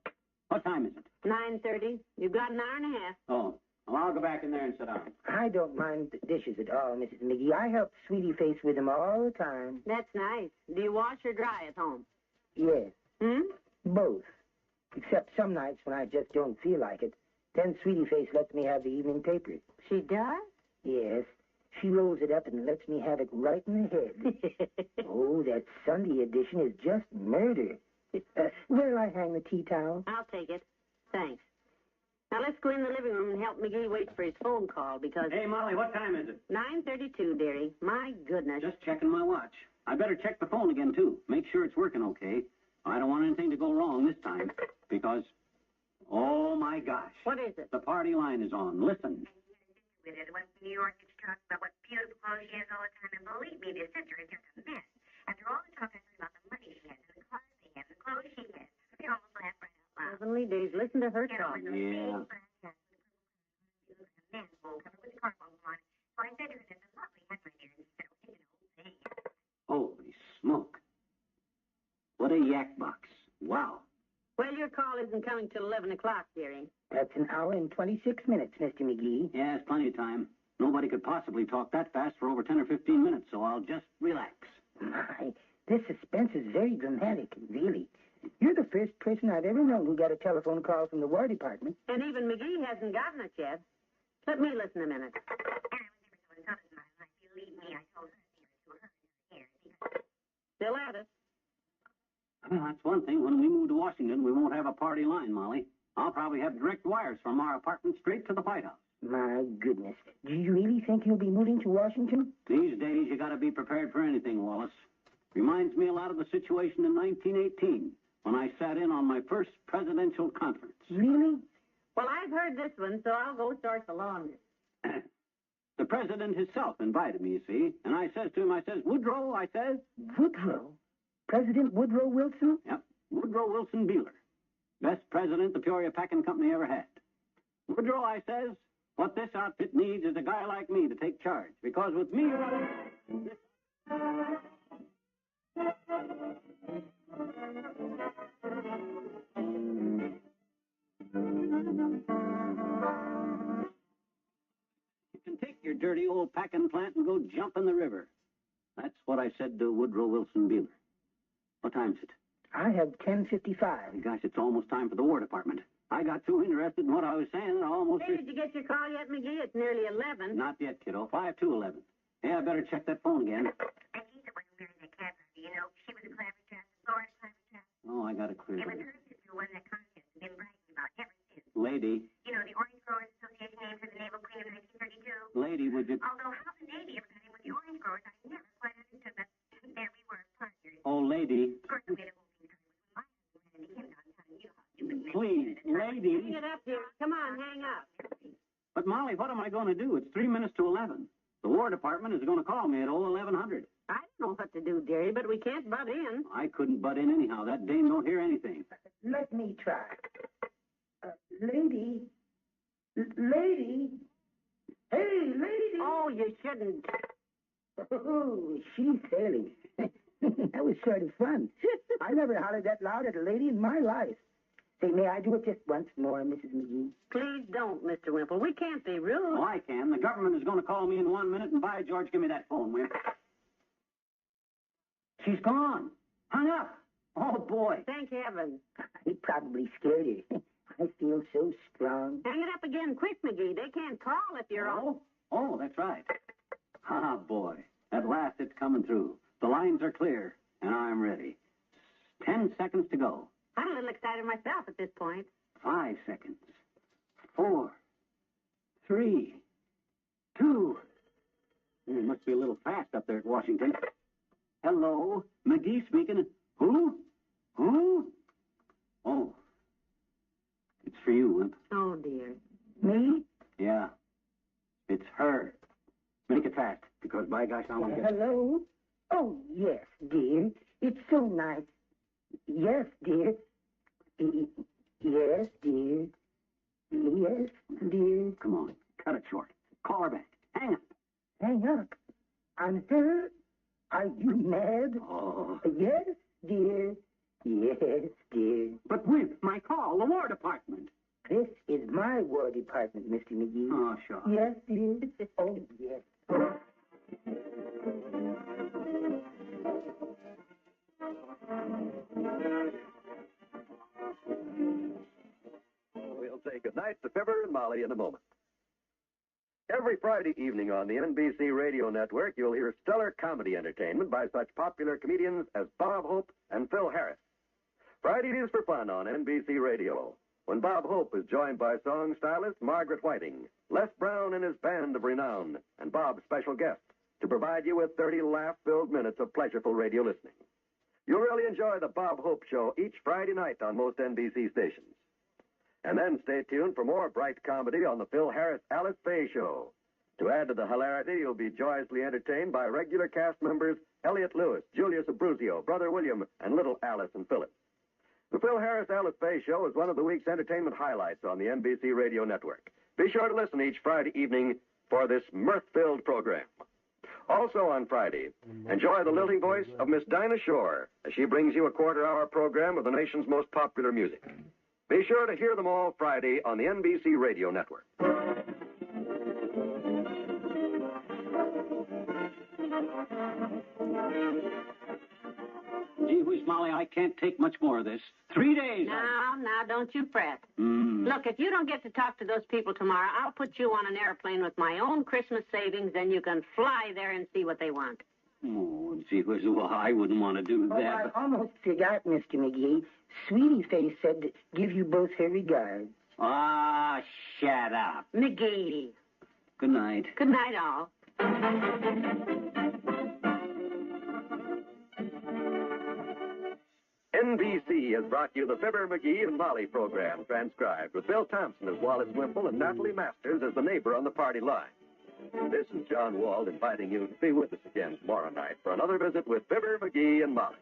What time is it? 9:30. You've got an hour and a half. Oh, well, I'll go back in there and sit down. I don't mind the dishes at all, Mrs. McGee. I help Sweetie Face with them all the time. That's nice. Do you wash or dry at home? Yes, Hmm? both. Except some nights when I just don't feel like it. Then Sweetie Face lets me have the evening paper. She does? Yes. She rolls it up and lets me have it right in the head. Oh, that Sunday edition is just murder. Where'll I hang the tea towel? I'll take it. Thanks. Now let's go in the living room and help McGee wait for his phone call because... Hey, Molly, what time is it? 9:32, dearie. My goodness. Just checking my watch. I better check the phone again, too. Make sure it's working okay. I don't want anything to go wrong this time because... Oh, my gosh. What is it? The party line is on. Listen. With it. When New York gets talking about what beautiful clothes she has all the time, and believe me, their sister is just a mess. After all the talk I heard about the money she has, and the cars they have, the clothes she has, I almost laugh right out loud. Heavenly days. Listen to her You know, talk. with those big Yeah. black hats with the purple men's bowl cover with the cardboard on it. So I said to her, "That's a lovely hat, my dear." And she said, "Oh, you know, Holy smoke. What a yak box. Wow. Well, your call isn't coming till 11 o'clock, dearie. That's an hour and 26 minutes, Mr. McGee. Yeah, it's plenty of time. Nobody could possibly talk that fast for over 10 or 15 minutes, so I'll just relax. My, this suspense is very dramatic, really. You're the first person I've ever known who got a telephone call from the War Department. And even McGee hasn't gotten it yet. Let me listen a minute. and I was never so insulted in my life. Believe me, I told her to her here because Still at it. Well, that's one thing. When we move to Washington, we won't have a party line, Molly. I'll probably have direct wires from our apartment straight to the White House. My goodness. Do you really think you'll be moving to Washington? These days, you got to be prepared for anything, Wallace. Reminds me a lot of the situation in 1918 when I sat in on my first presidential conference. Really? Well, I've heard this one, so I'll go start the longest. The president himself invited me, you see. And I says to him, I says, Woodrow, I says. Woodrow? President Woodrow Wilson? Yep, Woodrow Wilson Beeler. Best president the Peoria Packing Company ever had. Woodrow, I says, what this outfit needs is a guy like me to take charge. Because with me running... You can take your dirty old packing plant and go jump in the river. That's what I said to Woodrow Wilson Beeler. What time's it? I have 10:55. Gosh, it's almost time for the War Department. I got too interested in what I was saying, I almost... Hey, did you get your call yet, McGee? It's nearly 11. Not yet, kiddo. 5 to 11. Hey, I better check that phone again. I think the one who married that cat, you know, she was a clever chap, Florida clever chap. Oh, I got it clear. It was her sister who won that contest and been bragging about ever since. Lady. You know, the Orange Growers Association named her the Naval Queen of 1932. Lady, would you... Although how the Navy ever got in with the Orange Growers, I never quite understood, but there we were, partners. Oh, lady. Of course, we made a whole thing because it was my husband and him downtown. You know how stupid men Please, lady. Hang it up here. Come on, hang up. But, Molly, what am I going to do? It's 3 minutes to 11. The War Department is going to call me at 1100. I don't know what to do, dearie, but we can't butt in. I couldn't butt in anyhow. That dame don't hear anything. Let me try. Lady. Lady. Hey, lady. Oh, you shouldn't. Oh, she's sailing. That was sort of fun. I never hollered that loud at a lady in my life. Say, may I do it just once more, Mrs. McGee? Please don't, Mr. Wimple. We can't be rude. Oh, I can. The government is going to call me in 1 minute, and by George, give me that phone, will you? She's gone. Hung up. Oh, boy. Thank heaven. He probably scared her. I feel so strong. Hang it up again quick, McGee. They can't call if you're on. Oh, that's right. Ah, boy. At last it's coming through. The lines are clear, and I'm ready. 10 seconds to go. I'm a little excited myself at this point. 5 seconds. 4, 3, 2. It must be a little fast up there at Washington. Hello, McGee speaking. Who? Who? Oh, it's for you, Wimp. Oh, dear. Me? Yeah, it's her. Make it fast, because by gosh, I want to get... Hello? Oh, yes, dear. It's so nice. Yes, dear. Yes, dear. Yes, dear. Come on, cut it short. Call her back. Hang up. Hang up. On her? Are you mad? Oh. Yes, dear. Yes, dear. But Wimp, my call, the War Department. This is my War Department, Mr. McGee. Oh, sure. Yes, dear. Oh, yes. We'll say goodnight to Fibber and Molly in a moment. Every Friday evening on the NBC Radio Network, you'll hear stellar comedy entertainment by such popular comedians as Bob Hope and Phil Harris. Friday is for fun on NBC Radio, when Bob Hope is joined by song stylist Margaret Whiting, Les Brown and his band of renown, and Bob's special guest to provide you with 30 laugh-filled minutes of pleasureful radio listening. You'll really enjoy the Bob Hope Show each Friday night on most NBC stations. And then stay tuned for more bright comedy on the Phil Harris Alice Faye Show. To add to the hilarity, you'll be joyously entertained by regular cast members Elliot Lewis, Julius Abruzio, Brother William, and little Alice and Philip. The Phil Harris Alice Faye Show is one of the week's entertainment highlights on the NBC Radio Network. Be sure to listen each Friday evening for this mirth-filled program. Also on Friday, enjoy the lilting voice of Miss Dinah Shore as she brings you a quarter-hour program of the nation's most popular music. Be sure to hear them all Friday on the NBC Radio Network. Gee whiz, Molly, I can't take much more of this. 3 days. Now, don't you fret. Mm. Look, if you don't get to talk to those people tomorrow, I'll put you on an airplane with my own Christmas savings, and you can fly there and see what they want. Oh, gee whiz, well, I wouldn't want to do Oh, that. I almost forgot, Mr. McGee. Sweetie Face said to give you both her regards. Ah, shut up. McGee. Good night. Good night, all. NBC has brought you the Fibber McGee and Molly program, transcribed with Bill Thompson as Wallace Wimple and Natalie Masters as the neighbor on the party line. This is John Wald inviting you to be with us again tomorrow night for another visit with Fibber McGee and Molly.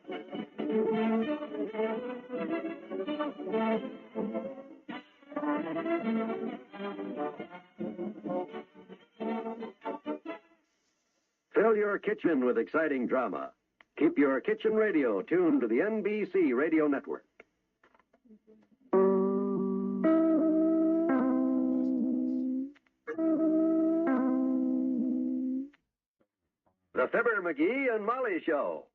Fill your kitchen with exciting drama. Keep your kitchen radio tuned to the NBC Radio Network. The Fibber McGee and Molly Show.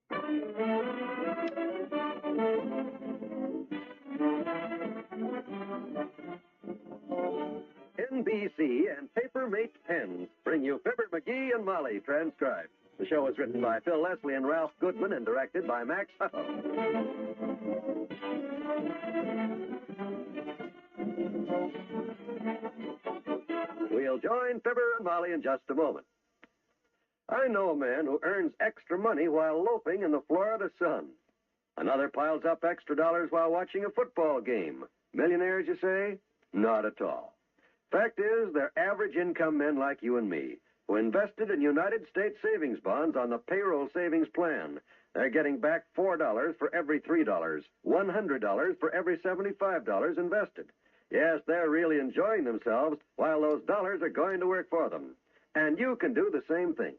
NBC and Paper-Mate Pens bring you Fibber McGee and Molly, transcribed. The show is written by Phil Leslie and Ralph Goodman and directed by Max Hutto. We'll join Fibber and Molly in just a moment. I know a man who earns extra money while loafing in the Florida sun. Another piles up extra dollars while watching a football game. Millionaires, you say? Not at all. Fact is, they're average income men like you and me, who invested in United States savings bonds on the payroll savings plan. They're getting back $4 for every $3, $100 for every $75 invested. Yes, they're really enjoying themselves while those dollars are going to work for them. And you can do the same thing.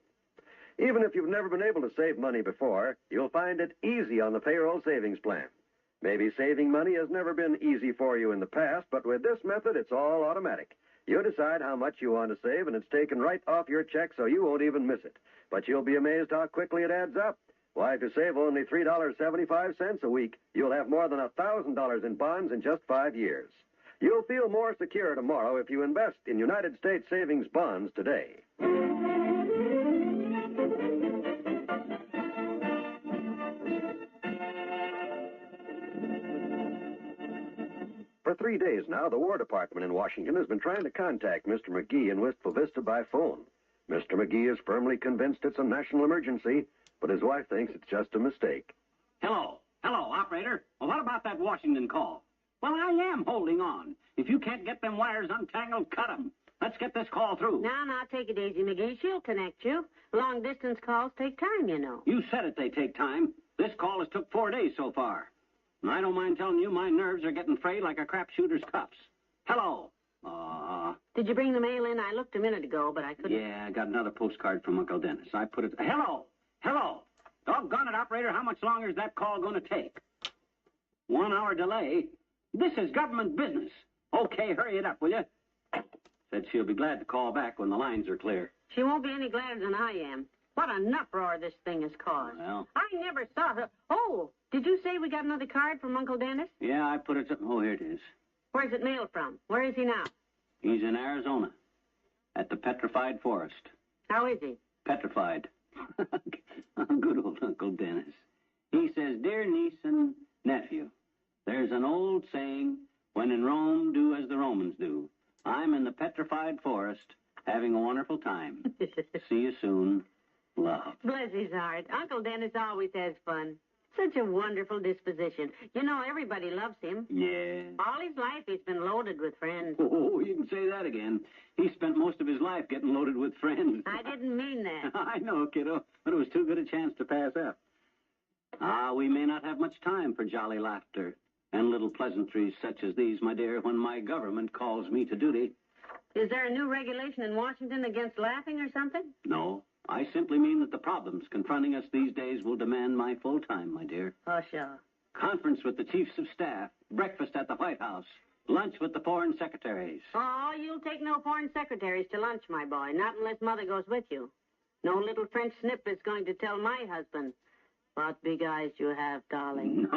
Even if you've never been able to save money before, you'll find it easy on the payroll savings plan. Maybe saving money has never been easy for you in the past, but with this method, it's all automatic. You decide how much you want to save, and it's taken right off your check so you won't even miss it. But you'll be amazed how quickly it adds up. Why, if you save only $3.75 a week, you'll have more than $1,000 in bonds in just 5 years. You'll feel more secure tomorrow if you invest in United States savings bonds today. For 3 days now, the War Department in Washington has been trying to contact Mr. McGee in Wistful Vista by phone. Mr. McGee is firmly convinced it's a national emergency, but his wife thinks it's just a mistake. Hello, operator. Well, what about that Washington call? Well, I am holding on. If you can't get them wires untangled, cut them. Let's get this call through. Now, take it easy, McGee. She'll connect you. Long-distance calls take time, you know. You said it, they take time. This call has took 4 days so far. And I don't mind telling you, my nerves are getting frayed like a crap shooter's cuffs. Hello. Did you bring the mail in? I looked a minute ago, but I couldn't... Yeah, I got another postcard from Uncle Dennis. I put it... Hello. Doggone it, operator. How much longer is that call going to take? 1 hour delay? This is government business. Okay, hurry it up, will you? Said she'll be glad to call back when the lines are clear. She won't be any gladder than I am. What an uproar this thing has caused. Well... I never saw her... Oh, did you say we got another card from Uncle Dennis? Yeah, I put it... Oh, here it is. Where's it mailed from? Where is he now? He's in Arizona, at the Petrified Forest. How is he? Petrified. Good old Uncle Dennis. He says, "Dear niece and nephew, there's an old saying, when in Rome, do as the Romans do. I'm in the Petrified Forest, having a wonderful time. See you soon. Love." Bless his heart. Uncle Dennis always has fun. Such a wonderful disposition. You know, everybody loves him. Yeah. All his life he's been loaded with friends. Oh, you can say that again. He spent most of his life getting loaded with friends. I didn't mean that. I know, kiddo, but it was too good a chance to pass up. We may not have much time for jolly laughter and little pleasantries such as these, my dear, when my government calls me to duty. Is there a new regulation in Washington against laughing or something? No. I simply mean that the problems confronting us these days will demand my full time, my dear. Oh, sure. Conference with the chiefs of staff, breakfast at the White House, lunch with the foreign secretaries. Oh, you'll take no foreign secretaries to lunch, my boy, not unless Mother goes with you. No little French snip is going to tell my husband, "What big eyes you have, darling."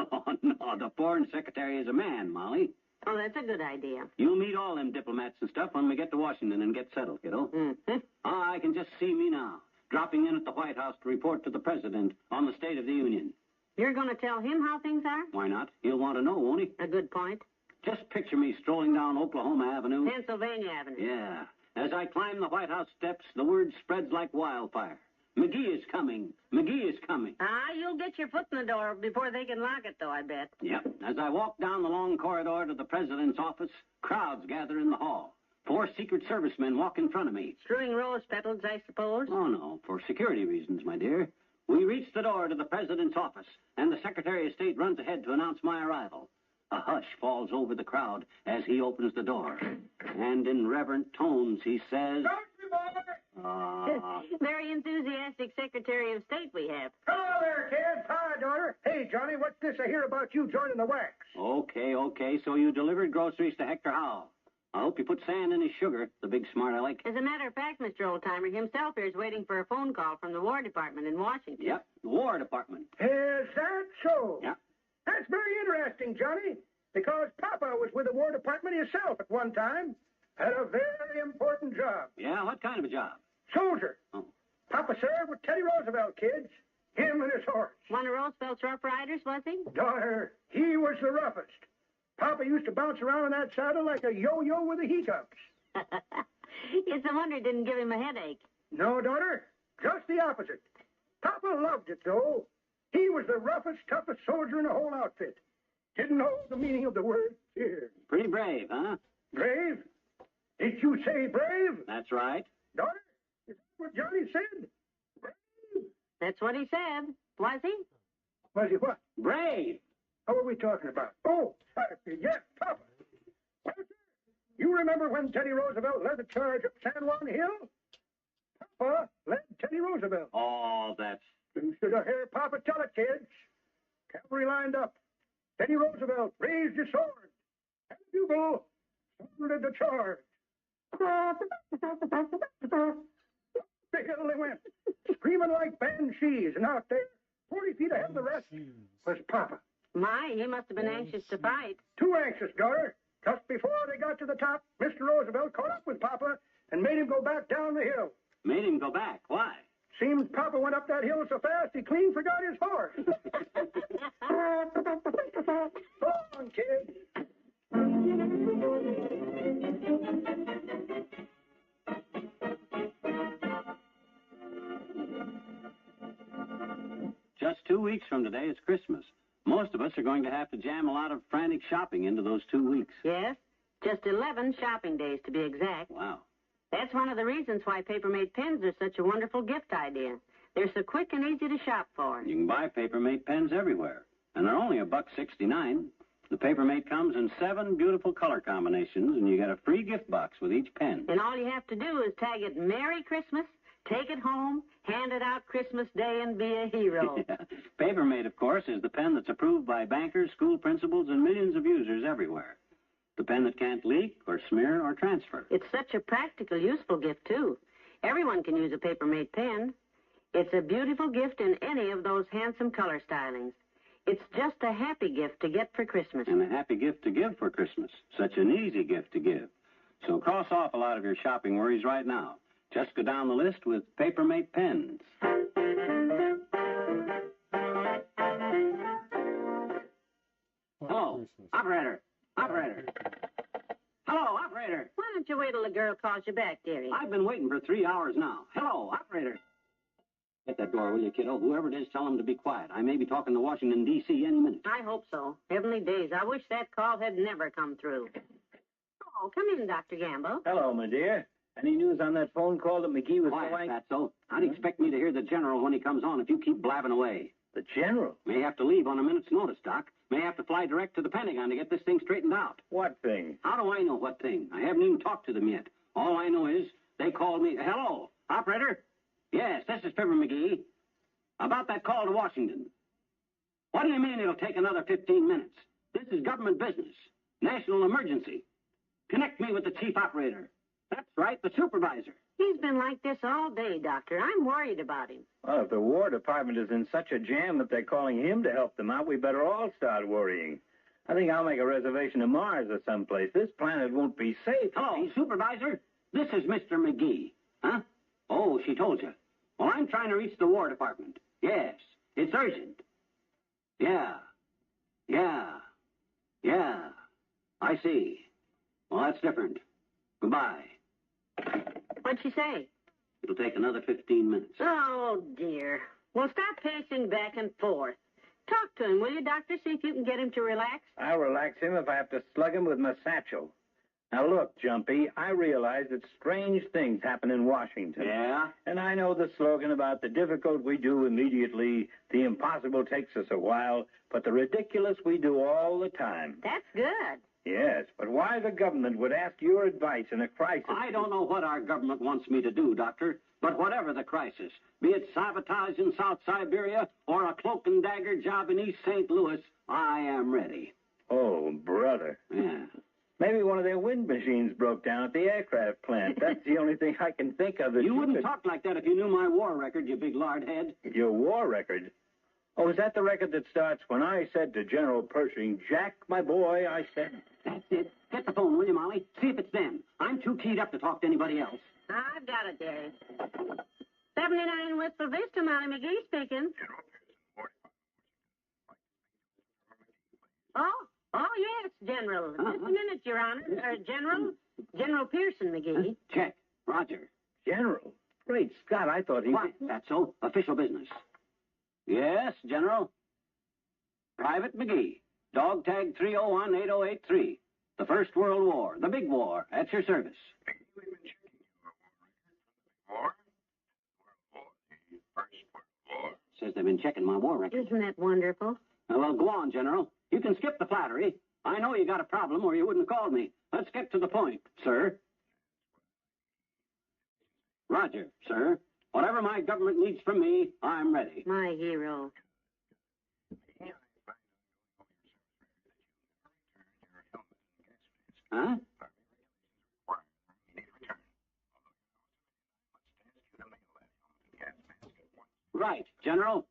No, the foreign secretary is a man, Molly. Oh, that's a good idea. You'll meet all them diplomats and stuff when we get to Washington and get settled, kiddo. Mm-hmm. I can just see me now, dropping in at the White House to report to the President on the State of the Union. You're going to tell him how things are? Why not? He'll want to know, won't he? A good point. Just picture me strolling down Oklahoma Avenue. Pennsylvania Avenue. Yeah. As I climb the White House steps, the word spreads like wildfire. McGee is coming. McGee is coming. You'll get your foot in the door before they can lock it, though, I bet. Yep. As I walk down the long corridor to the president's office, crowds gather in the hall. 4 Secret Service men walk in front of me. Strewing rose petals, I suppose? Oh, no, for security reasons, my dear. We reach the door to the president's office, and the Secretary of State runs ahead to announce my arrival. A hush falls over the crowd as he opens the door. And in reverent tones, he says... Very enthusiastic Secretary of State we have. Hello there, kid. Hi, daughter. Hey, Johnny, what's this I hear about you joining the wax? Okay, so you delivered groceries to Hector Howell. I hope you put sand in his sugar, the big smart aleck. As a matter of fact, Mr. Oldtimer himself here is waiting for a phone call from the War Department in Washington. Yep, the War Department. Is that so? Yep. That's very interesting, Johnny, because Papa was with the War Department himself at one time. Had a very important job. Yeah, what kind of a job? Soldier. Oh. Papa served with Teddy Roosevelt, kids. Him and his horse. One of Roosevelt's Rough Riders, was he? Daughter, he was the roughest. Papa used to bounce around in that saddle like a yo-yo with the hiccups. It's a wonder it didn't give him a headache. No, daughter, just the opposite. Papa loved it, though. He was the roughest, toughest soldier in the whole outfit. Didn't know the meaning of the word fear. Pretty brave, huh? Brave? Did you say brave? That's right. Daughter, is that what Johnny said? Brave? That's what he said. Was he? Was he what? Brave. What were we talking about? Oh, yes, Papa. Well, sir, you remember when Teddy Roosevelt led the charge up San Juan Hill? Papa led Teddy Roosevelt. Oh, that's... You should have heard Papa tell it, kids. Cavalry lined up. Teddy Roosevelt raised his sword. And the bugle sounded the charge. The hill they went, screaming like banshees, and out there, 40 feet ahead of the rest, was Papa. My, he must have been anxious to fight. Too anxious, daughter. Just before they got to the top, Mr. Roosevelt caught up with Papa and made him go back down the hill. Made him go back? Why? Seems Papa went up that hill so fast he clean forgot his horse. Go on, kid. Just 2 weeks from today is Christmas. Most of us are going to have to jam a lot of frantic shopping into those 2 weeks. Yes, just 11 shopping days to be exact. Wow. That's one of the reasons why paper-made pens are such a wonderful gift idea. They're so quick and easy to shop for. You can buy paper-made pens everywhere, and they're only $1.69. The paper-made comes in 7 beautiful color combinations, and you get a free gift box with each pen. And all you have to do is tag it Merry Christmas, take it home, hand it out Christmas Day, and be a hero. Yeah. Paper-made, of course, is the pen that's approved by bankers, school principals, and millions of users everywhere. The pen that can't leak or smear or transfer. It's such a practical, useful gift, too. Everyone can use a paper-made pen. It's a beautiful gift in any of those handsome color stylings. It's just a happy gift to get for Christmas. And a happy gift to give for Christmas. Such an easy gift to give. So cross off a lot of your shopping worries right now. Just go down the list with paper-made pens. Hello, operator. Operator. Hello, operator. Why don't you wait till the girl calls you back, dearie? I've been waiting for 3 hours now. Hello, operator. Get that door, will you, kiddo? Whoever it is, tell him to be quiet. I may be talking to Washington, D.C. any minute. I hope so. Heavenly days, I wish that call had never come through. Oh, come in, Dr. Gamble. Hello, my dear. Any news on that phone call that McGee was Quiet, going? Fatso. How do you expect me to hear the general when he comes on if you keep blabbing away? The general? May have to leave on a minute's notice, Doc. May have to fly direct to the Pentagon to get this thing straightened out. What thing? How do I know what thing? I haven't even talked to them yet. All I know is they called me. Hello, operator? Yes, this is Fibber McGee. About that call to Washington. What do you mean it'll take another 15 minutes? This is government business. National emergency. Connect me with the chief operator. That's right, the supervisor. He's been like this all day, Doctor. I'm worried about him. Well, if the War Department is in such a jam that they're calling him to help them out, we better all start worrying. I think I'll make a reservation to Mars or someplace. This planet won't be safe. Hello, supervisor. This is Mr. McGee. Huh? Oh, she told you. Well, I'm trying to reach the War Department. Yes, it's urgent. Yeah. I see. Well, that's different. Goodbye. What'd she say? It'll take another 15 minutes. Oh, dear. Well, stop pacing back and forth. Talk to him, will you, Doctor? See if you can get him to relax. I'll relax him if I have to slug him with my satchel. Now, look, Jumpy, I realize that strange things happen in Washington. Yeah? And I know the slogan about the difficult we do immediately, the impossible takes us a while, but the ridiculous we do all the time. That's good. Yes, but why the government would ask your advice in a crisis? I don't know what our government wants me to do, Doctor, but whatever the crisis, be it sabotage in South Siberia or a cloak and dagger job in East St. Louis, I am ready. Oh, brother. Yeah. Maybe one of their wind machines broke down at the aircraft plant. That's the only thing I can think of. That You wouldn't talk like that if you knew my war record, you big lard head. Your war record? Oh, is that the record that starts when I said to General Pershing, Jack, my boy, I said... That's it. Get the phone, will you, Molly? See if it's them. I'm too keyed up to talk to anybody else. I've got it, Darius. 79 Wistful Vista, Molly McGee speaking. Oh, yes, General. Just a minute, Your Honor. General Pearson McGee. Check. Roger. General? Great Scott, I thought he... What? That's so. Official business. Yes, General. Private McGee. Dog tag 301-8083. The First World War. The big war. At your service. Says they've been checking my war record. Isn't that wonderful? Well, go on, General. You can skip the flattery. I know you got a problem or you wouldn't have called me. Let's get to the point, sir. Roger, sir. Whatever my government needs from me, I'm ready. My hero. Huh? Right, General.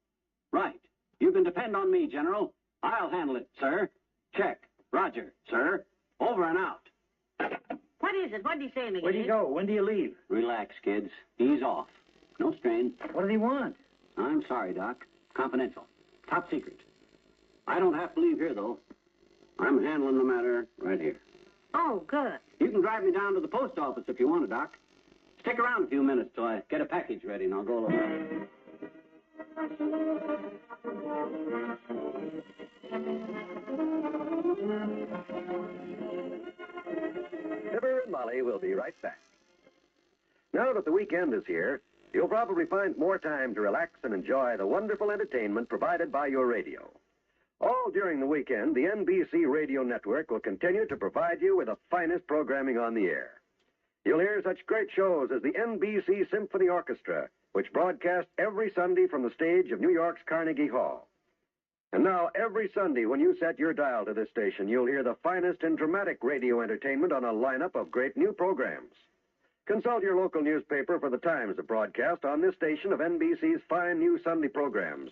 Right. You can depend on me, General. I'll handle it, sir. Check. Roger, sir. Over and out. What is it? What did he say, McGee? Where do you go? When do you leave? Relax, kids. Ease off. No strain. What does he want? I'm sorry, Doc. Confidential. Top secret. I don't have to leave here, though. I'm handling the matter right here. Oh, good. You can drive me down to the post office if you want to, Doc. Stick around a few minutes till I get a package ready, and I'll go along. Fibber and Molly will be right back. Now that the weekend is here, you'll probably find more time to relax and enjoy the wonderful entertainment provided by your radio. All during the weekend, the NBC Radio Network will continue to provide you with the finest programming on the air. You'll hear such great shows as the NBC Symphony Orchestra, which broadcasts every Sunday from the stage of New York's Carnegie Hall. And now, every Sunday when you set your dial to this station, you'll hear the finest in dramatic radio entertainment on a lineup of great new programs. Consult your local newspaper for the times of broadcast on this station of NBC's fine new Sunday programs.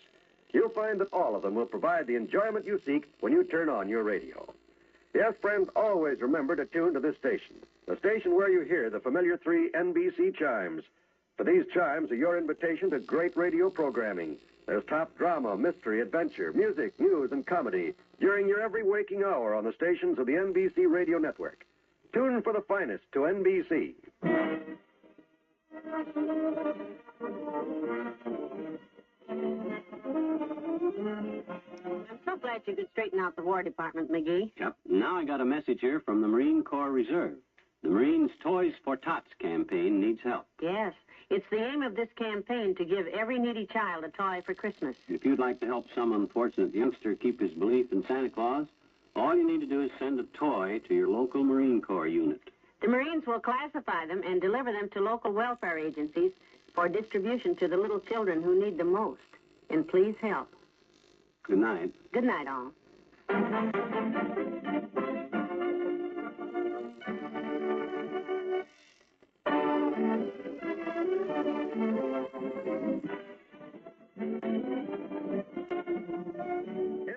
You'll find that all of them will provide the enjoyment you seek when you turn on your radio. Yes, friends, always remember to tune to this station, the station where you hear the familiar 3 NBC chimes. For these chimes are your invitation to great radio programming. There's top drama, mystery, adventure, music, news, and comedy during your every waking hour on the stations of the NBC Radio Network. Tune for the finest to NBC. I'm so glad you could straighten out the War Department, McGee. Yep. Now I got a message here from the Marine Corps Reserve. The Marines' Toys for Tots campaign needs help. Yes. It's the aim of this campaign to give every needy child a toy for Christmas. If you'd like to help some unfortunate youngster keep his belief in Santa Claus, all you need to do is send a toy to your local Marine Corps unit. The Marines will classify them and deliver them to local welfare agencies for distribution to the little children who need them most. And please help. Good night. Good night, all.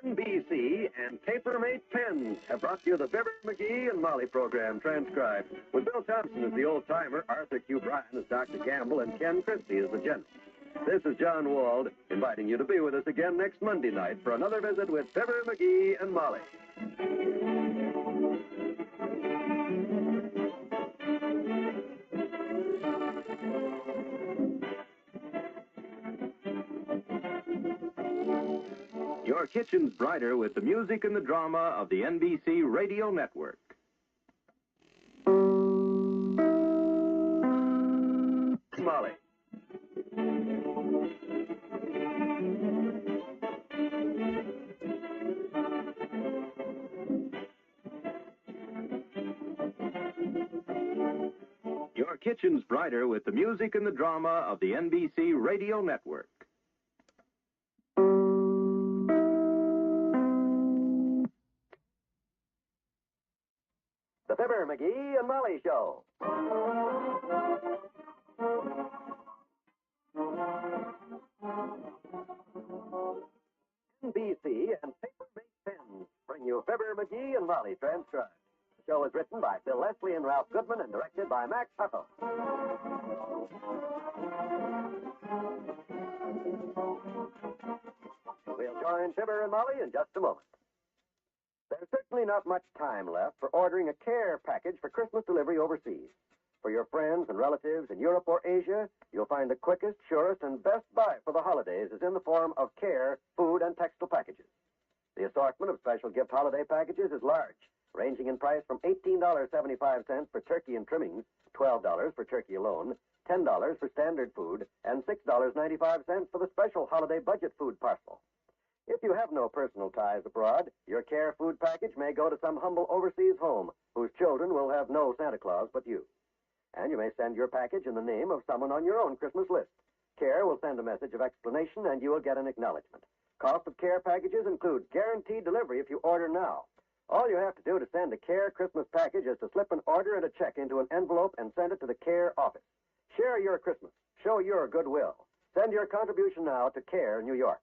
NBC and Paper-Mate Pens have brought you the Fibber McGee and Molly program transcribed with Bill Thompson as the old-timer, Arthur Q. Bryan as Dr. Campbell, and Ken Christie as the general. This is John Wald, inviting you to be with us again next Monday night for another visit with Fibber McGee and Molly. Your kitchen's brighter with the music and the drama of the NBC Radio Network. Molly. Your kitchen's brighter with the music and the drama of the NBC Radio Network. The Fibber McGee and Molly Show. NBC and Paper-Made Pens bring you Fibber McGee and Molly transcribed. The show is written by Phil Leslie and Ralph Goodman and directed by Max Huckle. We'll join Fibber and Molly in just a moment. There's certainly not much time left for ordering a care package for Christmas delivery overseas. For your friends and relatives in Europe or Asia, you'll find the quickest, surest, and best buy for the holidays is in the form of care, food, and textile packages. The assortment of special gift holiday packages is large, ranging in price from $18.75 for turkey and trimmings, $12 for turkey alone, $10 for standard food, and $6.95 for the special holiday budget food parcel. If you have no personal ties abroad, your care food package may go to some humble overseas home whose children will have no Santa Claus but you. And you may send your package in the name of someone on your own Christmas list. Care will send a message of explanation and you will get an acknowledgement. Cost of care packages includes guaranteed delivery if you order now. All you have to do to send a Care Christmas package is to slip an order and a check into an envelope and send it to the Care office. Share your Christmas. Show your goodwill. Send your contribution now to Care, New York.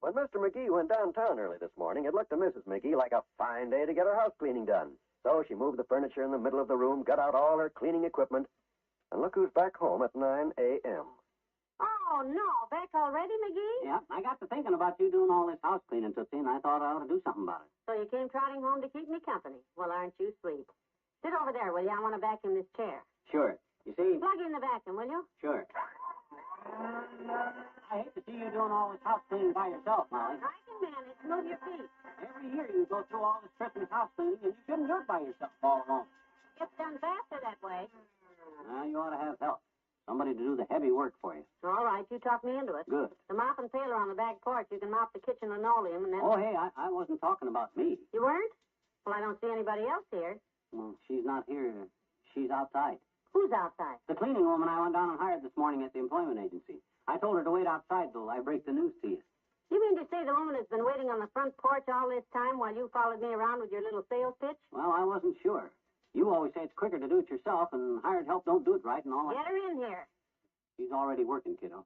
When Mr. McGee went downtown early this morning, it looked to Mrs. McGee like a fine day to get her house cleaning done. So she moved the furniture in the middle of the room, got out all her cleaning equipment, and look who's back home at 9 a.m. Oh, no. Back already, McGee? Yeah, I got to thinking about you doing all this house cleaning, Tootsie, and I thought I ought to do something about it. So you came trotting home to keep me company. Well, aren't you sweet? Sit over there, will you? I want to vacuum this chair. Sure. You see... Plug in the vacuum, will you? Sure. I hate to see you doing all this house cleaning by yourself, Molly. I can manage. Move your feet. Every year you go through all this Christmas house cleaning, and you shouldn't do it by yourself all alone. It's done faster that way. Well, you ought to have help. Somebody to do the heavy work for you. All right, you talk me into it. Good. The mop and pail are on the back porch. You can mop the kitchen linoleum and then... Oh, hey, I wasn't talking about me. You weren't? Well, I don't see anybody else here. Well, she's not here. She's outside. Who's outside? The cleaning woman I went down and hired this morning at the employment agency. I told her to wait outside till I break the news to you. You mean to say the woman has been waiting on the front porch all this time while you followed me around with your little sales pitch? Well, I wasn't sure. You always say it's quicker to do it yourself, and hired help don't do it right and all that. Get her in here. She's already working, kiddo.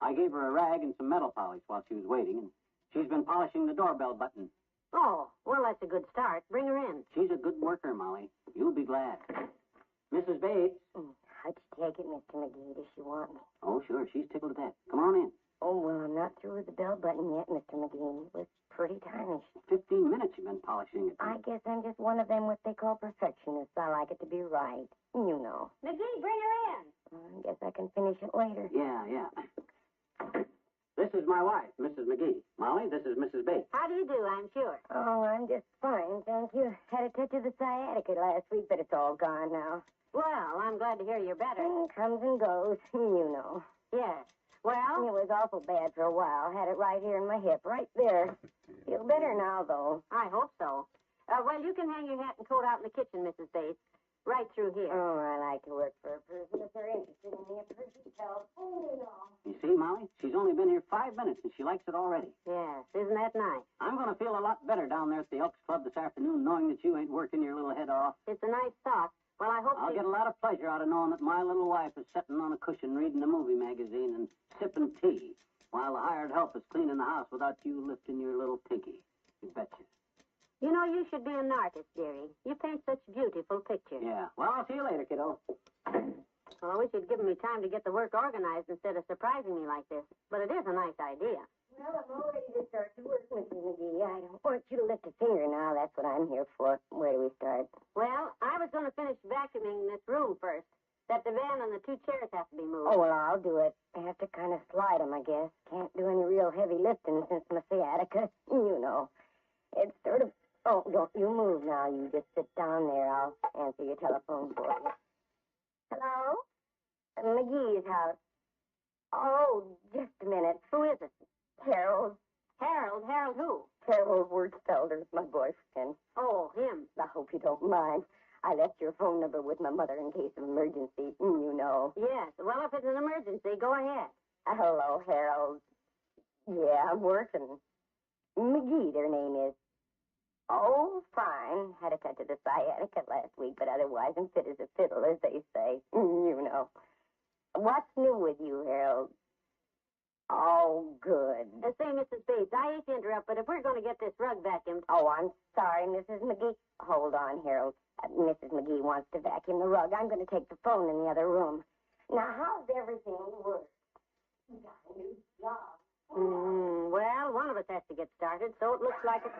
I gave her a rag and some metal polish while she was waiting, and she's been polishing the doorbell button. Oh, well, that's a good start. Bring her in. She's a good worker, Molly. You'll be glad. Mrs. Bates. How'd you take it, Mr. McGee? Does she want me? Oh, sure. She's tickled to death. Come on in. Oh, well, I'm not through with the bell button yet, Mr. McGee. It was pretty tarnished. 15 minutes you've been polishing it. I guess I'm just one of them what they call perfectionists. I like it to be right. You know. McGee, bring her in. I guess I can finish it later. Yeah. This is my wife, Mrs. McGee. Molly, this is Mrs. Bates. How do you do, I'm sure? Oh, I'm just fine, thank you. Had a touch of the sciatica last week, but it's all gone now. Well, I'm glad to hear you're better. Comes and goes, you know. Yes. Well? It was awful bad for a while. Had it right here in my hip, right there. Feel better now, though. I hope so. Well, you can hang your hat and coat out in the kitchen, Mrs. Bates. Right through here. Oh, I like to work for a person if they're interested in me. A person's help. Oh, you know. You see, Molly? She's only been here 5 minutes, and she likes it already. Yes, isn't that nice? I'm going to feel a lot better down there at the Elks Club this afternoon, knowing that you ain't working your little head off. It's a nice thought. Well, I hope I'll get a lot of pleasure out of knowing that my little wife is sitting on a cushion reading a movie magazine and sipping tea while the hired help is cleaning the house without you lifting your little pinky. You betcha. You know, you should be an artist, dearie. You paint such beautiful pictures. Yeah. Well, I'll see you later, kiddo. Well, I wish you'd given me time to get the work organized instead of surprising me like this. But it is a nice idea. Well, I'm all ready to start to work, Mrs. McGee. I don't want you to lift a finger now. That's what I'm here for. Where do we start? Well, I I was going to finish vacuuming this room first. That divan and the 2 chairs have to be moved. Oh, well, I'll do it. I have to kind of slide 'em, I guess. Can't do any real heavy lifting since my sciatica. You know. It's sort of... Oh, don't you move now. You just sit down there. I'll answer your telephone for you. Hello? McGee's house. Oh, just a minute. Who is it? Harold. Harold? Harold who? Harold Wurtzfelder, my boyfriend. Oh, him. I hope you don't mind. I left your phone number with my mother in case of emergency. You know. Yes. Well, if it's an emergency, go ahead. Hello, Harold. Yeah, I'm working. McGee, their name is. Oh, fine. Had a touch of the sciatica last week, but otherwise I'm fit as a fiddle, as they say. You know. What's new with you, Harold? Oh, good. Say, Mrs. Bates, I hate to interrupt, but if we're going to get this rug vacuumed... Oh, I'm sorry, Mrs. McGee. Hold on, Harold. Mrs. McGee wants to vacuum the rug. I'm going to take the phone in the other room. Now, how's everything work? You got a new job. Well, one of us has to get started, so it looks like it's...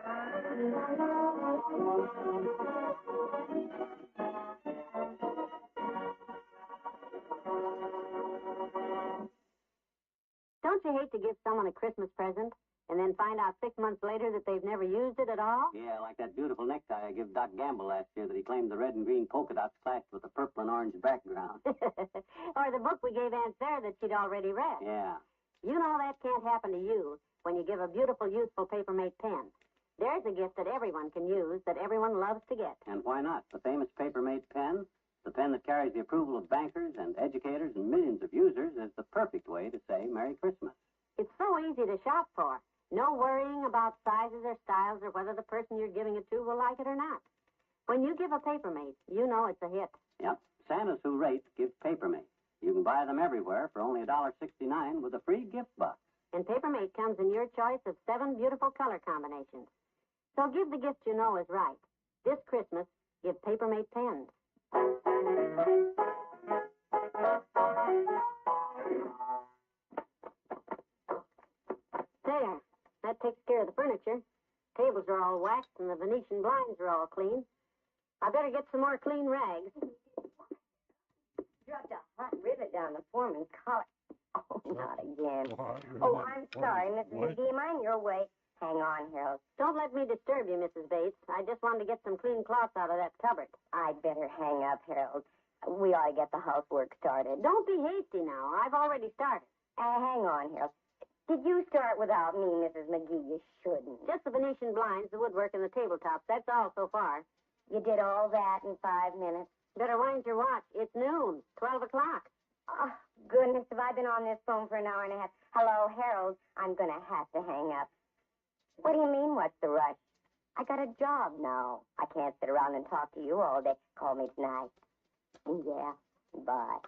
Don't you hate to give someone a Christmas present and then find out 6 months later that they've never used it at all? Yeah, like that beautiful necktie I gave Doc Gamble last year that he claimed the red and green polka dots clashed with the purple and orange background. Or the book we gave Aunt Sarah that she'd already read. Yeah. You know that can't happen to you when you give a beautiful, useful Papermate pen. There's a gift that everyone can use, that everyone loves to get. And why not? The famous Papermate pen, the pen that carries the approval of bankers and educators and millions of users, is the perfect way to say Merry Christmas. It's so easy to shop for. No worrying about sizes or styles or whether the person you're giving it to will like it or not. When you give a Papermate, you know it's a hit. Yep. Santas who rate give Papermate. You can buy them everywhere for only $1.69 with a free gift box. And Papermate comes in your choice of 7 beautiful color combinations. So give the gift you know is right. This Christmas, give Papermate pens. There. That takes care of the furniture. Tables are all waxed and the Venetian blinds are all clean. I better get some more clean rags. Dropped a hot rivet down the foreman's collar. Oh, not again. What? Oh, I'm sorry, Mrs. McGee. Am I in your way? Hang on, Harold. Don't let me disturb you, Mrs. Bates. I just wanted to get some clean cloths out of that cupboard. I'd better hang up, Harold. We ought to get the housework started. Don't be hasty now. I've already started. Hang on, Harold. Did you start without me, Mrs. McGee? You shouldn't. Just the Venetian blinds, the woodwork, and the tabletops. That's all so far. You did all that in 5 minutes? Better wind your watch. It's noon, 12 o'clock. Oh, goodness, have I been on this phone for an hour and a half? Hello, Harold. I'm going to have to hang up. What do you mean, what's the rush? I got a job now. I can't sit around and talk to you all day. Call me tonight. Yeah, bye.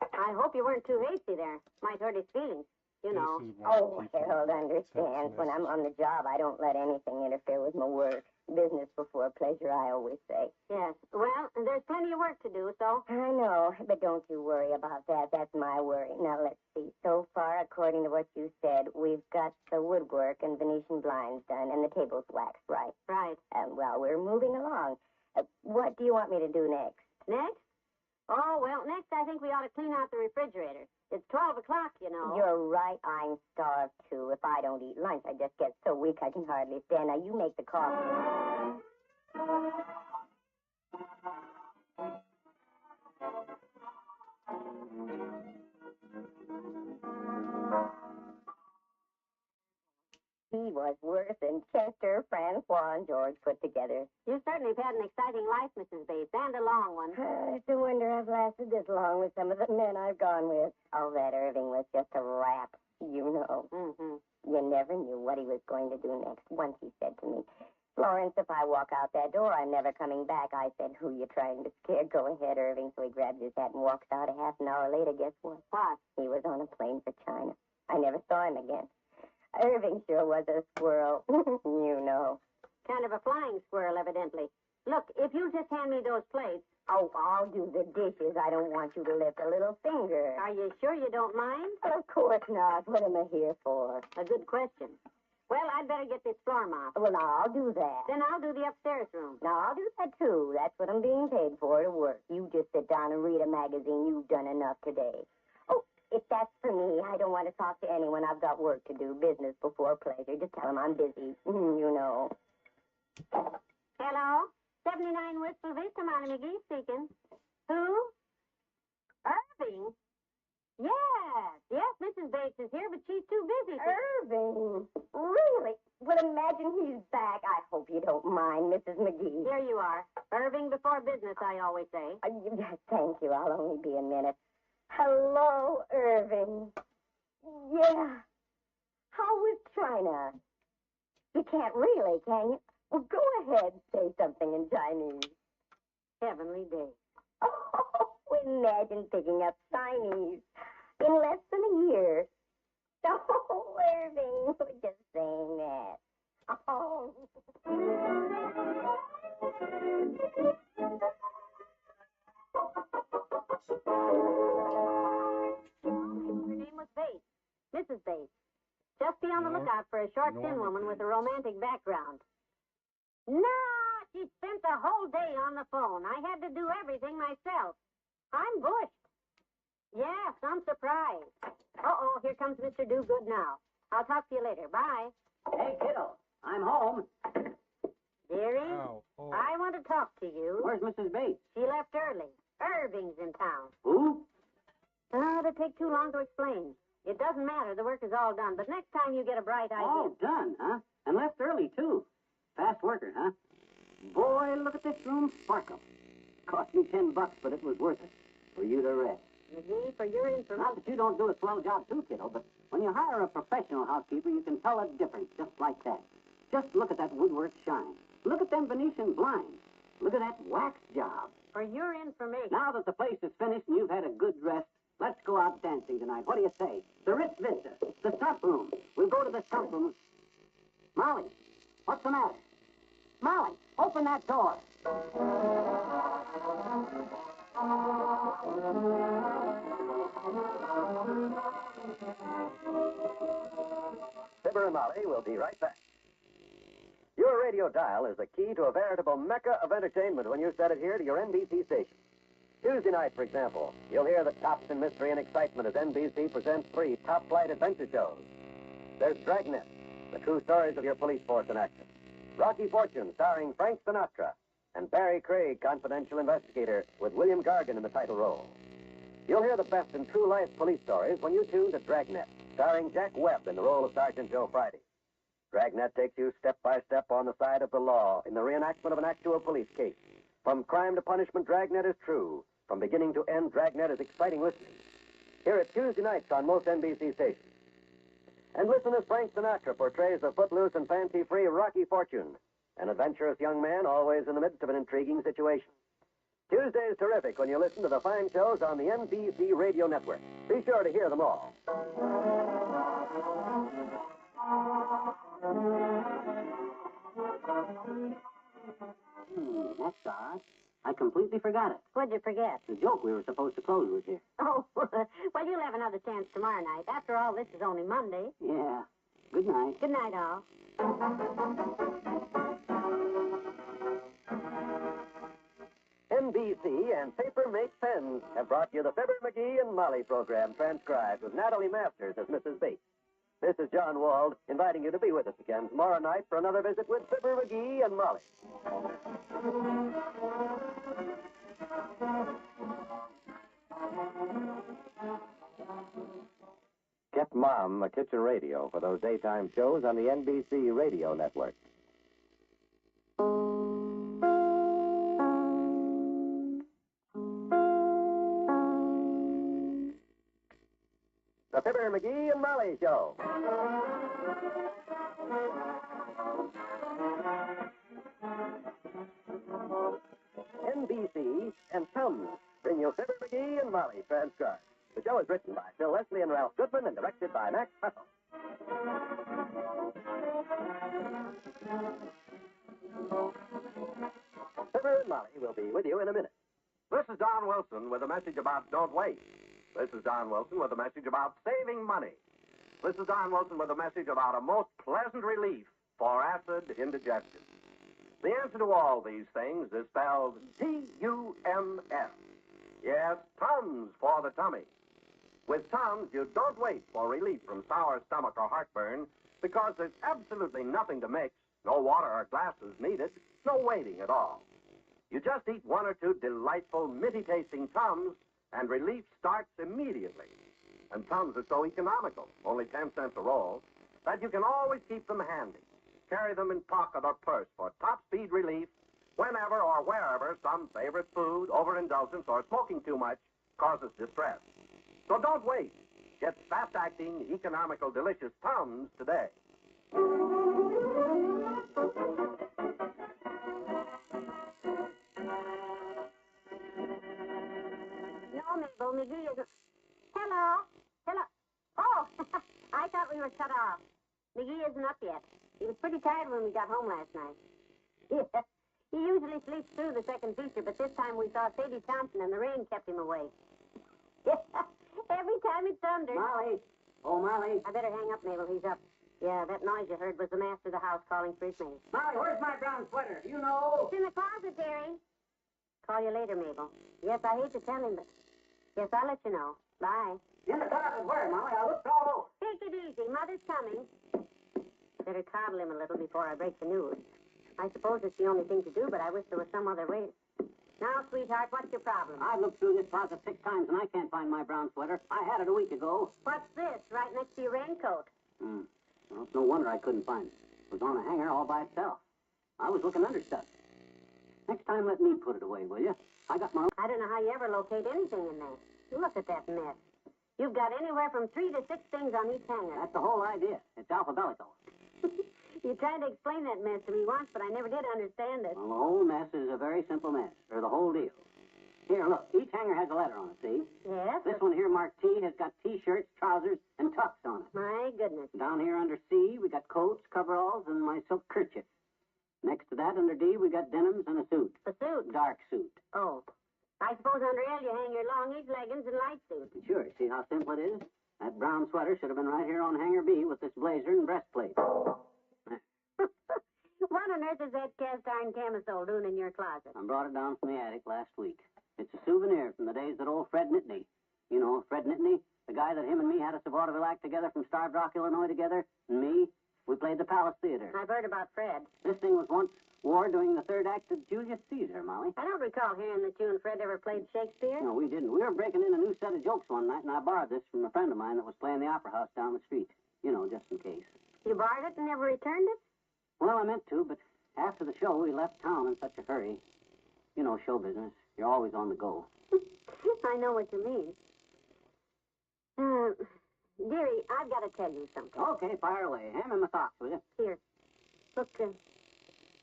I hope you weren't too hasty there. Might hurt his feelings, you know. Oh, Harold understands. When I'm on the job, I don't let anything interfere with my work. Business before pleasure, I always say. Yes. Well, there's plenty of work to do, so... I know, but don't you worry about that. That's my worry. Now, let's see. So far, according to what you said, we've got the woodwork and Venetian blinds done and the tables waxed, right? Right. Well, we're moving along. What do you want me to do next? Next? Oh, well, next I think we ought to clean out the refrigerator. It's 12 o'clock, you know. You're right. I'm starved, too. If I don't eat lunch, I just get so weak I can hardly stand. Now, you make the coffee. He was worse than Chester, Francois, and George put together. You certainly have had an exciting life, Mrs. Bates, and a long one. It's a wonder I've lasted this long with some of the men I've gone with. Oh, that Irving was just a rap, you know. Mm-hmm. You never knew what he was going to do next. Once he said to me, Florence, if I walk out that door, I'm never coming back. I said, who you trying to scare? Go ahead, Irving. So he grabbed his hat and walked out. A half an hour later, guess what? What? He was on a plane for China. I never saw him again. Irving sure was a squirrel. You know. Kind of a flying squirrel, evidently. Look, if you'll just hand me those plates... Oh, I'll do the dishes. I don't want you to lift a little finger. Are you sure you don't mind? Of course not. What am I here for? A good question. Well, I'd better get this floor mopped. Well, now, I'll do that. Then I'll do the upstairs room. Now, I'll do that, too. That's what I'm being paid for, to work. You just sit down and read a magazine. You've done enough today. Oh, if that's for me, I don't want to talk to anyone. I've got work to do. Business before pleasure. Just tell them I'm busy. You know. Hello? 79 Wistful Vista, Molly McGee speaking. Who? Irving? Yes, Mrs. Bates is here, but she's too busy. Irving? Really? Well, imagine he's back. I hope you don't mind, Mrs. McGee. Here you are. Irving before business, I always say. Yes, thank you. I'll only be a minute. Hello, Irving. Yeah. How was China? You can't really, can you? Well, go ahead. Say something in Chinese. Heavenly day. Oh, imagine picking up Chinese in less than a year. Oh, Irving, we're just saying that. Oh. Her name was Bates. Mrs. Bates. Just be on the lookout for a short, thin woman with a romantic background. No, she spent the whole day on the phone. I had to do everything myself. I'm bushed. Yes, I'm surprised. Uh-oh, here comes Mr. Do-Good now. I'll talk to you later. Bye. Hey, kiddo, I'm home. Dearie, I want to talk to you. Where's Mrs. Bates? She left early. Irving's in town. Who? It'd take too long to explain. It doesn't matter. The work is all done. But next time you get a bright idea. All done, huh? And left early, too. Fast worker, huh? Boy, look at this room sparkle. Cost me $10, but it was worth it for you to rest. McGee, for your information. Not that you don't do a swell job, too, kiddo, but when you hire a professional housekeeper, you can tell a difference just like that. Just look at that woodwork shine. Look at them Venetian blinds. Look at that wax job. For your information. Now that the place is finished and you've had a good rest, let's go out dancing tonight. What do you say? The Ritz Vista, the stump room. We'll go to the stump room. Molly, what's the matter? Molly, open that door. Fibber and Molly will be right back. Your radio dial is the key to a veritable mecca of entertainment when you set it here to your NBC station. Tuesday night, for example, you'll hear the tops in mystery and excitement as NBC presents 3 top-flight adventure shows. There's Dragnet, the true stories of your police force in action. Rocky Fortune, starring Frank Sinatra, and Barry Craig, confidential investigator, with William Gargan in the title role. You'll hear the best in true-life police stories when you tune to Dragnet, starring Jack Webb in the role of Sergeant Joe Friday. Dragnet takes you step by step on the side of the law in the reenactment of an actual police case. From crime to punishment, Dragnet is true. From beginning to end, Dragnet is exciting listening. Hear it Tuesday nights on most NBC stations. And listen as Frank Sinatra portrays the footloose and fancy-free Rocky Fortune, an adventurous young man always in the midst of an intriguing situation. Tuesday's terrific when you listen to the fine shows on the NBC Radio Network. Be sure to hear them all. That's odd. I completely forgot it. What'd you forget? The joke we were supposed to close with here. Oh, well, you'll have another chance tomorrow night. After all, this is only Monday. Yeah. Good night. Good night, all. NBC and Paper Make Pens have brought you the Fibber McGee and Molly program, transcribed with Natalie Masters as Mrs. Bates. This is John Wald, inviting you to be with us again tomorrow night for another visit with Fibber McGee and Molly. Get Mom a kitchen radio for those daytime shows on the NBC Radio Network. The Fibber McGee and Molly Show. NBC and Tums bring you Fibber McGee and Molly transcribed. The show is written by Phil Leslie and Ralph Goodman and directed by Max Hessel. Fibber and Molly will be with you in a minute. This is Don Wilson with a message about don't waste. This is Don Wilson with a message about saving money. This is Don Wilson with a message about a most pleasant relief for acid indigestion. The answer to all these things is spelled T-U-M-S. Yes, Tums for the tummy. With Tums, you don't wait for relief from sour stomach or heartburn because there's absolutely nothing to mix, no water or glasses needed, no waiting at all. You just eat one or two delightful, minty-tasting Tums, and relief starts immediately. And Tums are so economical, only 10 cents a roll, that you can always keep them handy. Carry them in pocket or purse for top-speed relief whenever or wherever some favorite food, overindulgence, or smoking too much causes distress. So don't wait. Get fast-acting, economical, delicious Tums today. No, Mabel, McGee isn't... Hello? Hello? Oh, I thought we were cut off. McGee isn't up yet. He was pretty tired when we got home last night. Yeah. He usually sleeps through the second feature, but this time we saw Sadie Thompson and the rain kept him away. Every time it thunders. Molly. Oh, Molly. I better hang up, Mabel. He's up. Yeah, that noise you heard was the master of the house calling for his maid. Molly, where's my brown sweater? You know. It's in the closet, Derry. Call you later, Mabel. Yes, I hate to tell him, but... Yes, I'll let you know. Bye. In the closet where, Molly? I looked all over. Take it easy. Mother's coming. Better coddle him a little before I break the news. I suppose it's the only thing to do, but I wish there was some other way. Now, sweetheart, what's your problem? I've looked through this closet 6 times, and I can't find my brown sweater. I had it a week ago. What's this, right next to your raincoat? Well, it's no wonder I couldn't find it. It was on a hanger all by itself. I was looking under stuff. Next time, let me put it away, will you? I got my own... I don't know how you ever locate anything in there. Look at that mess. You've got anywhere from 3 to 6 things on each hanger. That's the whole idea. It's alphabetical. You tried to explain that mess to me once, but I never did understand it. Well, the whole mess is a very simple mess, or the whole deal. Here, look, each hanger has a letter on it, see? Yes? This one here marked T has got T-shirts, trousers, and tucks on it. My goodness. Down here under C, we got coats, coveralls, and my silk kerchief. Next to that, under D, we got denims and a suit. A suit? Dark suit. Oh. I suppose under L you hang your longies, leggings, and light suit. Sure, see how simple it is? That brown sweater should have been right here on hanger B with this blazer and breastplate. What on earth is that cast iron camisole doing in your closet? I brought it down from the attic last week. It's a souvenir from the days that old Fred Nittany. You know Fred Nittany? The guy that him and me had a vaudeville act together from Starved Rock, Illinois together. And me, we played the Palace Theater. I've heard about Fred. This thing was once wore during the third act of Julius Caesar, Molly. I don't recall hearing that you and Fred ever played Shakespeare. No, we didn't. We were breaking in a new set of jokes one night, and I borrowed this from a friend of mine that was playing the opera house down the street. You know, just in case. You borrowed it and never returned it? Well, I meant to, but after the show, we left town in such a hurry. You know, show business. You're always on the go. I know what you mean. Dearie, I've got to tell you something. Okay, fire away. Hand me my socks, will you? Here. Look,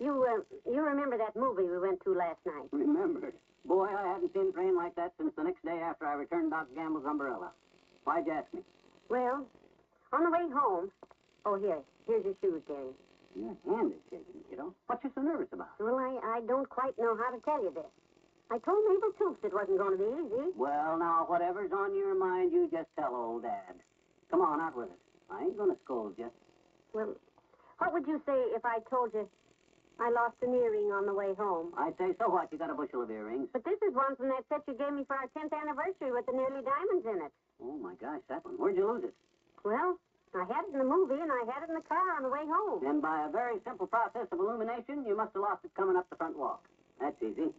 you remember that movie we went to last night? Remember? Boy, I hadn't seen it rain like that since the next day after I returned Doc Gamble's umbrella. Why'd you ask me? Well, on the way home... Oh, here's your shoes, Dearie. Your hand is shaking, kiddo. What you so nervous about? Well, I don't quite know how to tell you this. I told Mabel Toops it wasn't going to be easy. Well, now, whatever's on your mind, you just tell old Dad. Come on, out with it. I ain't going to scold you. Well, what would you say if I told you I lost an earring on the way home? I'd say, so what? You got a bushel of earrings. But this is one from that set you gave me for our 10th anniversary with the nearly diamonds in it. Oh, my gosh, that one. Where'd you lose it? Well, I had it in the movie, and I had it in the car on the way home. And by a very simple process of illumination, you must have lost it coming up the front walk. That's easy.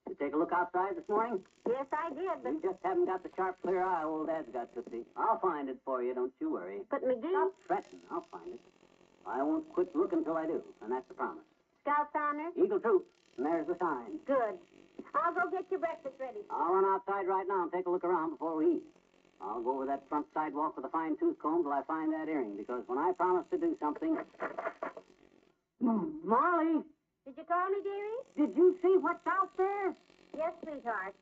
You take a look outside this morning? Yes, I did, but... You just haven't got the sharp, clear eye old Dad's got, Tootsie. I'll find it for you, don't you worry. But, McGee... Stop fretting. I'll find it. I won't quit looking till I do, and that's a promise. Scout's honor? Eagle Troop, and there's the sign. Good. I'll go get your breakfast ready. I'll run outside right now and take a look around before we eat. I'll go over that front sidewalk with a fine tooth comb till I find that earring, because when I promise to do something... Molly! Did you call me, dearie? Did you see what's out there? Yes, sweetheart.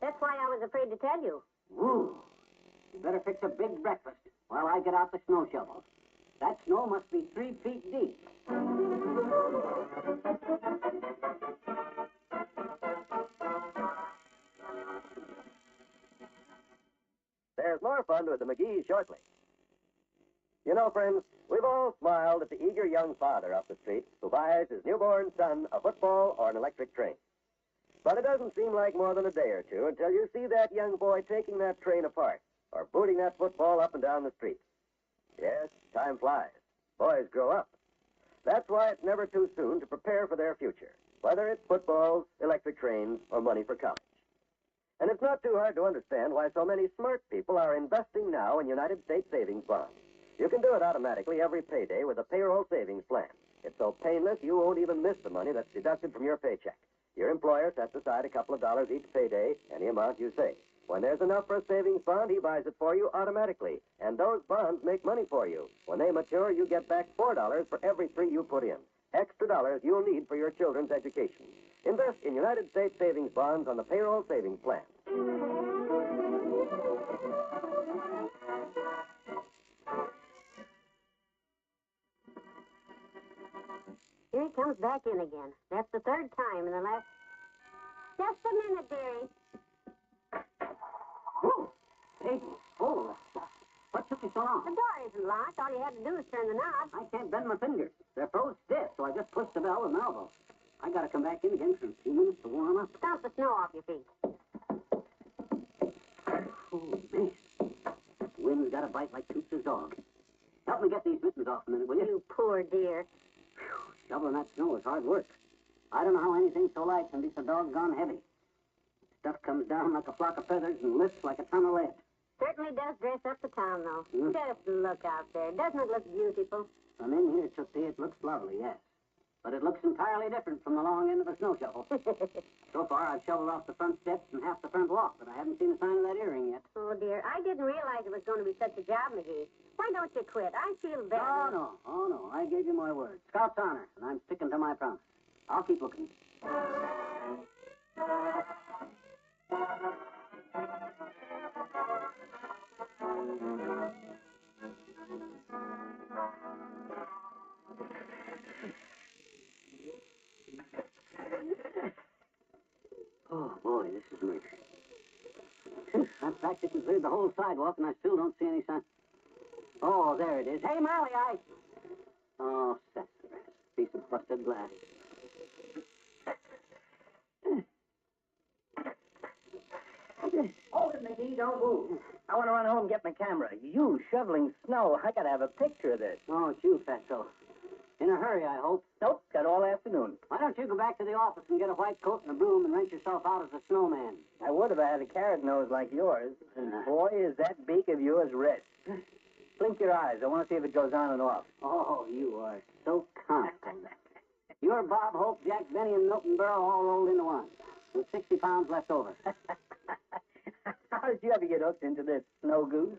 That's why I was afraid to tell you. Ooh. You better fix a big breakfast while I get out the snow shovel. That snow must be 3 feet deep. There's more fun with the McGees shortly. You know, friends, we've all all smiled at the eager young father up the street who buys his newborn son a football or an electric train. But it doesn't seem like more than a day or two until you see that young boy taking that train apart or booting that football up and down the street. Yes, time flies. Boys grow up. That's why it's never too soon to prepare for their future, whether it's footballs, electric trains, or money for college. And it's not too hard to understand why so many smart people are investing now in United States savings bonds. You can do it automatically every payday with a payroll savings plan. It's so painless you won't even miss the money that's deducted from your paycheck. Your employer sets aside a couple of dollars each payday, any amount you save. When there's enough for a savings bond, he buys it for you automatically. And those bonds make money for you. When they mature, you get back $4 for every 3 you put in. Extra dollars you'll need for your children's education. Invest in United States savings bonds on the payroll savings plan. Here he comes back in again. That's the third time in the last... Just a minute, dearie. Whoa! Hey, oh, what took you so long? The door isn't locked. All you had to do is turn the knob. I can't bend my fingers. They're froze stiff, so I just pushed the bell with an elbow. I gotta come back in again for a few minutes to warm up. Stomp the snow off your feet. Oh, man. The wind's got a bite like Toots' dog. Help me get these mittens off a minute, will you? You poor dear. Shoveling that snow is hard work. I don't know how anything so light can be so doggone heavy. Stuff comes down like a flock of feathers and lifts like a ton of lead. Certainly does dress up the town, though. Just look out there. Doesn't it look beautiful? From in here, Tootsie, it looks lovely, yes. But it looks entirely different from the long end of a snow shovel. So far, I've shoveled off the front steps and half the front walk, but I haven't seen a sign of that earring yet. Oh, dear. I didn't realize it was going to be such a job, McGee. Why don't you quit? I feel better. Oh, no. I gave you my word. Scout's honor, and I'm sticking to my promise. I'll keep looking. Oh, boy, this is murder. That practically cleared the whole sidewalk, and I still don't see any sign. Oh, there it is. Hey, Molly, Oh, sassafras. Piece of busted glass. Hold it, McGee. Don't move. I want to run home and get my camera. You shoveling snow. I got to have a picture of this. Oh, it's you, Fatso. In a hurry, I hope. Nope, got all afternoon. Why don't you go back to the office and get a white coat and a broom and rent yourself out as a snowman? I would if I had a carrot nose like yours. And boy, is that beak of yours red. Blink your eyes. I want to see if it goes on and off. Oh, you are so comical. You're Bob Hope, Jack Benny, and Milton Berle all rolled into one, with 60 pounds left over. How did you ever get hooked into this snow goose?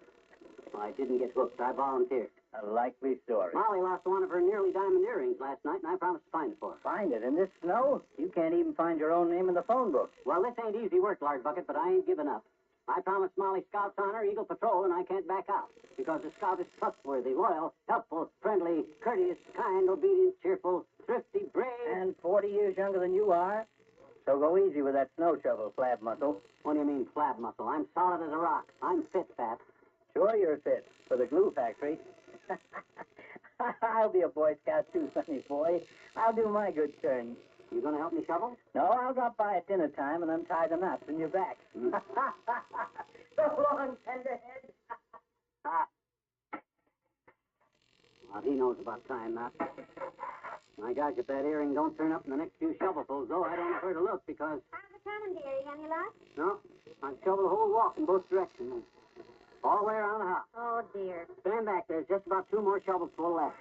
Well, I didn't get hooked. I volunteered. A likely story. Molly lost one of her nearly diamond earrings last night, and I promised to find it for her. Find it? In this snow? You can't even find your own name in the phone book. Well, this ain't easy work, Large Bucket, but I ain't giving up. I promised Molly Scout's honor, Eagle Patrol, and I can't back out. Because the Scout is trustworthy, loyal, helpful, friendly, courteous, kind, obedient, cheerful, thrifty, brave. And 40 years younger than you are. So go easy with that snow shovel, flab muscle. What do you mean, flab muscle? I'm solid as a rock. I'm fit, Fat. Sure you're fit. For the glue factory. I'll be a Boy Scout too, Sonny boy. I'll do my good turn. You gonna help me shovel? No, I'll drop by at dinner time and untie the knots in your back. So long, tenderhead. Well, he knows about tying knots. My gosh, if that earring don't turn up in the next few shovelfuls, though, I don't know where to look because... How's the coming, dearie? Any luck? No, I shovel the whole walk in both directions. All the way around the house. Oh, dear. Stand back. There's just about 2 more shovels full left.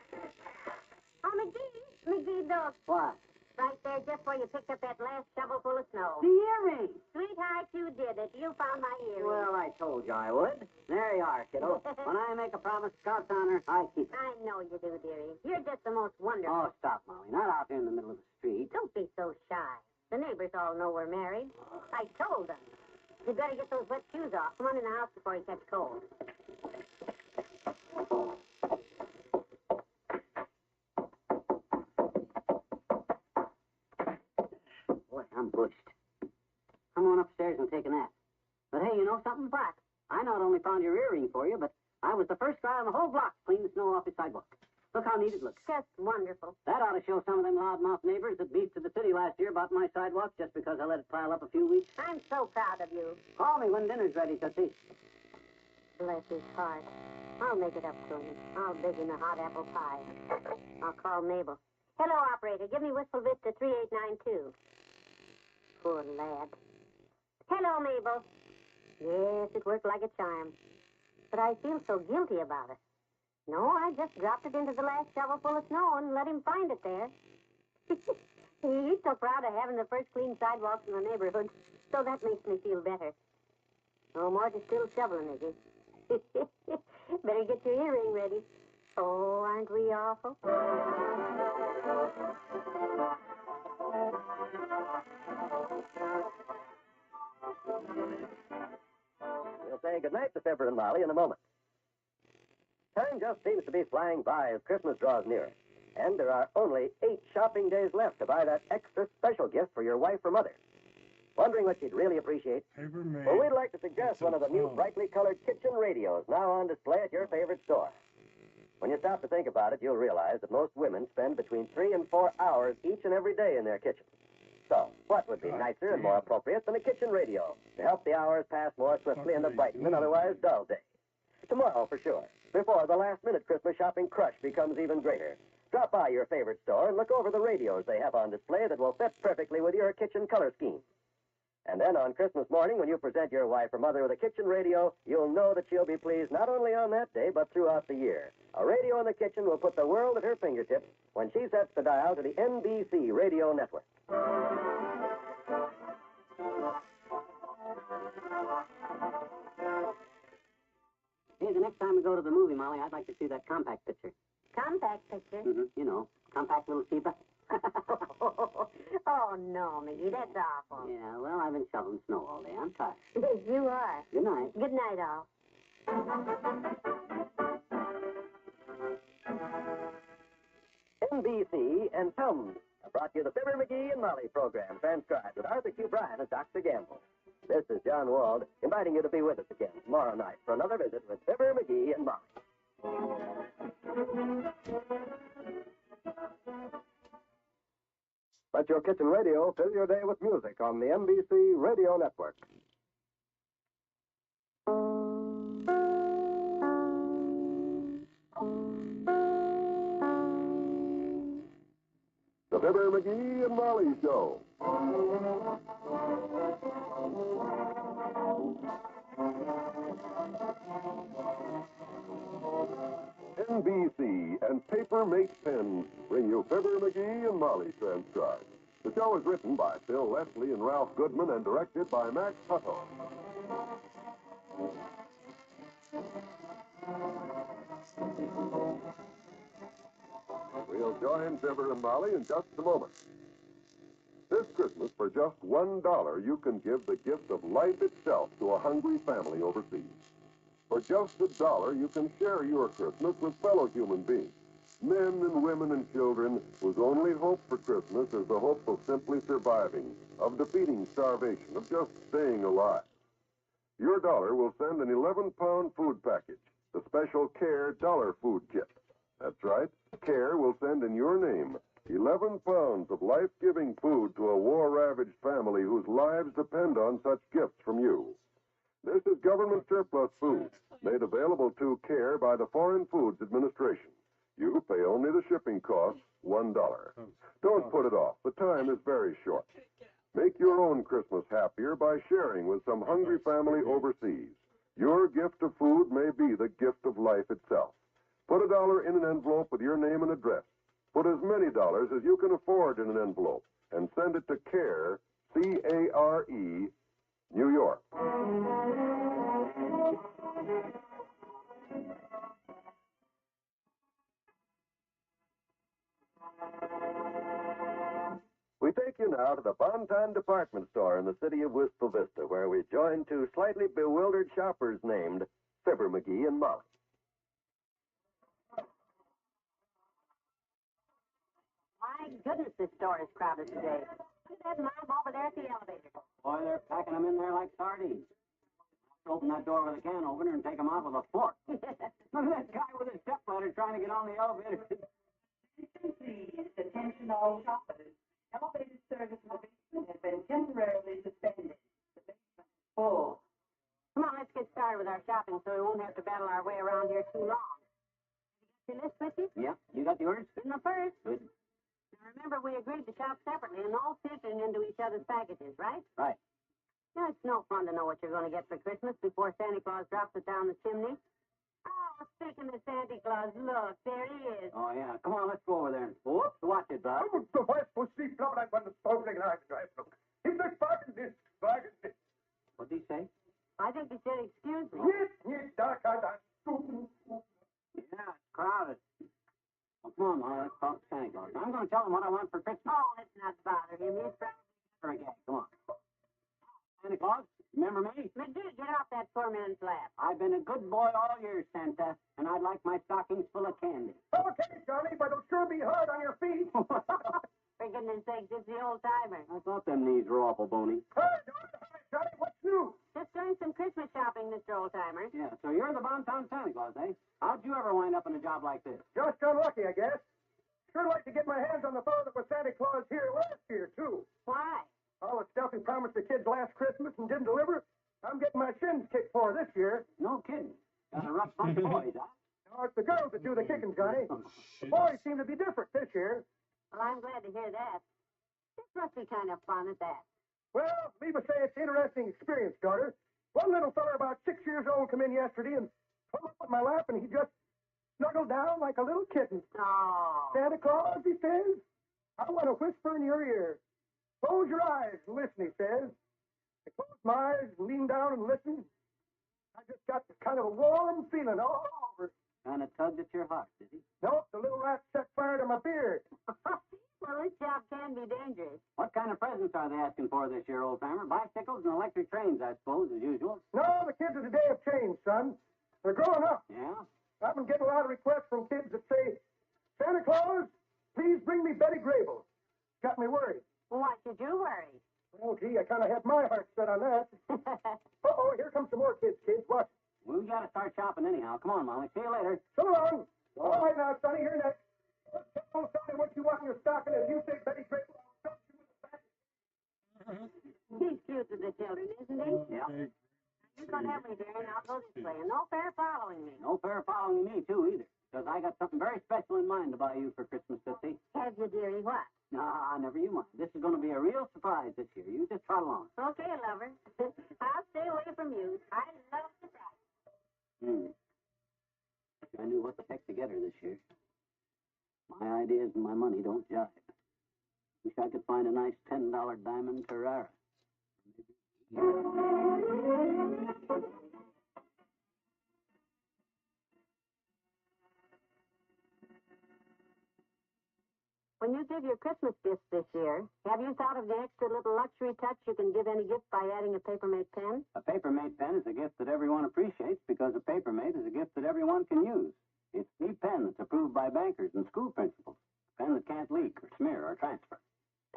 Oh, McGee, look. What? Right there, just where you picked up that last shovel full of snow. The earring. Sweetheart, you did it. You found my earring. Well, I told you I would. There you are, kiddo. When I make a promise, Scout's honor, I keep it. I know you do, dearie. You're just the most wonderful. Oh, stop, Molly. Not out here in the middle of the street. Don't be so shy. The neighbors all know we're married. I told them. You better get those wet shoes off. Come on in the house before you catch cold. Boy, I'm bushed. Come on upstairs and take a nap. But hey, you know something? I not only found your earring for you, but I was the first guy on the whole block to clean the snow off the sidewalk. Look how neat it looks. Just wonderful. That ought to show some of them loudmouth neighbors that beat to the city last year about my sidewalk just because I let it pile up a few weeks. I'm so proud of you. Call me when dinner's ready, Tootsie. Bless his heart. I'll make it up to him. I'll bake him a hot apple pie. I'll call Mabel. Hello, operator. Give me Wistful Vista 3892. Poor lad. Hello, Mabel. Yes, it worked like a charm. But I feel so guilty about it. No, I just dropped it into the last shovelful of snow and let him find it there. He's so proud of having the first clean sidewalks in the neighborhood, so that makes me feel better. No more to still shoveling, is it? Better get your earring ready. Oh, aren't we awful? We'll say goodnight to Fibber and Molly in a moment. Time just seems to be flying by as Christmas draws nearer. And there are only 8 shopping days left to buy that extra special gift for your wife or mother. Wondering what she'd really appreciate? Well, we'd like to suggest one of the new brightly colored kitchen radios now on display at your favorite store. When you stop to think about it, you'll realize that most women spend between 3 and 4 hours each and every day in their kitchen. So, what would be nicer and more appropriate than a kitchen radio to help the hours pass more swiftly in the brighten an otherwise dull day? Tomorrow, for sure, before the last-minute Christmas shopping crush becomes even greater. Drop by your favorite store and look over the radios they have on display that will fit perfectly with your kitchen color scheme. And then on Christmas morning, when you present your wife or mother with a kitchen radio, you'll know that she'll be pleased not only on that day, but throughout the year. A radio in the kitchen will put the world at her fingertips when she sets the dial to the NBC radio network. Hey, the next time we go to the movie, Molly, I'd like to see that compact picture. Compact picture? Mm-hmm. You know, compact little Sheba. Oh, no, McGee, that's awful. Yeah, well, I've been shoveling snow all day. I'm tired. Yes, you are. Good night. Good night, all. NBC and Tums brought you the Fibber McGee and Molly program, transcribed with Arthur Q. Bryan as Dr. Gamble. This is John Wald, inviting you to be with us again tomorrow night for another visit with Fibber McGee and Molly. Let your kitchen radio fill your day with music on the NBC Radio Network. The Fibber McGee and Molly Show. NBC and Paper Mate Pens bring you Fibber McGee and Molly transcribed. The show is written by Phil Leslie and Ralph Goodman and directed by Max Hutto. We'll join Fibber and Molly in just a moment. This Christmas, for just $1, you can give the gift of life itself to a hungry family overseas. For just $1, you can share your Christmas with fellow human beings, men and women and children whose only hope for Christmas is the hope of simply surviving, of defeating starvation, of just staying alive. Your dollar will send an 11-pound food package, the special CARE Dollar Food Kit. That's right, CARE will send in your name 11 pounds of life-giving food to a war-ravaged family whose lives depend on such gifts from you. This is government surplus food, made available to CARE by the Foreign Foods Administration. You pay only the shipping costs, $1. Don't put it off. The time is very short. Make your own Christmas happier by sharing with some hungry family overseas. Your gift of food may be the gift of life itself. Put $1 in an envelope with your name and address. Put as many dollars as you can afford in an envelope and send it to CARE, C-A-R-E, New York. We take you now to the Bonton Department Store in the city of Wistful Vista, where we join 2 slightly bewildered shoppers named Fibber McGee and Molly. My goodness, this store is crowded today. Look at that mob over there at the elevator. Boy, they're packing them in there like sardines. Open that door with a can opener and take 'em out with a fork. Look at that guy with his stepladder trying to get on the elevator. Please, attention all shoppers. Elevator service in the basement has been temporarily suspended. The basement is full. Come on, let's get started with our shopping so we won't have to battle our way around here too long. You got your list with you? Yep. You got the orders? In the first. Good. Now remember, we agreed to shop separately and all fitting into each other's packages, right? Right. Now, it's no fun to know what you're going to get for Christmas before Santa Claus drops it down the chimney. Oh, speaking of Santa Claus, look, there he is. Oh, yeah. Come on, let's go over there. Whoops, watch it, Bob. What'd he say? I think he said, excuse me. Yeah, it's crowded. Well, come on, Ma, let's talk to Santa Claus. I'm going to tell him what I want for Christmas. Oh, let's not bother him. He's probably... Okay, come on. Santa Claus, remember me? McGee, get off that poor man's lap. I've been a good boy all year, Santa, and I'd like my stockings full of candy. Okay, Johnny, but it'll sure be hard on your feet. For goodness sakes, it's the old timer. I thought them knees were awful bony. Hi, Johnny, what's new? Just doing some Christmas shopping, Mr. Oldtimer. Yeah, so you're the Bontown Santa Claus, eh? How'd you ever wind up in a job like this? Just unlucky, I guess. Sure like to get my hands on the fellow that was Santa Claus here last year, too. Why? All the stuff he promised the kids last Christmas and didn't deliver, I'm getting my shins kicked for this year. No kidding. Got a rough bunch of boys, huh? No, it's the girls that do the kicking, Johnny. The boys seem to be different this year. Well, I'm glad to hear that. This must be kind of fun at that. Well, leave us say it's an interesting experience, daughter. One little feller about 6 years old come in yesterday and come up in my lap, and he just snuggled down like a little kitten. Oh. Santa Claus, he says, I want to whisper in your ear. Close your eyes and listen, he says. I closed my eyes and leaned down and listened. I just got kind of a warm feeling all over. Kind of tugged at your heart, did he? Nope, the little rat set fire to my beard. Well, this job can be dangerous. What kind of presents are they asking for this year, old timer? Bicycles and electric trains, I suppose, as usual. No, the kids of today have changed, son. They're growing up. Yeah? I've been getting a lot of requests from kids that say, Santa Claus, please bring me Betty Grable. Got me worried. Well, why should you worry? Oh, gee, I kind of had my heart set on that. Uh-oh, here comes some more kids. Watch. Well, we got to start shopping anyhow. Come on, Molly. See you later. So long. All right now, Sonny, here next. Tell Sonny what you want in your stocking. If you say Betty Grable, I'll dump you in the back. He's cute to the children, isn't he? Yeah. You go that way, dear, and I'll go this way. And no fair following me. No fair following me, too, either. Because I got something very special in mind to buy you for Christmas, Tootsie. Have you, dearie, what? Nah, never you mind. This is going to be a real surprise this year. You just trot along. Okay, lover. I'll stay away from you. I love surprises. I knew what the heck to get her this year. My ideas and my money don't jive. Wish I could find a nice $10 diamond Carrara. When you give your Christmas gifts this year, have you thought of the extra little luxury touch you can give any gift by adding a Papermate pen? A Papermate pen is a gift that everyone appreciates because a Papermate is a gift that everyone can use. It's the pen that's approved by bankers and school principals. A pen that can't leak or smear or transfer.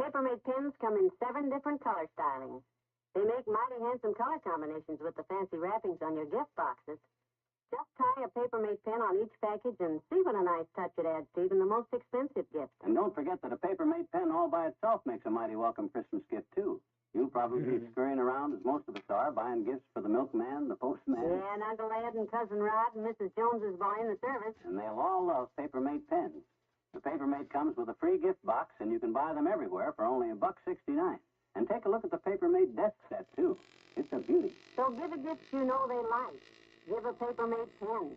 Papermate pens come in 7 different color stylings. They make mighty handsome color combinations with the fancy wrappings on your gift boxes. Just tie a Papermate pen on each package and see what a nice touch it adds to even the most expensive gift. And don't forget that a Papermate pen all by itself makes a mighty welcome Christmas gift, too. You'll probably be scurrying around, as most of us are, buying gifts for the milkman, the postman. Yeah, and Uncle Ed and Cousin Rod and Mrs. Jones's boy in the service. And they'll all love Papermate pens. The Papermate comes with a free gift box, and you can buy them everywhere for only $1.69. And take a look at the Papermate desk set, too. It's a beauty. So give a gift you know they like. Give a Papermate pen.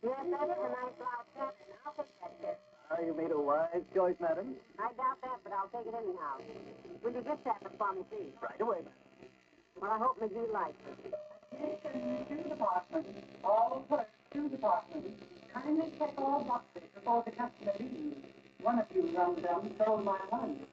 Yes, that is a nice loud pen, and I'll take that gift. You made a wise choice, madam. I doubt that, but I'll take it anyhow. Will you gift that for me, please? Right away, madam. Well, I hope McGee likes it. Attention to department. All clerks to department. Kindly check all boxes before the customer leaves. One of you rum-dum stole my money.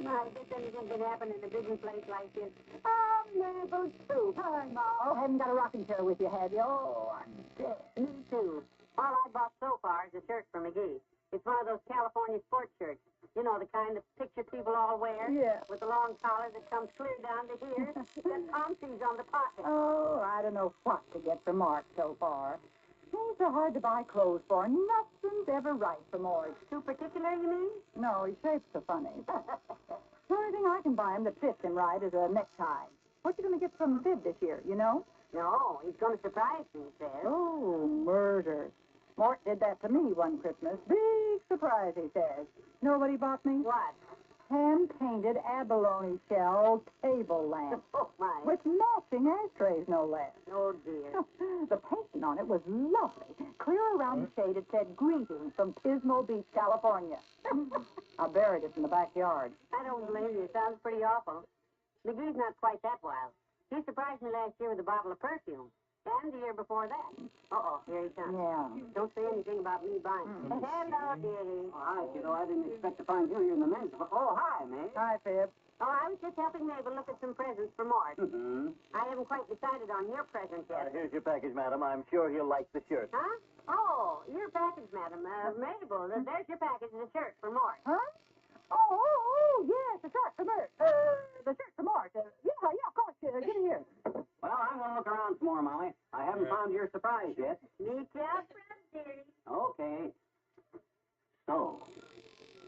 My, I guess anything can happen in a busy place like this. Oh, never too. Hi, Ma. Oh, haven't got a rocking chair with you, have you? Oh, I'm dead. Me too. All I bought so far is a shirt for McGee. It's one of those California sports shirts. You know, the kind that picture people all wear? Yeah. With the long collar that comes clear down to here. Got palm trees on the pocket. Oh, I don't know what to get for Mark so far. He's so hard to buy clothes for. Nothing's ever right for Mark. Too particular, you mean? No, his shape's so funny. The only thing I can buy him that fits him right is a necktie. What you going to get from Fib this year, you know? No, he's going to surprise me, he says. Oh, murder. Mort did that to me one Christmas. Big surprise, he says. Know what he bought me? What? Hand-painted abalone shell table lamp. Oh, my. With matching ashtrays, no less. Oh, dear. The painting on it was lovely. Clear around the shade, it said, "Greetings from Pismo Beach, California." I buried it in the backyard. I don't blame you. It sounds pretty awful. McGee's not quite that wild. He surprised me last year with a bottle of perfume. And the year before that. Uh-oh, here he comes. Yeah. Don't say anything about me buying. Hello, dearie. Oh, hi, kiddo. I didn't expect to find you here in the men's. Oh, hi, May. Hi, Fib. Oh, I was just helping Mabel look at some presents for Mort. Mm-hmm. I haven't quite decided on your present yet. Here's your package, madam. I'm sure he'll like the shirt. Huh? Oh, your package, madam. Mabel, there's your package, the shirt for Mort. Huh? Oh, yes, the shirt for Mort. The shirt for Mort. Yeah, of course. Get it here. Well, I'm going to look around some more, Molly. I haven't found your surprise yet. Meet you up front, dearie. Okay. So,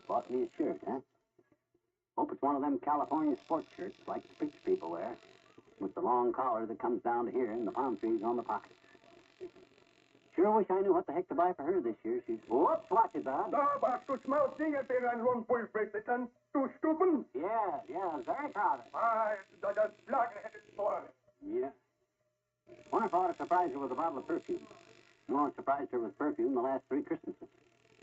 bought me a shirt, huh? Hope it's one of them California sports shirts like the rich people wear, with the long collar that comes down to here and the palm trees on the pockets. Sure wish I knew what the heck to buy for her this year. She's... Whoops, watch it, Bob. Da warst du schmalziger für ein Rundpulverstätten, du Stupen. Yeah, very proud of it. Das Lager hätte ich vor. Yeah. Wonder if I ought to surprise her with a bottle of perfume. No one surprised her with perfume the last 3 Christmases.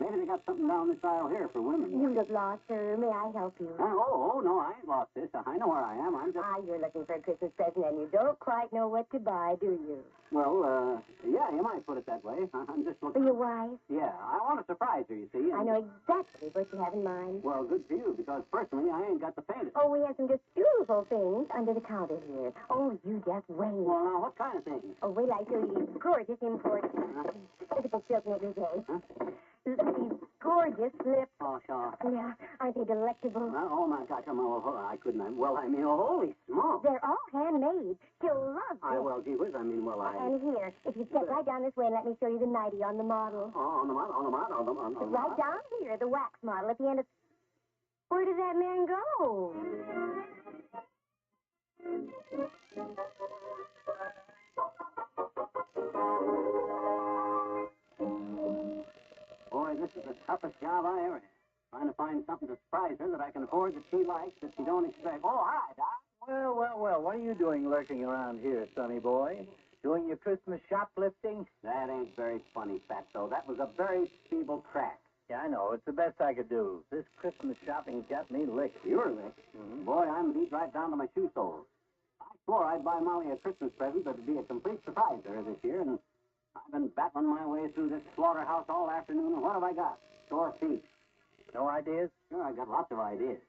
Maybe they got something down this aisle here for women. You look lost, sir. May I help you? Oh, no, I ain't lost this. I know where I am. I'm just... You're looking for a Christmas present and you don't quite know what to buy, do you? Well, yeah, you might put it that way. I'm just looking... For your wife? Yeah, I want to surprise her, you see. I know exactly what you have in mind. Well, good for you, because personally, I ain't got the faintest. Oh, we have some just beautiful things under the counter here. Oh, you just wait. Well, now, what kind of things? Oh, wait till I show you these gorgeous imports. Look at the silk negligee. Huh? Look at these gorgeous slips. Oh, sure. Yeah, aren't they delectable? Oh, my gosh, I couldn't. Well, I mean, holy smokes. They're all handmade. You'll love them. Well, gee whiz, I mean, And here, if you step right down this way and let me show you the nightie on the model. Oh, on the model. Right down here, the wax model at the end of... Where did that man go? Boy, this is the toughest job I ever had. Trying to find something to surprise her that I can afford that she likes that she don't expect. Oh, hi, Doc. Well, what are you doing lurking around here, sonny boy? Doing your Christmas shoplifting? That ain't very funny, Fatso. That was a very feeble crack. Yeah, I know. It's the best I could do. This Christmas shopping's got me licked. You're licked? Mm-hmm. Boy, I'm beat right down to my shoe soles. I swore I'd buy Molly a Christmas present that'd be a complete surprise to her this year, and I've been battling my way through this slaughterhouse all afternoon, and what have I got? Sore feet. No ideas? Sure, I've got lots of ideas.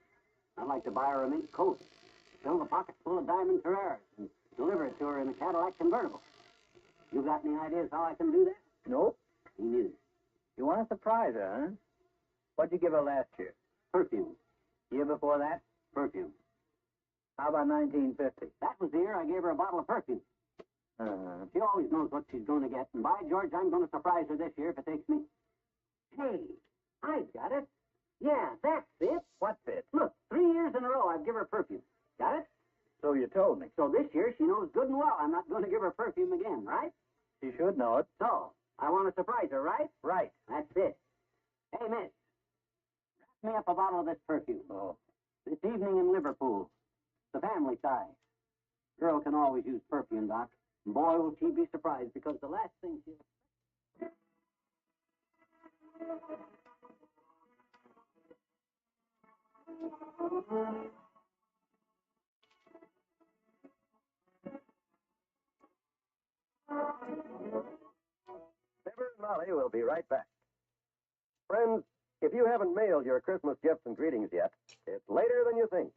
I'd like to buy her a mink coat, fill the pockets full of diamond Ferraris, and deliver it to her in a Cadillac convertible. You got any ideas how I can do that? Nope. Me neither. You want to surprise her, huh? What'd you give her last year? Perfume. Year before that? Perfume. How about 1950? That was the year I gave her a bottle of perfume. Uh-huh. She always knows what she's going to get, and by George, I'm going to surprise her this year if it takes me... Hey, I've got it. Yeah, that's it. What's it? Look, 3 years in a row I've given her perfume. Got it? So you told me. So this year she knows good and well I'm not going to give her perfume again, right? She should know it. So, I want to surprise her, right? Right. That's it. Hey, miss, wrap me up a bottle of this perfume. Oh. This evening in Liverpool. The family size. Girl can always use perfume, Doc. And boy, will she be surprised, because the last thing she'll... Fibber and Molly will be right back. Friends, if you haven't mailed your Christmas gifts and greetings yet, it's later than you think.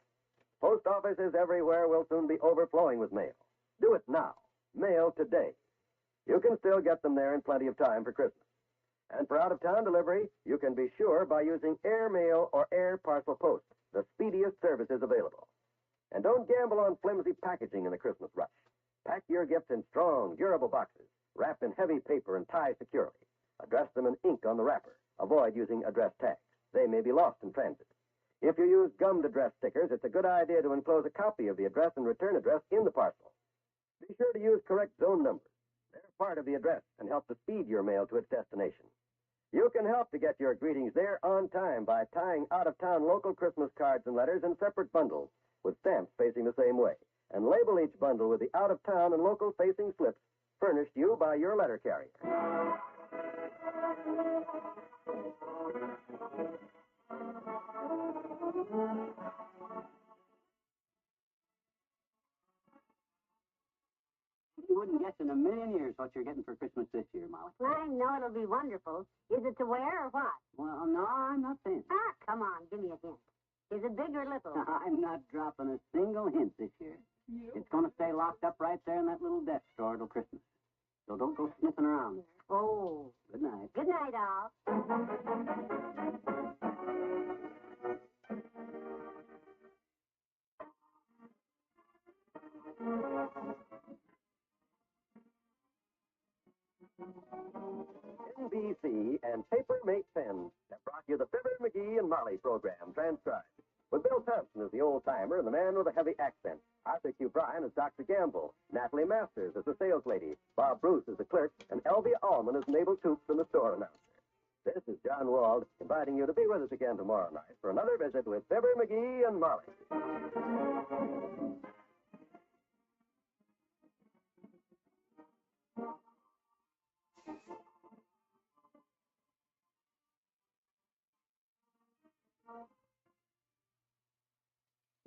Post offices everywhere will soon be overflowing with mail. Do it now. Mail today. You can still get them there in plenty of time for Christmas. And for out-of-town delivery, you can be sure by using air mail or air parcel post, the speediest services available. And don't gamble on flimsy packaging in the Christmas rush. Pack your gifts in strong, durable boxes, wrapped in heavy paper and tied securely. Address them in ink on the wrapper. Avoid using address tags. They may be lost in transit. If you use gummed address stickers, it's a good idea to enclose a copy of the address and return address in the parcel. Be sure to use correct zone numbers. They're part of the address and help to speed your mail to its destination. You can help to get your greetings there on time by tying out-of-town local Christmas cards and letters in separate bundles with stamps facing the same way, and label each bundle with the out-of-town and local facing slips furnished you by your letter carrier. You wouldn't guess in a million years what you're getting for Christmas this year, Molly. Well, I know it'll be wonderful. Is it to wear or what? Well, no, I'm not saying. Ah, come on, give me a hint. Is it big or little? I'm not dropping a single hint this year. It's going to stay locked up right there in that little desk drawer till Christmas. So don't go sniffing around. Oh. Good night. Good night, all. NBC and Paper Mate Pens have brought you the Fibber McGee and Molly program transcribed. With Bill Thompson as the old-timer and the man with a heavy accent, Arthur Q. Bryan as Dr. Gamble, Natalie Masters as the sales lady, Bob Bruce as the clerk, and Elvia Allman as Mabel Toops and the store announcer. This is John Wald inviting you to be with us again tomorrow night for another visit with Fibber McGee and Molly.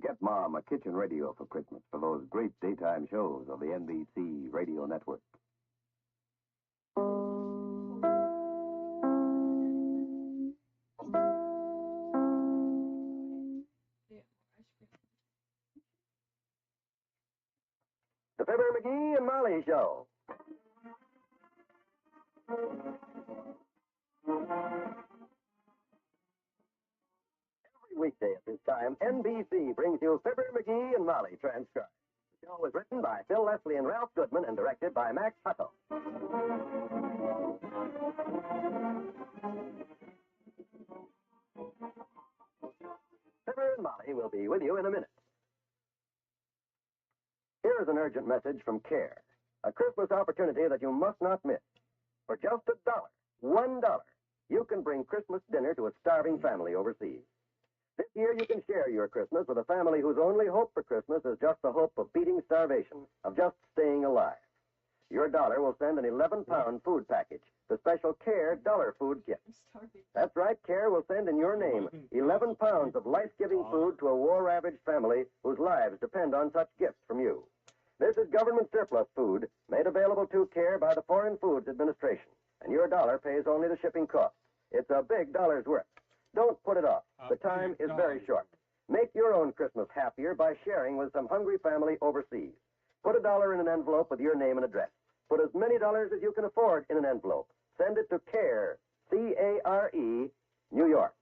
Get Mom a kitchen radio for Christmas for those great daytime shows of the NBC radio network. The Fibber McGee and Molly Show. Every weekday at this time, NBC brings you Fibber McGee and Molly transcribed. The show was written by Phil Leslie and Ralph Goodman and directed by Max Hutto. Fibber and Molly will be with you in a minute. Here is an urgent message from CARE, a Christmas opportunity that you must not miss. For just $1, you can bring Christmas dinner to a starving family overseas. This year you can share your Christmas with a family whose only hope for Christmas is just the hope of beating starvation, of just staying alive. Your dollar will send an 11-pound food package, the special CARE Dollar Food Kit. That's right, CARE will send in your name 11 pounds of life-giving food to a war-ravaged family whose lives depend on such gifts from you. This is government surplus food made available to CARE by the Foreign Foods Administration, and your dollar pays only the shipping costs. It's a big dollar's worth. Don't put it off. The time is very short. Make your own Christmas happier by sharing with some hungry family overseas. Put $1 in an envelope with your name and address. Put as many dollars as you can afford in an envelope. Send it to CARE, C-A-R-E, New York.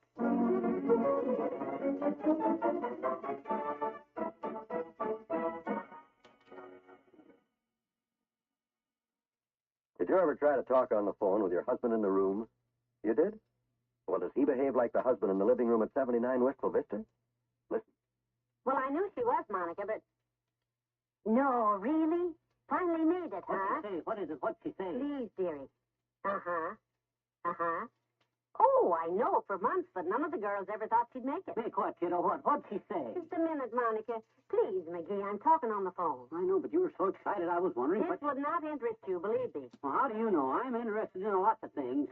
Did you ever try to talk on the phone with your husband in the room? You did? Well, does he behave like the husband in the living room at 79 Wistful Vista? Listen. Well, I knew she was, Monica, but... No, really? Finally made it, huh? What'd she say? What is it? What'd she say? Please, dearie. Uh-huh. Uh-huh. Oh, I know for months, but none of the girls ever thought she'd make it. Make what, kiddo? What? What'd she say? Just a minute, Monica. Please, McGee, I'm talking on the phone. I know, but you were so excited I was wondering This would not interest you, believe me. Well, how do you know? I'm interested in lots of things.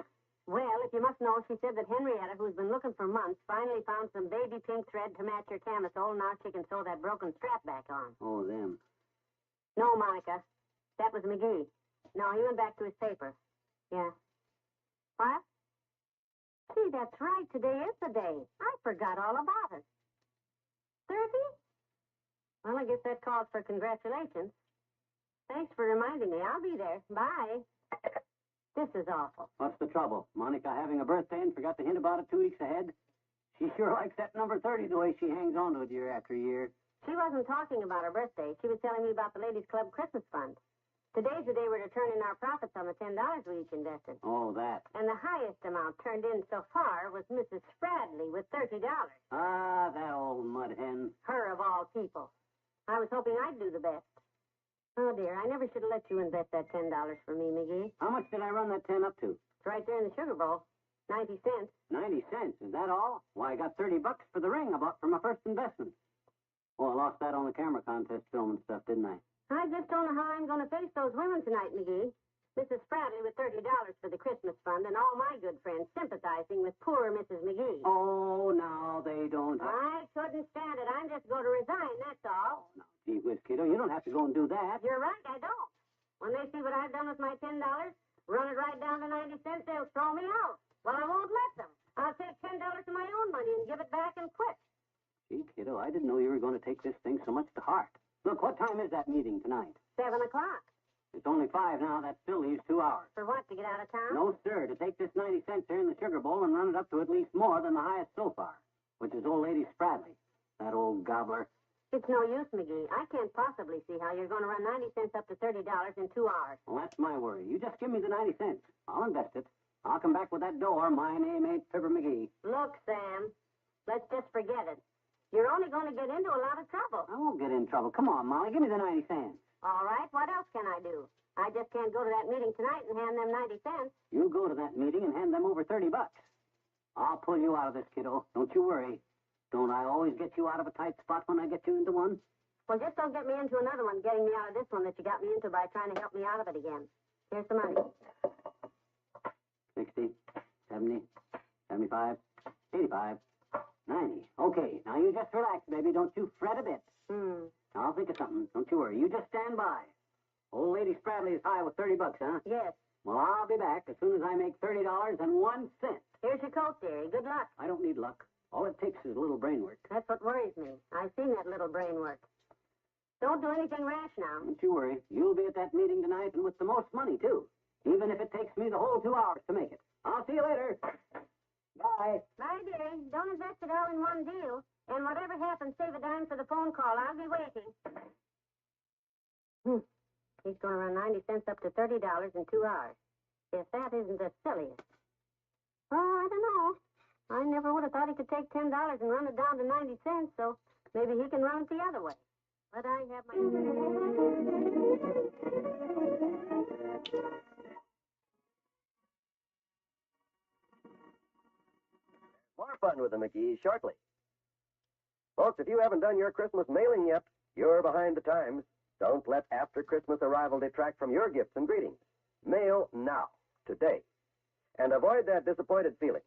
Well, if you must know, she said that Henrietta, who's been looking for months, finally found some baby pink thread to match her camisole. Now she can sew that broken strap back on. Oh, them. No, Monica. That was McGee. No, he went back to his paper. Yeah. What? Gee, that's right. Today is the day. I forgot all about it. 30? Well, I guess that calls for congratulations. Thanks for reminding me. I'll be there. Bye. This is awful. What's the trouble? Monica having a birthday and forgot to hint about it 2 weeks ahead? She sure likes that number 30 the way she hangs on to it year after year. She wasn't talking about her birthday. She was telling me about the Ladies' Club Christmas Fund. Today's the day we're to turn in our profits on the $10 we each invested. Oh, that. And the highest amount turned in so far was Mrs. Spradley with $30. Ah, that old mud hen. Her of all people. I was hoping I'd do the best. Oh, dear, I never should have let you invest that $10 for me, McGee. How much did I run that 10 up to? It's right there in the sugar bowl. 90 cents. 90 cents, is that all? Why, I got $30 for the ring I bought for my first investment. Oh, I lost that on the camera contest film and stuff, didn't I? I just don't know how I'm going to face those women tonight, McGee. Mrs. Spradley with $30 for the Christmas fund and all my good friends sympathizing with poor Mrs. McGee. Oh, no, they don't. I couldn't stand it. I'm just going to resign, that's all. Oh, no, gee whiz, kiddo, you don't have to go and do that. You're right, I don't. When they see what I've done with my $10, run it right down to 90 cents, they'll throw me out. Well, I won't let them. I'll take $10 of my own money and give it back and quit. Gee, kiddo, I didn't know you were going to take this thing so much to heart. Look, what time is that meeting tonight? 7 o'clock. It's only 5 now. That still leaves 2 hours. For what, to get out of town? No, sir. To take this 90 cents here in the sugar bowl and run it up to at least more than the highest so far, which is old lady Spradley. That old gobbler. It's no use, McGee. I can't possibly see how you're going to run 90 cents up to $30 in 2 hours. Well, that's my worry. You just give me the 90 cents. I'll invest it. I'll come back with that dough, or my name ain't Fibber McGee. Look, Sam, let's just forget it. You're only going to get into a lot of trouble. I won't get in trouble. Come on, Molly. Give me the 90 cents. All right. What else can I do? I just can't go to that meeting tonight and hand them 90 cents. You go to that meeting and hand them over $30. I'll pull you out of this, kiddo. Don't you worry. Don't I always get you out of a tight spot when I get you into one? Well, just don't get me into another one, getting me out of this one that you got me into by trying to help me out of it again. Here's the money. 60, 70, 75, 85, 90. Okay, now you just relax, baby. Don't you fret a bit. I'll think of something. Don't you worry. You just stand by. Old lady Spradley is high with $30, huh? Yes. Well, I'll be back as soon as I make $30.01. Here's your coat, dearie. Good luck. I don't need luck. All it takes is a little brain work. That's what worries me. I've seen that little brain work. Don't do anything rash now. Don't you worry. You'll be at that meeting tonight and with the most money, too. Even if it takes me the whole 2 hours to make it. I'll see you later. Bye. Bye, dearie. Don't invest it all in one deal. And whatever happens, save a dime for the phone call. I'll be waiting. He's going to run 90 cents up to $30 in 2 hours. If that isn't the silliest. Oh, I don't know. I never would have thought he could take $10 and run it down to 90 cents, so maybe he can run it the other way. But I have my... More fun with the McGees shortly. Folks, if you haven't done your Christmas mailing yet, you're behind the times. Don't let after Christmas arrival detract from your gifts and greetings. Mail now, today. And avoid that disappointed feeling.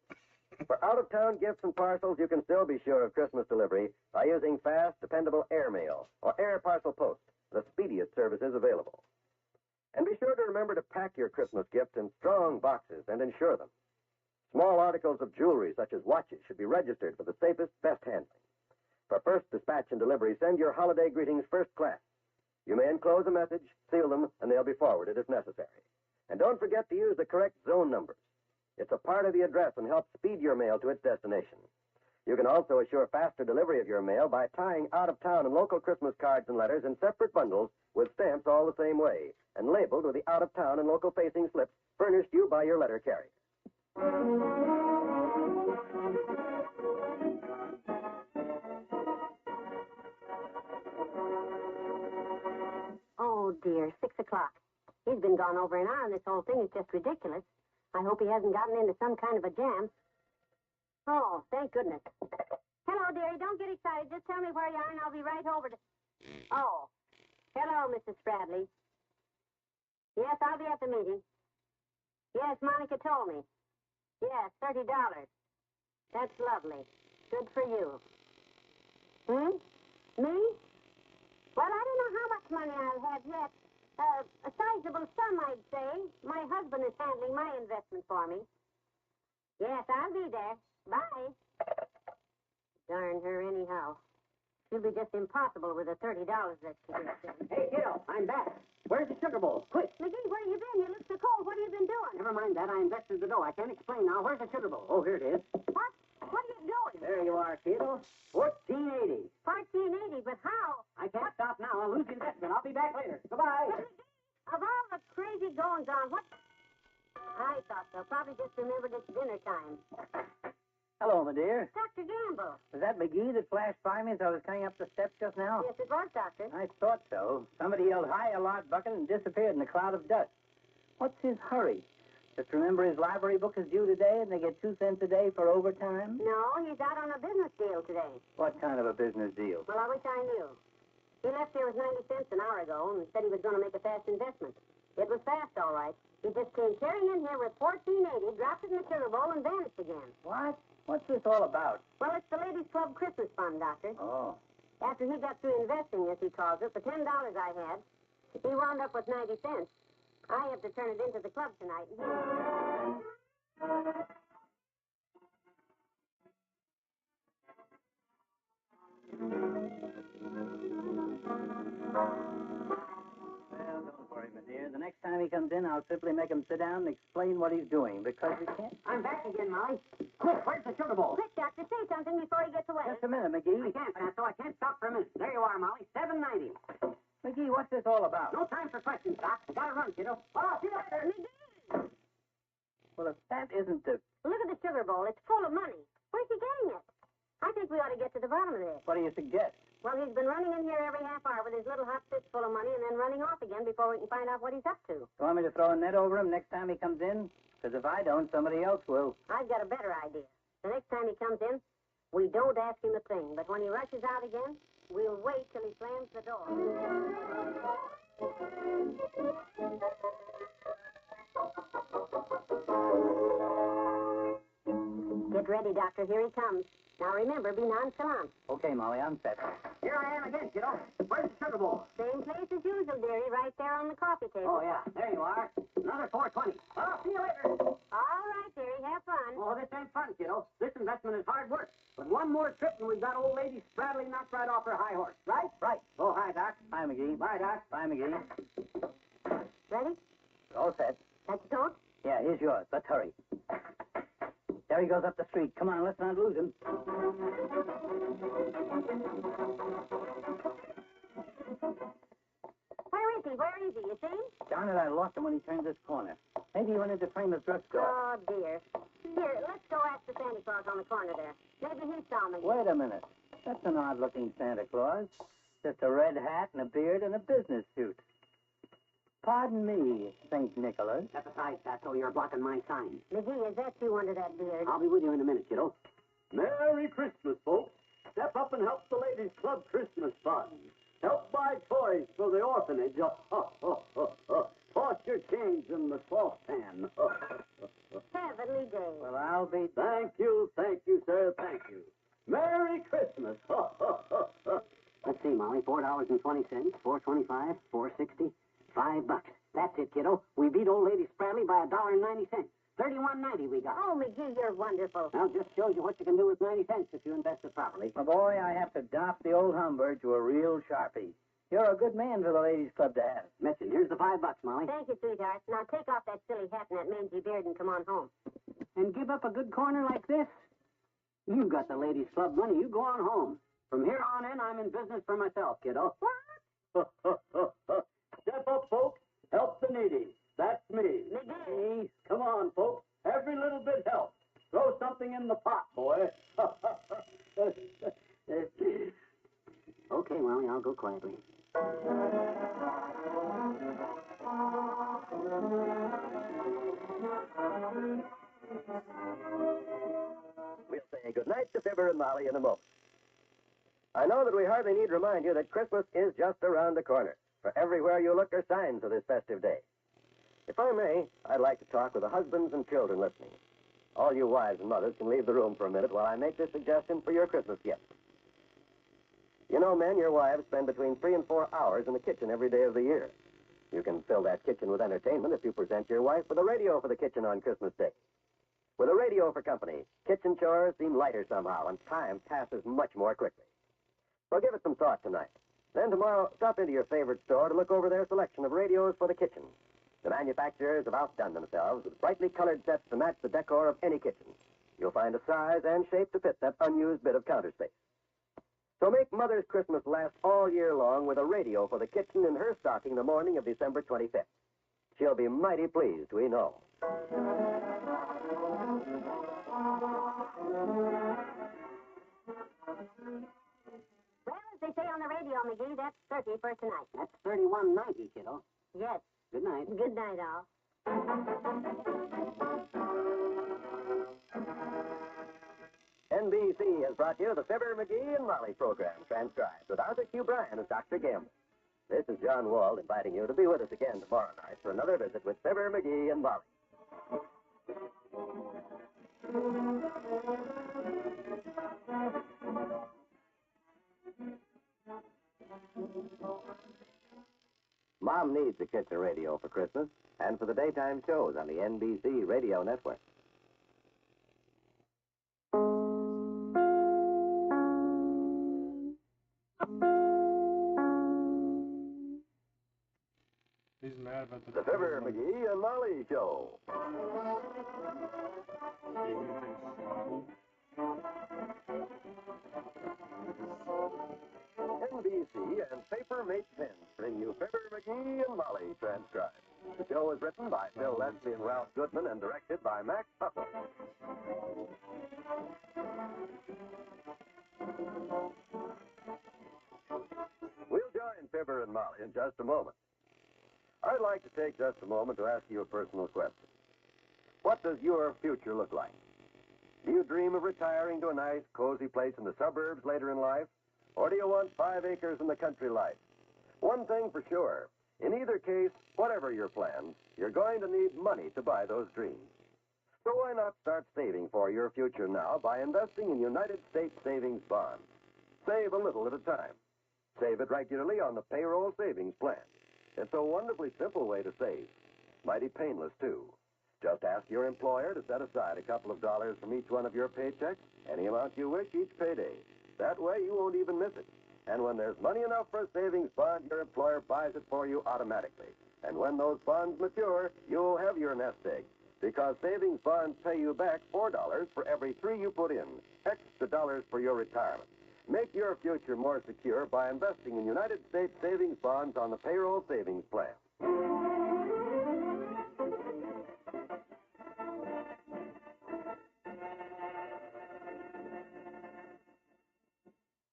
For out-of-town gifts and parcels, you can still be sure of Christmas delivery by using fast, dependable airmail or air parcel post, the speediest services available. And be sure to remember to pack your Christmas gifts in strong boxes and insure them. Small articles of jewelry, such as watches, should be registered for the safest, best handling. For first dispatch and delivery, send your holiday greetings first class. You may enclose a message, seal them, and they'll be forwarded if necessary. And don't forget to use the correct zone numbers. It's a part of the address and helps speed your mail to its destination. You can also assure faster delivery of your mail by tying out-of-town and local Christmas cards and letters in separate bundles with stamps all the same way and labeled with the out-of-town and local facing slips furnished you by your letter carrier. Oh, dear, 6 o'clock. He's been gone over an hour, and this whole thing is just ridiculous. I hope he hasn't gotten into some kind of a jam. Oh, thank goodness. Hello, dearie. Don't get excited. Just tell me where you are, and I'll be right over to... Oh. Hello, Mrs. Spradley. Yes, I'll be at the meeting. Yes, Monica told me. Yes, $30. That's lovely. Good for you. Me? Well, I don't know how much money I'll have yet. A sizable sum, I'd say. My husband is handling my investment for me. Yes, I'll be there. Bye. Darn her anyhow. She'll be just impossible with the $30 that she gets in. Hey, kiddo, I'm back. Where's the sugar bowl? Quick. McGee, where you been? You look so cold. What have you been doing? Never never mind that. I invested the dough. I can't explain now. Where's the sugar bowl? Oh, here it is. What? What are you doing? There you are, kiddo. 1480. 1480, but how? I can't stop now. I'll lose the investment. I'll be back later. Goodbye. Of all the crazy goings-on, what? I thought so. Probably just remembered it's dinner time. Hello, my dear. Dr. Gamble. Was that McGee that flashed by me as I was coming up the steps just now? Yes, it was, Doctor. I thought so. Somebody yelled, "Hi, a lot bucket," and disappeared in a cloud of dust. What's his hurry? Just remember his library book is due today, and they get 2 cents a day for overtime? No, he's out on a business deal today. What kind of a business deal? Well, I wish I knew. He left here with 90 cents an hour ago and said he was going to make a fast investment. It was fast, all right. He just came carrying in here with 1480, dropped it in the sugar bowl, and vanished again. What? What's this all about? Well, it's the Ladies' Club Christmas Fund, Doctor. Oh. After he got through investing, as he calls it, the $10 I had, he wound up with 90 cents. I have to turn it into the club tonight. Well, don't worry, my dear. The next time he comes in, I'll simply make him sit down and explain what he's doing, because he can't... I'm back again, Molly. Quick, where's the sugar bowl? Quick, Doctor, say something before he gets away. Just a minute, McGee. I can't, Pasto. I can't stop for a minute. There you are, Molly. $7.90. McGee, what's this all about? No time for questions, Doc. I gotta run, kiddo. Oh, see you later. McGee! Well, if that isn't the... Look at the sugar bowl. It's full of money. Where's he getting it? I think we ought to get to the bottom of this. What do you suggest? Well, he's been running in here every half hour with his little hot fist full of money and then running off again before we can find out what he's up to. You want me to throw a net over him next time he comes in? Because if I don't, somebody else will. I've got a better idea. The next time he comes in, we don't ask him a thing. But when he rushes out again, we'll wait till he slams the door. Get ready, Doctor. Here he comes. Now remember, be nonchalant. Okay, Molly, I'm set. Here I am again, kiddo. Where's the sugar bowl? Same place as usual, dearie, right there on the coffee table. Oh, yeah. There you are. Another 420. Oh, see you later. All right, dearie. Have fun. Oh, this ain't fun, kiddo. This investment is hard work. But one more trip and we've got old lady Spradley knocked right off her high horse, right? Right. Oh, hi, Doc. Bye, McGee. Bye, Doc. Bye, McGee. Ready? All set. That's don't. Yeah, here's yours. Let's hurry. There he goes up the street. Come on, let's not lose him. Where is he? Where is he? You see him? Darn it, I lost him when he turned this corner. Maybe he went into Framer's drugstore. Oh, dear. Here, let's go ask the Santa Claus on the corner there. Maybe he saw me. Wait a minute. That's an odd-looking Santa Claus. Just a red hat and a beard and a business suit. Pardon me, St. Nicholas. Step aside, Pasto. You're blocking my sign. McGee, is that you under that beard? I'll be with you in a minute, kiddo. Merry Christmas, folks. Step up and help the Ladies' Club Christmas Fund. Help buy toys for the orphanage. Toss your change in the saucepan. Heavenly day. Well, I'll be... Thank you, sir, thank you. Merry Christmas. Let's see, Molly, $4.20, $4.25, $4.60, $5. That's it, kiddo. We beat old lady Spradley by $1.90. $31.90 we got. Oh, McGee, you're wonderful. Well, just shows you what you can do with 90 cents if you invest it properly. My boy, I have to doff the old Humbird to a real Sharpie. You're a good man for the Ladies' Club to have. Mitchin, here's the $5, Molly. Thank you, sweetheart. Now take off that silly hat and that mangy beard and come on home. And give up a good corner like this? You got the Ladies' Club money. You go on home. From here on in, I'm in business for myself, kiddo. What? Step up, folks. Help the needy. That's me. McGee. Come on, folks. Every little bit helps. Throw something in the pot, boy. Okay, Molly, I'll go quietly. We'll say goodnight to Fibber and Molly in a moment. I know that we hardly need to remind you that Christmas is just around the corner. For everywhere you look are signs of this festive day. If I may, I'd like to talk with the husbands and children listening. All you wives and mothers can leave the room for a minute while I make this suggestion for your Christmas gift. You know, men, your wives spend between 3 and 4 hours in the kitchen every day of the year. You can fill that kitchen with entertainment if you present your wife with a radio for the kitchen on Christmas Day. With a radio for company, kitchen chores seem lighter somehow, and time passes much more quickly. So give it some thought tonight. Then tomorrow, stop into your favorite store to look over their selection of radios for the kitchen. The manufacturers have outdone themselves with brightly colored sets to match the decor of any kitchen. You'll find a size and shape to fit that unused bit of counter space. So make Mother's Christmas last all year long with a radio for the kitchen in her stocking the morning of December 25th. She'll be mighty pleased, we know. Well, as they say on the radio, McGee, that's 30 for tonight. That's 31.90, kiddo. Yes. Good night. Good night, all. NBC has brought you the Fibber McGee and Molly program, transcribed with Arthur Q. Bryan as Dr. Gamble. This is John Wald inviting you to be with us again tomorrow night for another visit with Fibber McGee and Molly. Mom needs a kitchen radio for Christmas and for the daytime shows on the NBC radio network. He's mad about The Fibber McGee and Molly Show. NBC and Paper Mate Pens bring you Fibber McGee and Molly transcribed. The show is written by Phil Leslie and Ralph Goodman and directed by Max Tuttle. We'll join Fibber and Molly in just a moment. I'd like to take just a moment to ask you a personal question. What does your future look like? Do you dream of retiring to a nice, cozy place in the suburbs later in life? Or do you want 5 acres in the country life? One thing for sure, in either case, whatever your plans, you're going to need money to buy those dreams. So why not start saving for your future now by investing in United States savings bonds? Save a little at a time. Save it regularly on the payroll savings plan. It's a wonderfully simple way to save. Mighty painless, too. Just ask your employer to set aside a couple of dollars from each one of your paychecks, any amount you wish each payday. That way you won't even miss it. And when there's money enough for a savings bond, your employer buys it for you automatically. And when those bonds mature, you'll have your nest egg. Because savings bonds pay you back $4 for every 3 you put in. Extra dollars for your retirement. Make your future more secure by investing in United States savings bonds on the payroll savings plan.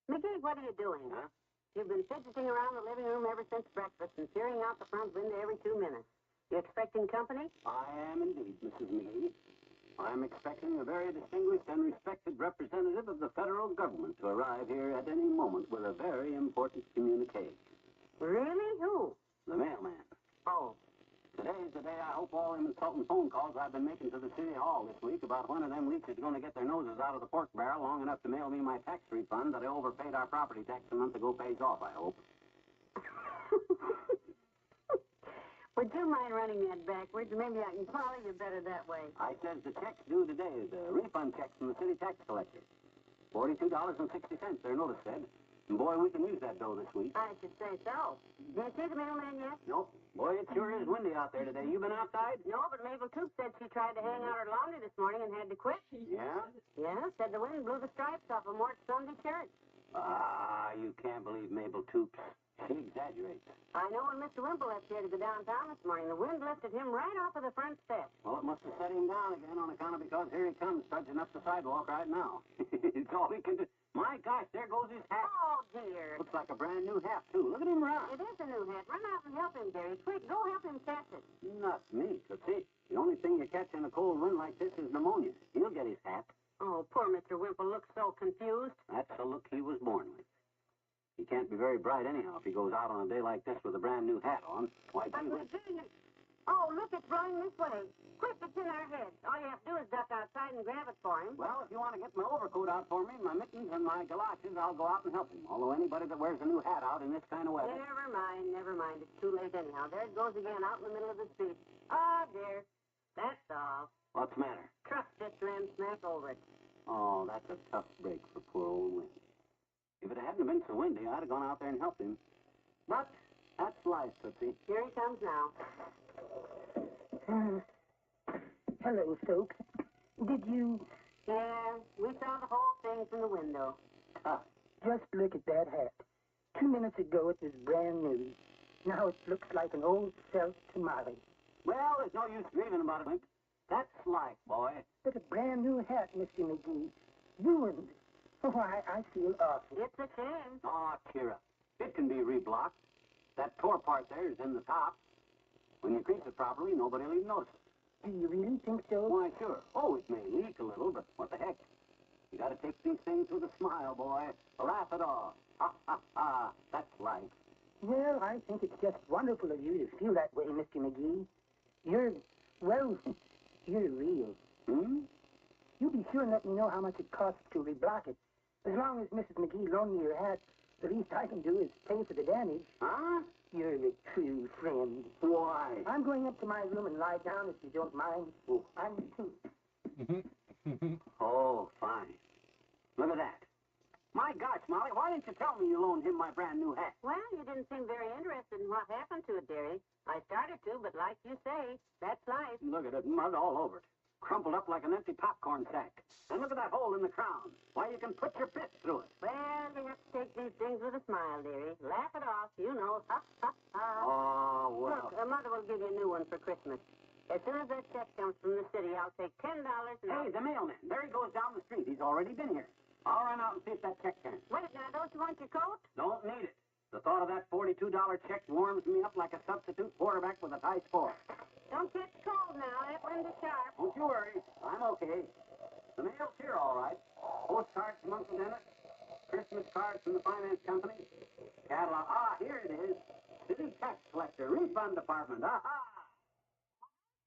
McGee, what are you doing? Huh? You've been fidgeting around the living room ever since breakfast and peering out the front window every 2 minutes. You expecting company? I am indeed, Mrs. McGee. I'm expecting a very distinguished and respected representative of the federal government to arrive here at any moment with a very important communique. Really? Who? The mailman. Oh. Today's the day I hope all them insulting phone calls I've been making to the city hall this week about when of them leaks is going to get their noses out of the pork barrel long enough to mail me my tax refund that I overpaid our property tax a month ago pays off, I hope. Would you mind running that backwards? Maybe I can follow you better that way. I says the check's due today, the refund checks from the city tax collector. $42.60, their notice said. And boy, we can use that dough this week. I should say so. Did you see the mailman yet? Nope. Boy, it sure is windy out there today. You been outside? No, but Mabel Toop said she tried to hang out her laundry this morning and had to quit. Yeah? Yeah, said the wind blew the stripes off a Mort's Sunday shirt. Ah, you can't believe Mabel Toops. She exaggerates. I know when Mr. Wimple left here to go downtown this morning, the wind lifted him right off of the front steps. Well, it must have set him down again on account of because here he comes trudging up the sidewalk right now. It's all he can do. My gosh, there goes his hat. Oh, dear. Looks like a brand new hat, too. Look at him run. It is a new hat. Run out and help him, Jerry. Quick, go help him catch it. Not me, Tootsie. The only thing you catch in a cold wind like this is pneumonia. He'll get his hat. Oh, poor Mr. Wimple looks so confused. That's the look he was born with. He can't be very bright anyhow if he goes out on a day like this with a brand new hat on. Why, But McGee, oh, look, it's blowing this way. Quick, it's in our heads. All you have to do is duck outside and grab it for him. Well, if you want to get my overcoat out for me, my mittens and my galoshes, I'll go out and help him. Although anybody that wears a new hat out in this kind of weather... Never mind. It's too late anyhow. There it goes again, out in the middle of the street. Oh, dear. That's all. What's the matter? Truck just ran smack over it. Oh, that's a tough break for poor old Windy. If it hadn't been so windy, I'd have gone out there and helped him. But that's life, Tootsie. Here he comes now. Hello, folks. Did you... Yeah, we saw the whole thing from the window. Just look at that hat. 2 minutes ago, it was brand new. Now it looks like an old South tamale. Well, there's no use grieving about it, Link. That's life, boy. But a brand new hat, Mr. McGee. Ruined. Oh, I feel awful. It's a shame. Aw, cheer up. It can be reblocked. That tore part there is in the top. When you crease it properly, nobody will even notice it. Do you really think so? Why, sure. Oh, it may leak a little, but what the heck? You gotta take these things with a smile, boy. Laugh it off. Ha, ha, ha. That's life. Well, I think it's just wonderful of you to feel that way, Mr. McGee. You're real. Hmm? You be sure and let me know how much it costs to reblock it. As long as Mrs. McGee loaned me your hat, the least I can do is pay for the damage. Huh? You're a true friend. Why? I'm going up to my room and lie down if you don't mind. Oh. I'm too. Oh, fine. Look at that. My gosh, Molly, why didn't you tell me you loaned him my brand new hat? Well, you didn't seem very interested in what happened to it, dearie. I started to, but like you say, that's life. Look at it, mud all over it. Crumpled up like an empty popcorn sack. And look at that hole in the crown. Why, you can put your fist through it. Well, you have to take these things with a smile, dearie. Laugh it off, you know. Ha, ha, ha. Oh, well. Look, Mother will give you a new one for Christmas. As soon as that check comes from the city, I'll take $10 and... Hey, the mailman. There he goes down the street. He's already been here. I'll run out and see if that check comes. Wait, now, don't you want your coat? Don't need it. The thought of that $42 check warms me up like a substitute quarterback with a tie score. Don't catch cold now. That wind is sharp. Don't you worry. I'm okay. The mail's here, all right. Postcards from Uncle Dennis. Christmas cards from the finance company. Catalog. Ah, here it is. City tax collector. Refund department. Aha!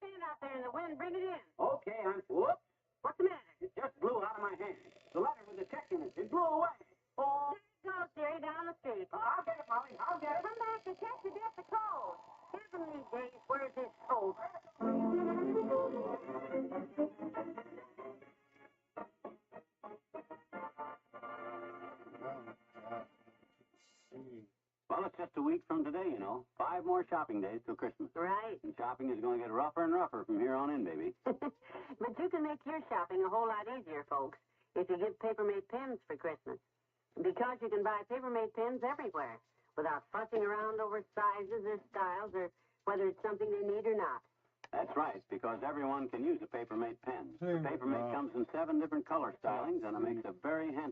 Stand out there in the wind. Bring it in. Okay, whoops. What's the matter? It just blew out of my hand. The letter with the check in it. It blew away. Oh. There it goes, dearie, down the street. I'll get it, Molly. I'll get it. Come back to check to get the coat. Heavenly days, where's his coat? Well, it's just a week from today, you know. 5 more shopping days till Christmas. Right. And shopping is going to get rougher and rougher from here on in, baby. But you can make your shopping a whole lot easier, folks, if you give paper-made pens for Christmas. Because you can buy paper-made pens everywhere without fussing around over sizes or styles or whether it's something they need or not. That's right, because everyone can use a paper-made pen. The paper-made comes in 7 different color stylings, and it makes a very handsome